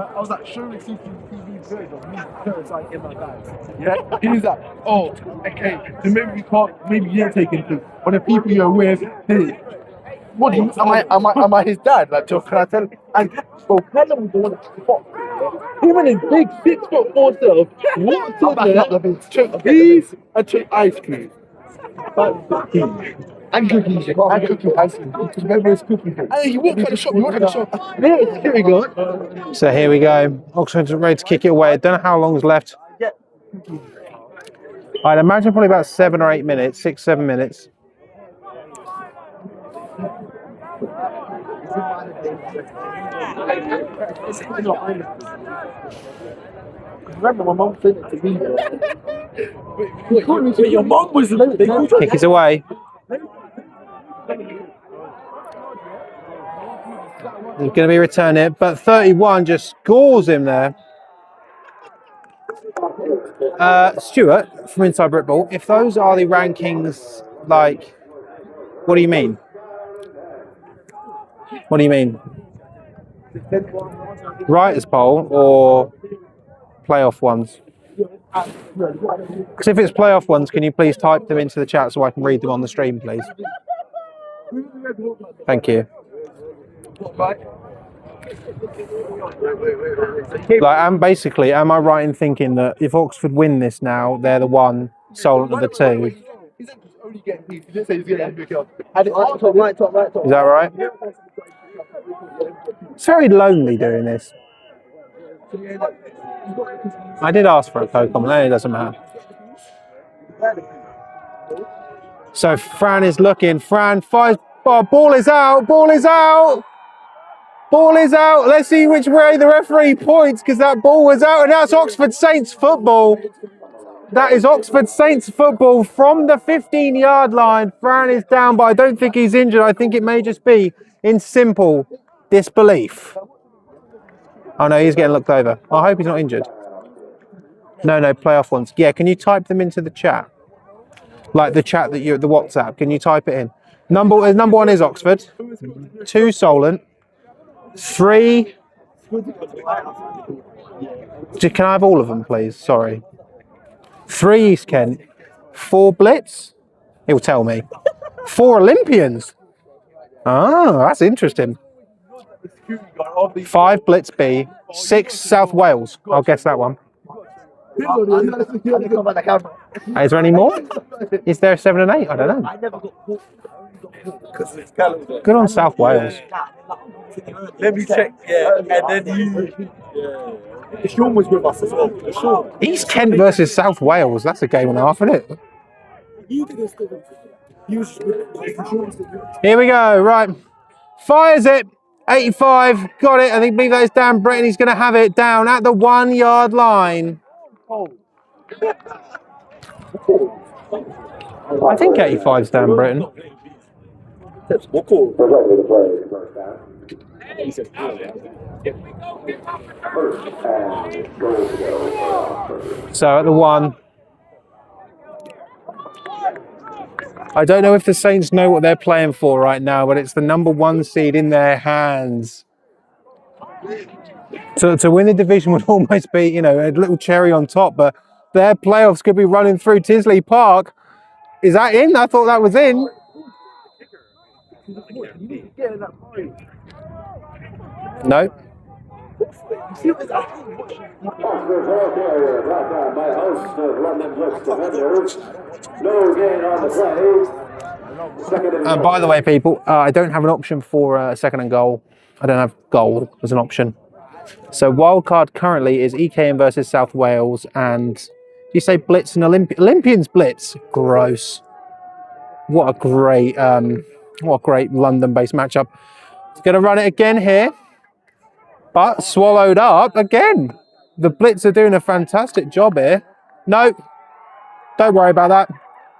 I was like, surely CCTV good of me because I get my guys. Yeah, he's like, oh, okay, so maybe we can't, maybe you didn't take into when the people you're with, hey, what do you, am I his dad? Like, can I tell him? And bro, Pella was the one that fought. Him and his big 6'4" self walked in there, took these and took ice cream. And cookies, and cookies, ice cream. Remember his cookies. Hey, you walked out the shop, Yeah, here we go. So here we go. Oxford's ready to kick it away. I don't know how long's left. I'd imagine probably about 7 or 8 minutes, 6, 7 minutes. Remember, my mum said it to me. Wait, your mum was Kick it away. He's going to be returning it, but 31 just scores him there. Stuart from Inside Britball, if those are the rankings, like, what do you mean? What do you mean? Writers' poll or playoff ones? Because if it's playoff ones, can you please type them into the chat so I can read them on the stream, please? Thank you. Like, am I right in thinking that if Oxford win this now, they're the 1, Solent are the 2? Is that right? It's very lonely doing this. I did ask for a co-comment, it doesn't matter. So Fran is looking. Fran fires. Oh, ball is out. Ball is out. Ball is out. Let's see which way the referee points because that ball was out. And that's Oxford Saints football. That is Oxford Saints football from the 15-yard line. Fran is down, but I don't think he's injured. I think it may just be in simple disbelief. Oh no, he's getting looked over. I hope he's not injured. No, playoff ones. Yeah, can you type them into the chat? Like the chat that the WhatsApp. Can you type it in? Number 1 is Oxford. 2 Solent. 3. Can I have all of them, please? Sorry. 3 East Kent. 4 Blitz. He'll tell me. 4 Olympians. Ah, that's interesting. 5 Blitz B. 6 South Wales. I'll guess that one. Is there any more? Is there 7 and 8? I don't know. Good on South Wales. Let me check. Yeah, and then you. Yeah. Sean was with us as well. Sean. East Kent versus South Wales. That's a game and a half, isn't it? You didn't still. He was Here we go. Right. Fires it. 85. Got it. I think believe that is Dan Bretton. He's going to have it down at the 1 yard line. I think 85 is Dan Bretton. So at the 1. I don't know if the Saints know what they're playing for right now, but it's the number 1 seed in their hands. To win the division would almost be, you know, a little cherry on top, but their playoffs could be running through Tisley Park. Is that in? I thought that was in. No. And by the way, people, I don't have an option for second and goal. I don't have goal as an option. So wildcard currently is EKM versus South Wales, and you say Blitz and Olympians Blitz. Gross. What a great London-based matchup. It's going to run it again here, but swallowed up again. The Blitz are doing a fantastic job here. No, don't worry about that.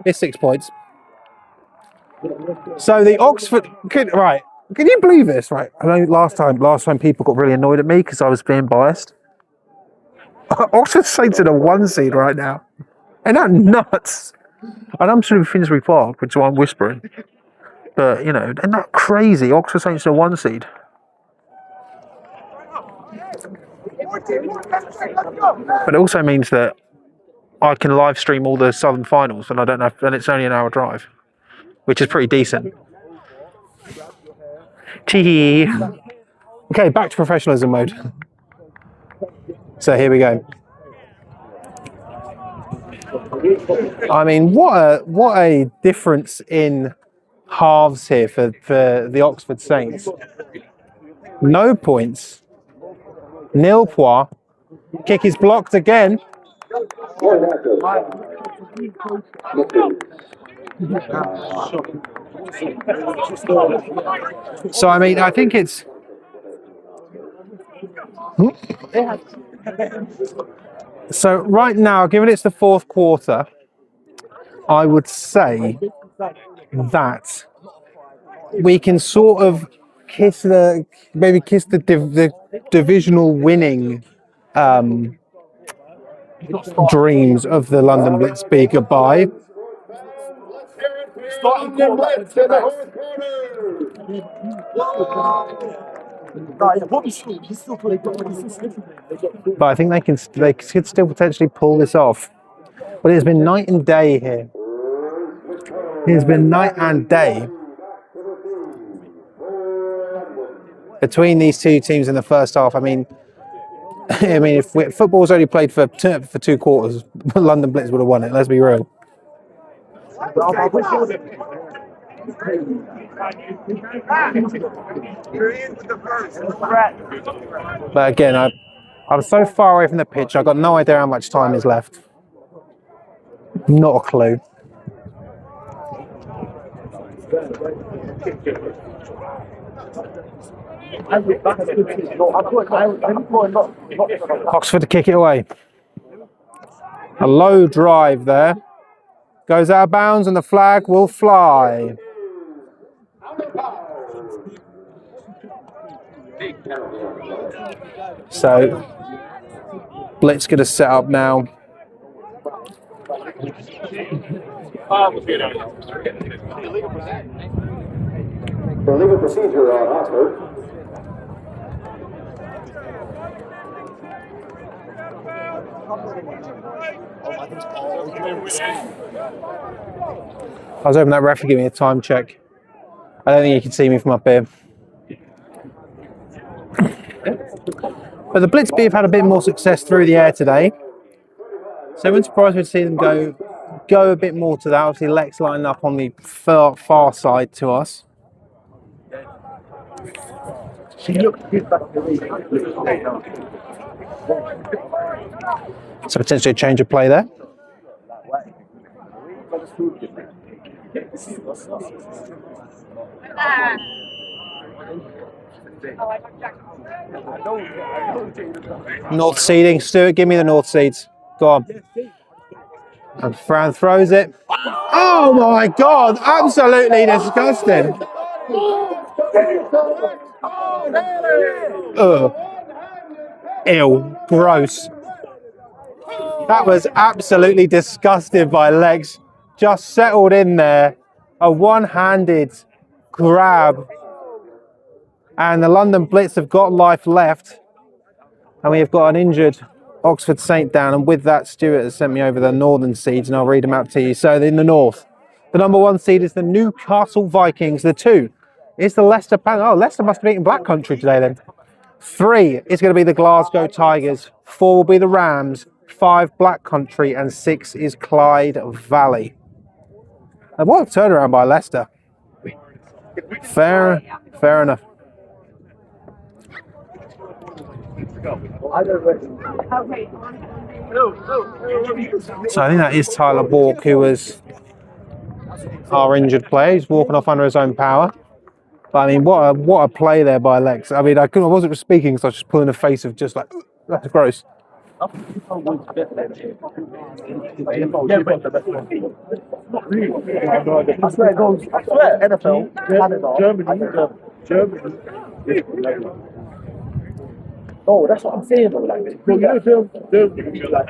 It's 6 points. So the Oxford, right? Can you believe this? Right, I know last time people got really annoyed at me because I was being biased. Oxford Saints in a 1 seed right now. Ain't that nuts? And I'm sort of Finsbury Park, which is why I'm whispering. But, you know, isn't that crazy? Oxford Saints in a 1 seed. But it also means that I can live stream all the Southern finals and I don't have, and it's only an hour drive, which is pretty decent. Chee. Okay, back to professionalism mode. So here we go. I mean, what a difference in halves here for the Oxford Saints. No points. Nil points. Kick is blocked again. So, I mean, I think it's... So, right now, given it's the 4th quarter, I would say that we can sort of kiss the divisional winning dreams of the London Blitzby goodbye. But I think they could still potentially pull this off. But it's been night and day here. It's been night and day between these two teams in the first half. I mean, if football's only played for 2 quarters, London Blitz would have won it. Let's be real. But again, I'm so far away from the pitch. I've got no idea how much time is left. Not a clue. Oxford to kick it away. A low drive there. Goes out of bounds and the flag will fly. So, Blitz going to set up now. The legal procedure on Oxford. I was hoping that ref would give me a time check. I don't think you can see me from up here. But the Blitzby have had a bit more success through the air today. So it wouldn't surprise me to see them go go a bit more to that. Obviously, Lex lining up on the far side to us. So potentially a change of play there. North seeding, Stuart, give me the north seeds. Go on. And Fran throws it. Oh my God, absolutely disgusting. Ugh. Ew, gross. That was absolutely disgusting by Lex. Just settled in there. A one-handed grab. And the London Blitz have got life left. And we have got an injured Oxford Saint down. And with that, Stuart has sent me over the northern seeds, and I'll read them out to you. So in the north, the number 1 seed is the Newcastle Vikings. The 2 is the Leicester Panthers. Oh, Leicester must have beaten Black Country today then. 3 is going to be the Glasgow Tigers. 4 will be the Rams. 5 Black Country, and 6 is Clyde Valley. And what a turnaround by Leicester. Fair enough. So I think that is Tyler Bork, who was our injured player. He's walking off under his own power. But I mean, what a play there by Lex. I mean, I wasn't speaking, so I was just pulling a face of just like, that's gross. I swear it goes. I swear NFL, Canada, Germany. Oh, that's what I'm saying. Though, like, you know, Germany, like,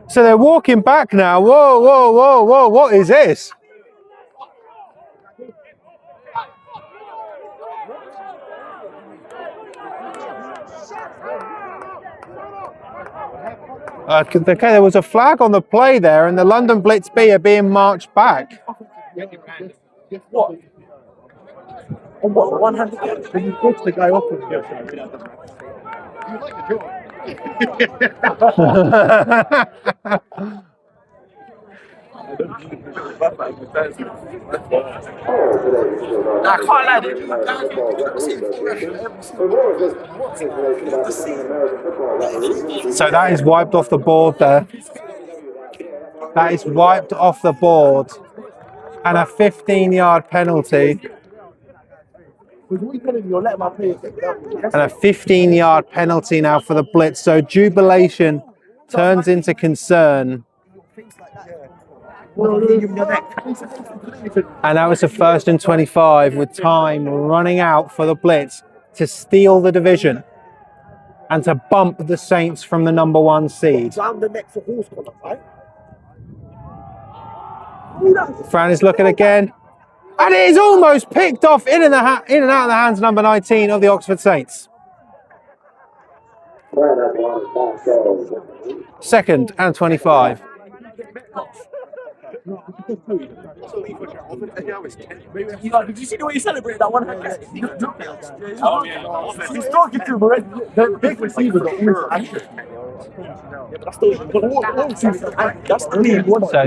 So they're walking back now. Whoa! What is this? Okay, there was a flag on the play there, and the London Blitz B are being marched back. What? On what? One hand? When you push the guy off of you. You like the I can't lie, So that is wiped off the board there. That is wiped off the board. And a 15-yard penalty. And a 15-yard penalty now for the Blitz. So jubilation turns into concern. And that was a 1st and 25 with time running out for the Blitz to steal the division and to bump the Saints from the number 1 seed. Fran is looking again. And it is almost picked off in and out of the hands of number 19 of the Oxford Saints. 2nd and 25. Did you see the way he celebrated that one? Oh, yeah. He's talking to him already. The big receiver, So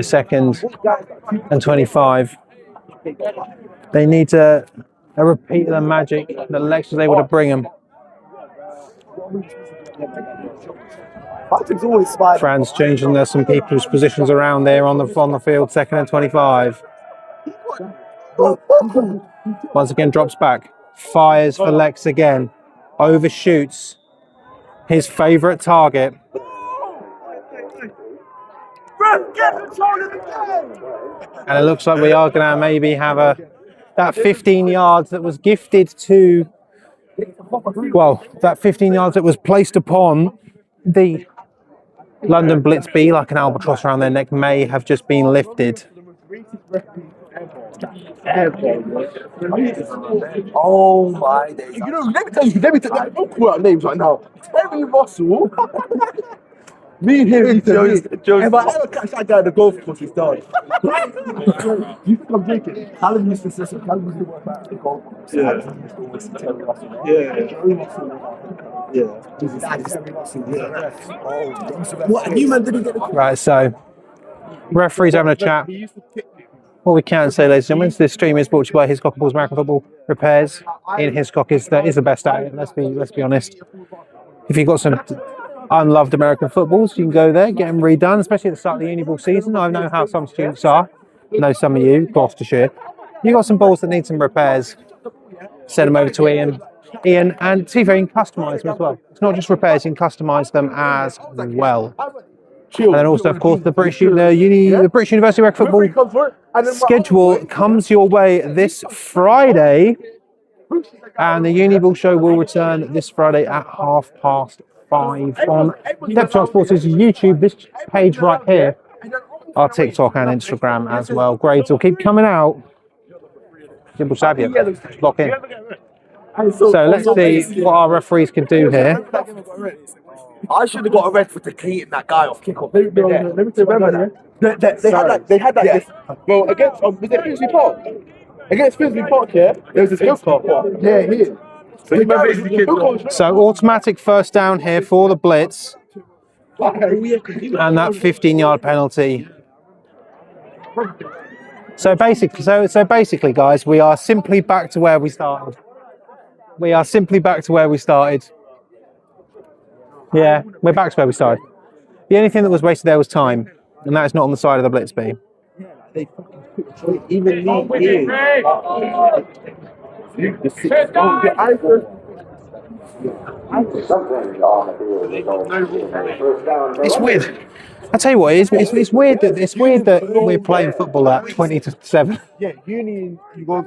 2nd and 25. They need a repeat of the magic that Lex was able to bring them. Fran's changing some people's positions around there on the field. 2nd and 25. Once again drops back. Fires for Lex again. Overshoots his favourite target. And it looks like we are going to maybe have that 15 yards that was gifted to, well, that 15 yards that was placed upon the London Blitz B, like an albatross around their neck, may have just been lifted. Oh my days. You know, let me tell you, don't call out names right now. Terry Russell. Me and him need to meet. If I ever catch that guy at the golf course, he's done. You think I'm joking? Callum used to work at the golf course. Yeah. What? And you man didn't get the Right, so referees having a chat. What we can say, ladies and gentlemen, is this stream is brought to you by Hiscock and Balls American Football Repairs. Ian Hiscock is the best at it. Let's be honest. If you've got some unloved American footballs, you can go there, get them redone, especially at the start of the uni ball season. I know how some students are. I know some of you, Gloucestershire. You've got some balls that need some repairs. Send them over to Ian. And see if you can customise them as well. It's not just repairs, you can customise them as well. And then also, of course, the British University Rec Football schedule comes your way this Friday. And the Uni Ball show will return this Friday at 5:30 on Depth Transport's YouTube, this page right here, our TikTok and Instagram as well. Grades will keep coming out. Jimbo Savia, lock in. So let's see what our referees can do here. I should have got a red for deleting that guy off kickoff. Let me remember that. They had that. Yeah. Well, against was it Finsbury Park? Against Finsbury Park, yeah, there was this hill car park. Yeah, here. So automatic first down here for the Blitz, and that 15-yard penalty. So basically, guys, we are simply back to where we started. Yeah, we're back to where we started. The only thing that was wasted there was time, and that is not on the side of the blitzby. Even It's weird. I tell you what, it's weird that we're playing football at 20 to 7. Yeah, uni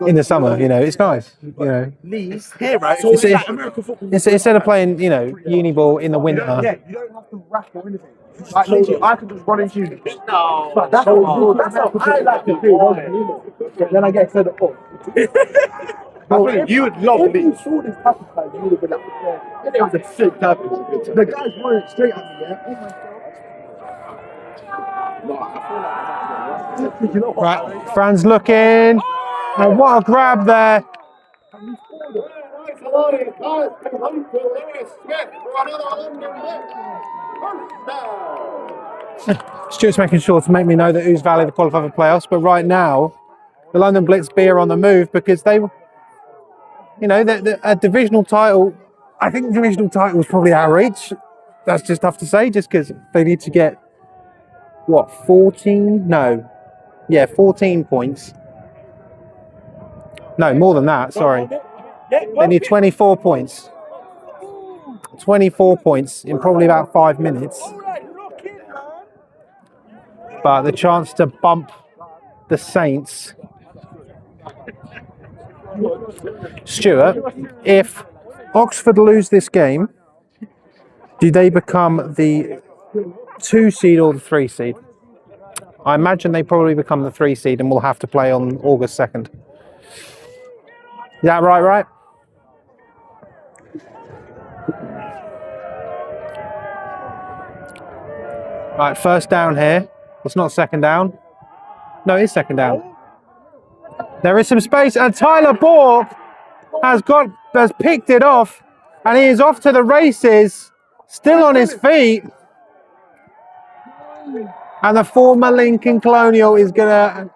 in the summer. You know, it's nice. You know, Leeds here, right? So it's like American football. Instead of playing, you know, uni ball in the winter. Yeah, you don't have to rack or anything. Like, literally, I could just run into you. No, but that's what I like to do. Then I get fed up. I think you would love Leeds. If you saw this tackle, you would have been like, yeah, it was a sick tackle. The guy's running straight at me, yeah. Oh my God. Right, Fran's looking. And what a grab there. Stuart's making sure to make me know that who's valid to qualify for playoffs, but right now, the London Blitzby are on the move because they, you know, a divisional title, I think the divisional title was probably out of reach. That's just tough to say, just because they need to get, what, 14? No. Yeah, 14 points. No, more than that, sorry. They need 24 points. 24 points in probably about 5 minutes. But the chance to bump the Saints. Stuart, if Oxford lose this game, do they become the 2 seed or the 3 seed? I imagine they probably become the 3 seed and will have to play on August 2nd. Is that right? Right, first down here. It's not second down. No, it is second down. There is some space, and Tyler Bork has picked it off, and he is off to the races, still on his feet. And the former Lincoln Colonial is going to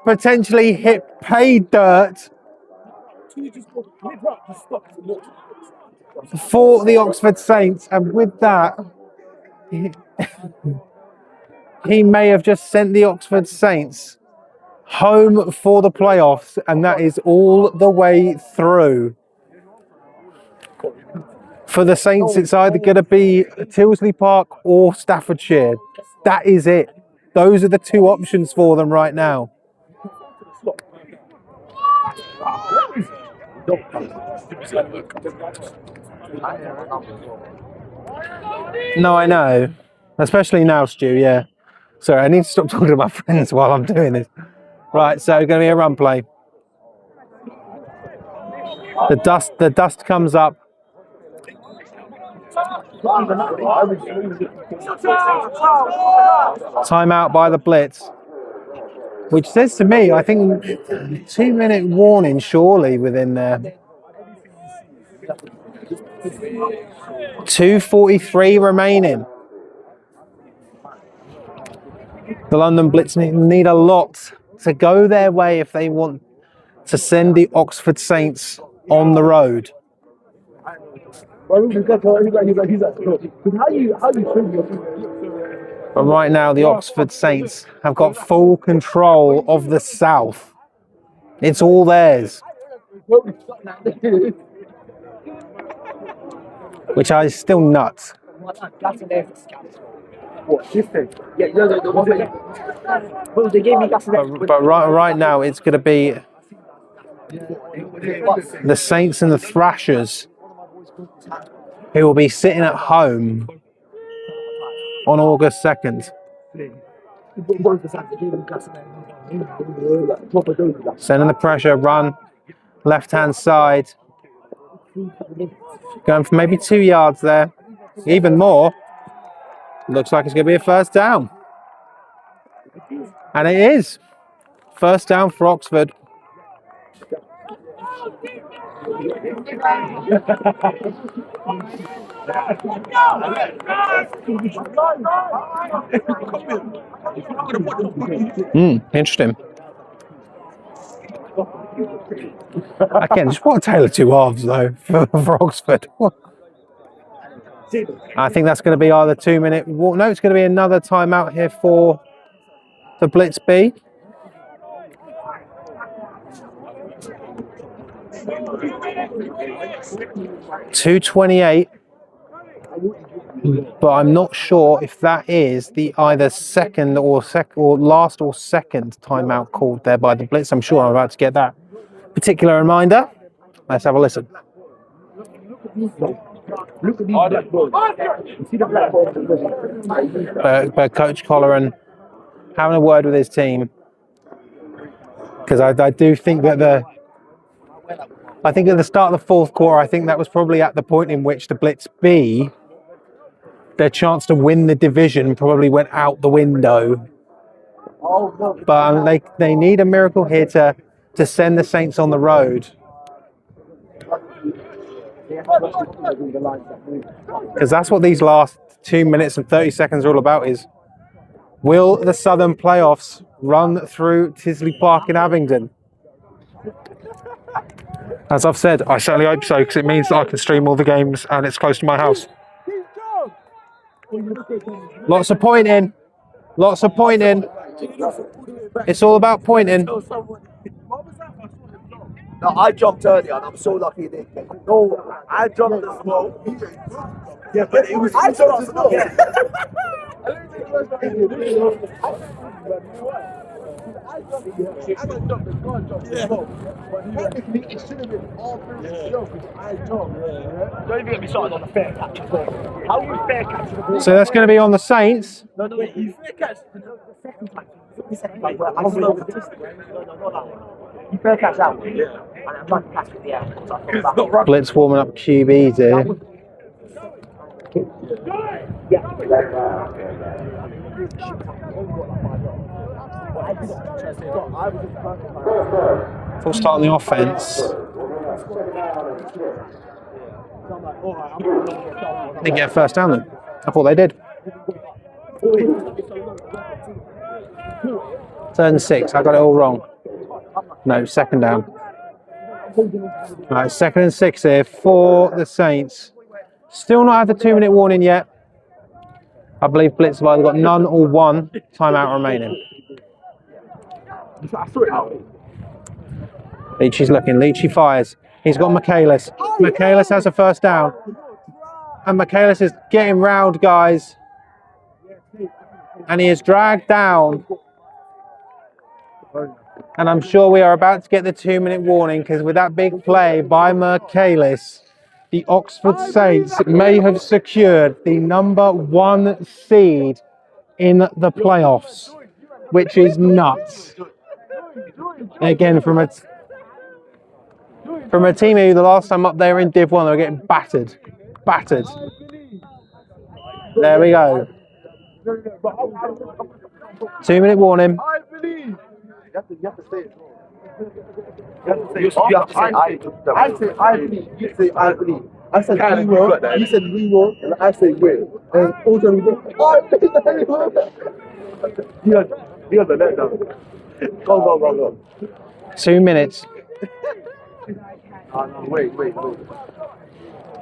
potentially hit pay dirt for the Oxford Saints. And with that, he may have just sent the Oxford Saints home for the playoffs, and that is all the way through. For the Saints, it's either going to be Tilsley Park or Staffordshire. That is it. Those are the 2 options for them right now. No, I know. Especially now, Stu, yeah. Sorry, I need to stop talking to my friends while I'm doing this. Right, so going to be a run play. The dust comes up. Timeout by the Blitz. Which says to me, I think 2-minute warning surely within there. 2:43 remaining. The London Blitz need a lot to go their way if they want to send the Oxford Saints on the road. But right now, the Oxford Saints have got full control of the South. It's all theirs. Which is still nuts. But right now, it's going to be the Saints and the Thrashers who will be sitting at home on August 2nd. Sending the pressure, run, left-hand side. Going for maybe 2 yards there. Even more. Looks like it's going to be a first down. And it is. First down for Oxford. Interesting. Again, just what a tale of two halves, though, for Oxford. I think that's going to be either 2-minute. No, it's going to be another timeout here for the blitzby. .228. But I'm not sure if that is the either second or last or second timeout called there by the Blitz. I'm sure I'm about to get that particular reminder. Let's have a listen. But Coach Colleran having a word with his team, because I do think that I think at the start of the fourth quarter, I think that was probably at the point in which the Blitz B, their chance to win the division probably went out the window. But they need a miracle here to send the Saints on the road. Because that's what these last 2 minutes and 30 seconds are all about is, will the Southern playoffs run through Tisley Park in Abingdon? As I've said, I certainly hope so, because it means that I can stream all the games and it's close to my house. Lots of pointing. Lots of pointing. It's all about pointing. No, I jumped earlier and I'm so lucky they no, I jumped as well. Yeah, but it was I jumped as well. Yeah. So that's going to be on the Saints. No, he's fair catch. You fair catch out. Yeah. And I'm trying to catch with the air. Blitz warming up QBs here. Full start on the offense. Didn't get a first down then. I thought they did. 3rd and 6. I got it all wrong. No, second down. Right, 2nd and 6 here for the Saints. Still not had the 2-minute warning yet. I believe Blitz have either got none or one timeout remaining. Leachy's looking. Leachy fires. He's got Michaelis. Michaelis has a first down. And Michaelis is getting round, guys. And he is dragged down. And I'm sure we are about to get the 2-minute warning, because with that big play by Michaelis, the Oxford Saints may have secured the #1 seed in the playoffs, which is nuts. Again, from a team who the last time up there in Div 1, they were getting battered. battered. There we go. 2-minute warning. I believe. You have to say it. You have to say I say I believe. You say I believe. I said we will. You said we will. And I say will. And also we go. I believe. You're the letdown. Go. 2 minutes. No, wait.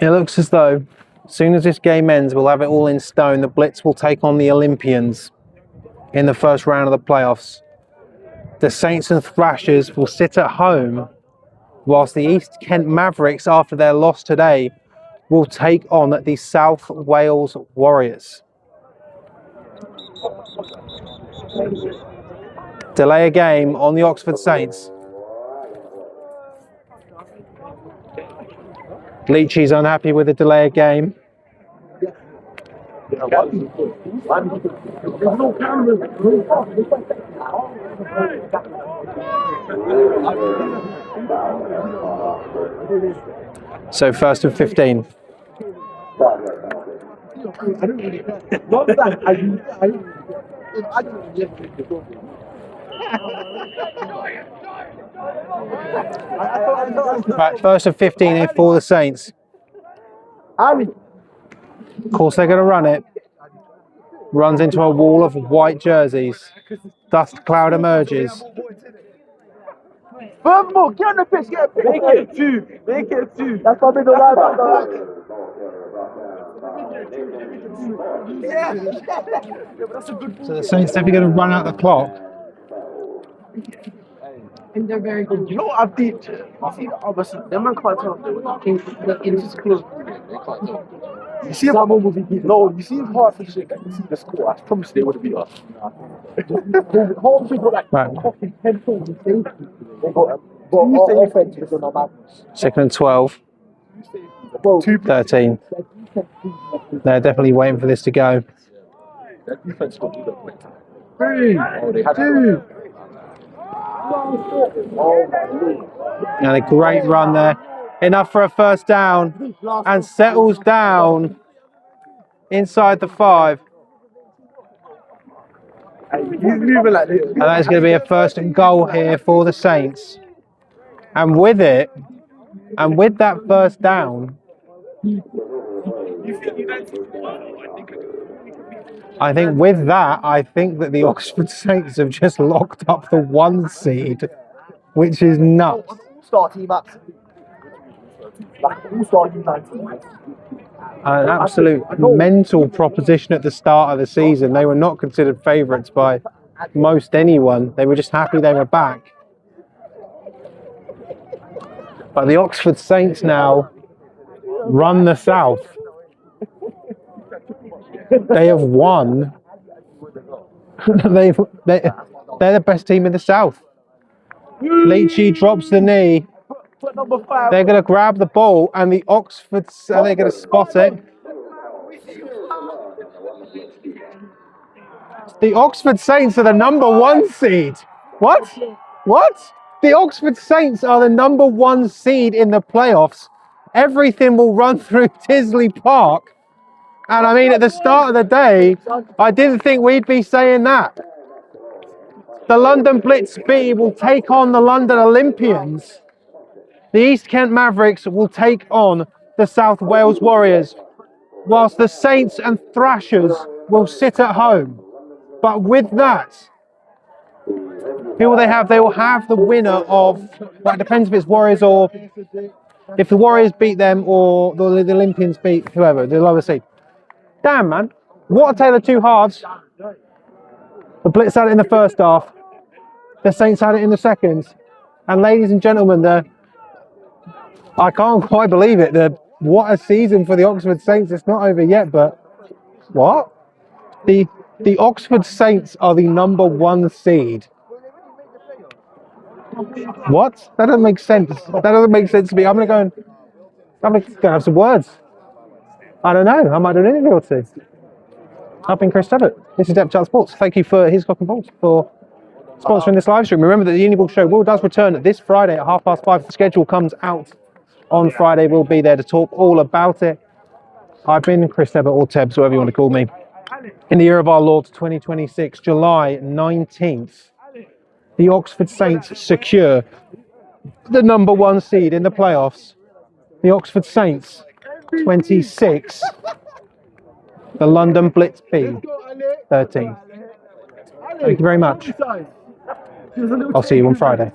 It looks as though as soon as this game ends, we'll have it all in stone. The Blitz will take on the Olympians in the first round of the playoffs. The Saints and Thrashers will sit at home, whilst the East Kent Mavericks, after their loss today, will take on the South Wales Warriors. Delay a game on the Oxford Saints. Leachy's unhappy with the delay of game. There's no cameras. So 1st and 15. Right, 1st and 15 here for the Saints. Of course, they're going to run it. Runs into a wall of white jerseys. Dust cloud emerges. Furthermore, get on the pitch, get a pitch. Make it two. That's what we don't like about that. So the Saints definitely going to run out the clock. And they're very good. You know what I've did? I see obviously them man quite tough. It's close. You see that one will be no, you see it's hard for shit that you see the score. I promise they would have beat us. The whole thing got like fucking 10 points in safety. They got two offense was on our back. 2nd and 12. 13. They're definitely waiting for this to go. That defense got to the 3, 2. And a great run there. Enough for a first down. And settles down inside the 5. He's moving like this. And that's going to be a 1st and goal here for the Saints. And with it, and with that first down, I think with that, I think that the Oxford Saints have just locked up the 1 seed, which is nuts. All-star team up. Like all-star United. An absolute mental proposition at the start of the season. They were not considered favourites by most anyone. They were just happy they were back. But the Oxford Saints now run the South. They have won. They're the best team in the South. Leachy drops the knee. They're going to grab the ball, and the Oxford, they're going to spot it. The Oxford Saints are the number 1 seed. What? The Oxford Saints are the number 1 seed in the playoffs. Everything will run through Tisley Park. And I mean, at the start of the day, I didn't think we'd be saying that. The London Blitzby will take on the London Olympians. The East Kent Mavericks will take on the South Wales Warriors, whilst the Saints and Thrashers will sit at home. But with that, who will they have? They will have the winner of, well, it depends if it's Warriors or if the Warriors beat them or the Olympians beat whoever, the lower seed. Damn, man. What a tale of 2 halves. The Blitz had it in the first half. The Saints had it in the second. And ladies and gentlemen, I can't quite believe it. What a season for the Oxford Saints. It's not over yet, but what? The Oxford Saints are the number 1 seed. What? That doesn't make sense. That doesn't make sense to me. I'm going to have some words. I don't know. I might do an interview or two. I've been Chris Devitt. This is Depth Chart Sports. Thank you for his Cock and Balls for sponsoring this live stream. Remember that the Uniball show does return this Friday at 5:30. The schedule comes out on Friday. We'll be there to talk all about it. I've been Chris Tebbett or Tebbs, whatever you want to call me. In the year of our Lord 2026, July 19th, the Oxford Saints secure the #1 seed in the playoffs. The Oxford Saints 26, the London Blitzby 13. Thank you very much. I'll see you on Friday.